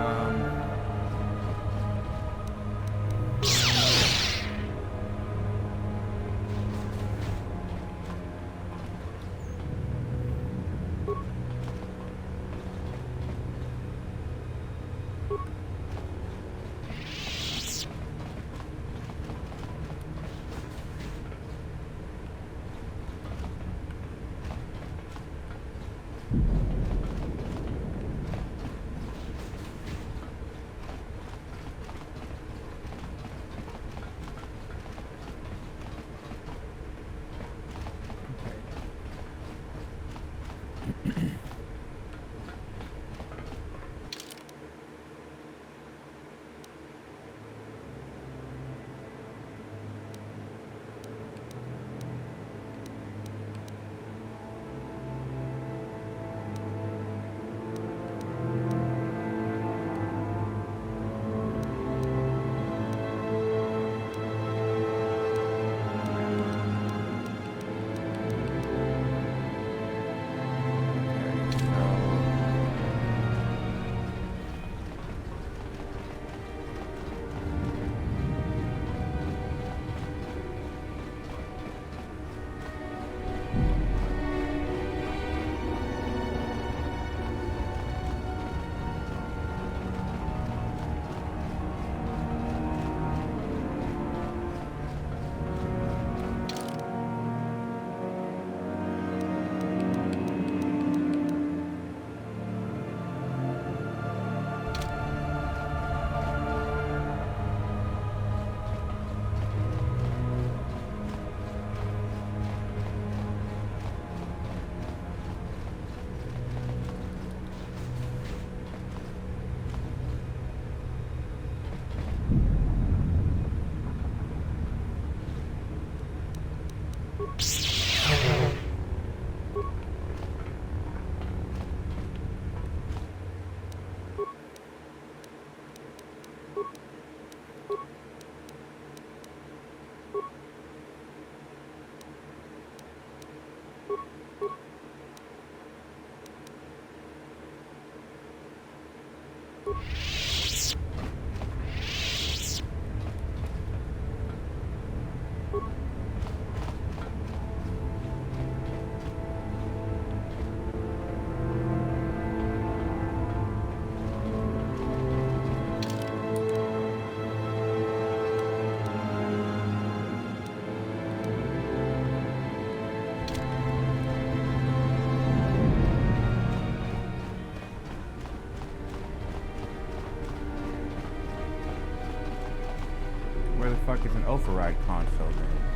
Where the fuck is an override console then?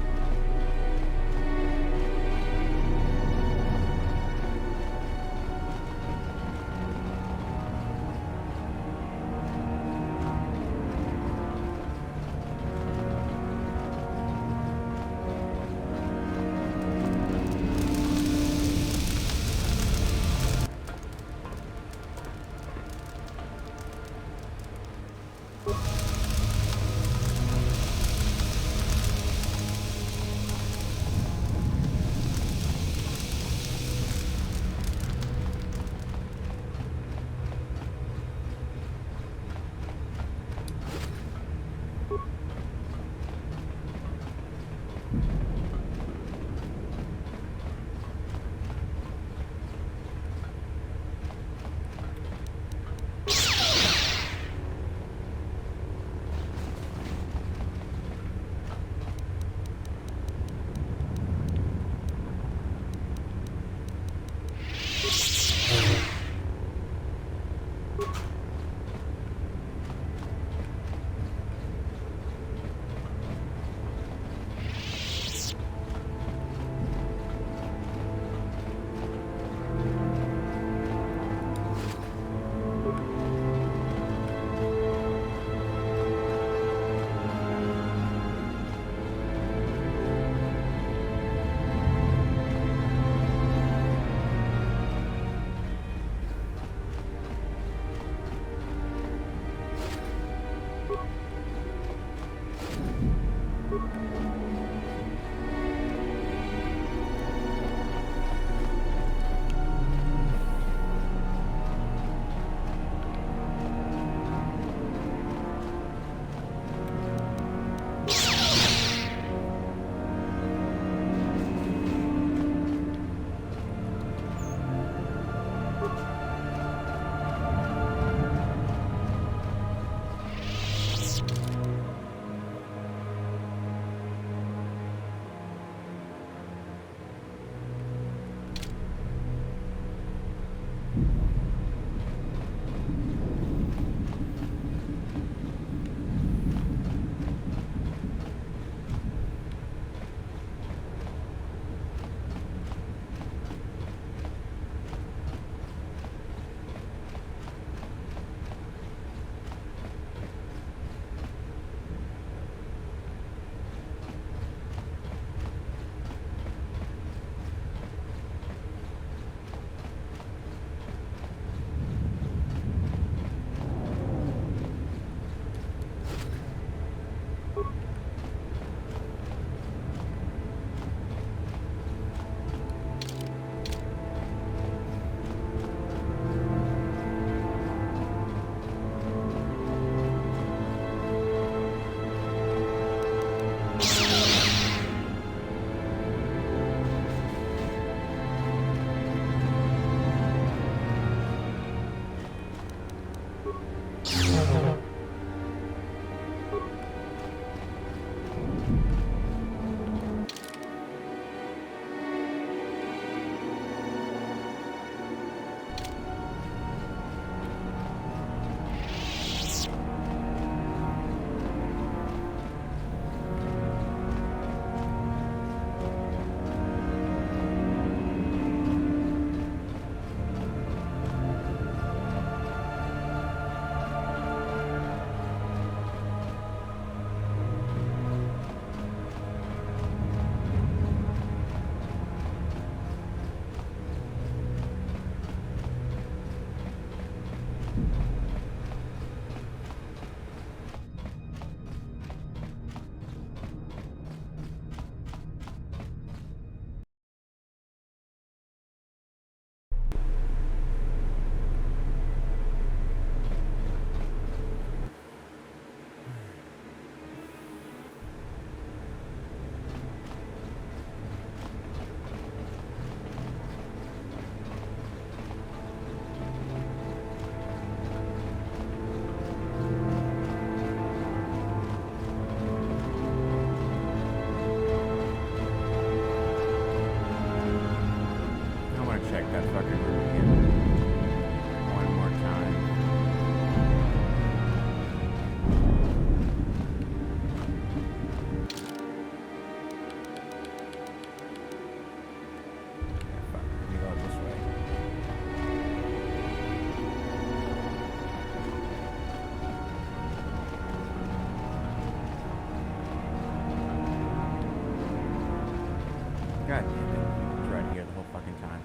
God damn it. It's right here the whole fucking time.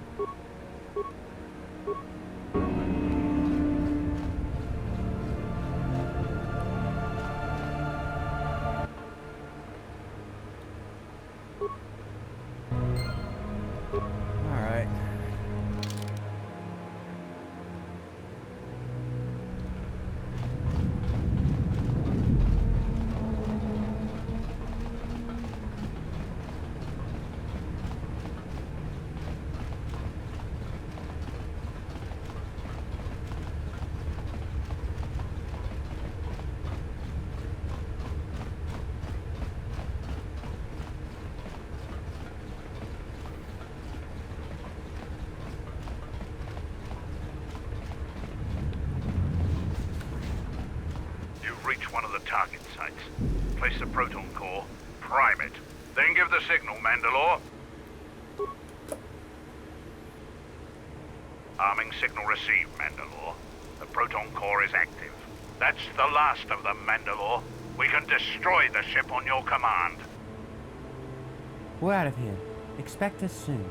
Alright. Reach one of the target sites. Place the proton core, prime it, then give the signal, Mandalore. Arming signal received, Mandalore. The proton core is active. That's the last of them, Mandalore. We can destroy the ship on your command. We're out of here. Expect us soon.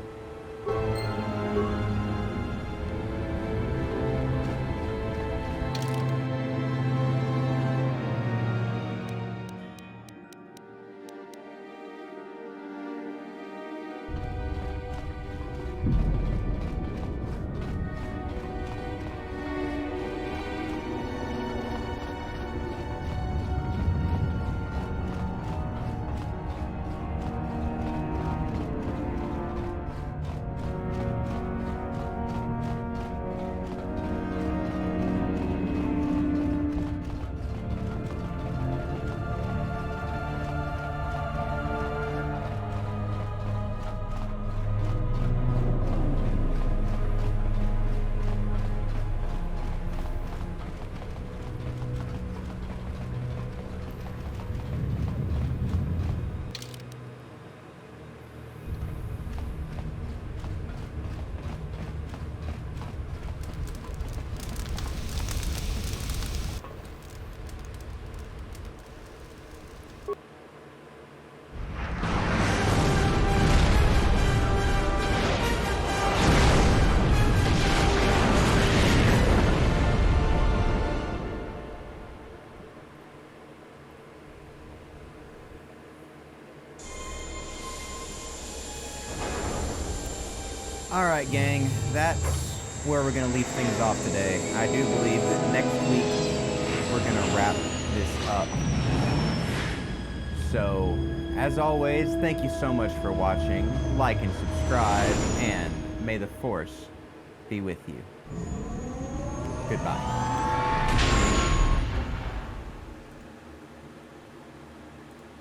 Alright, gang, that's where we're going to leave things off today. I do believe that next week we're going to wrap this up. So, as always, thank you so much for watching. Like and subscribe, and may the Force be with you. Goodbye.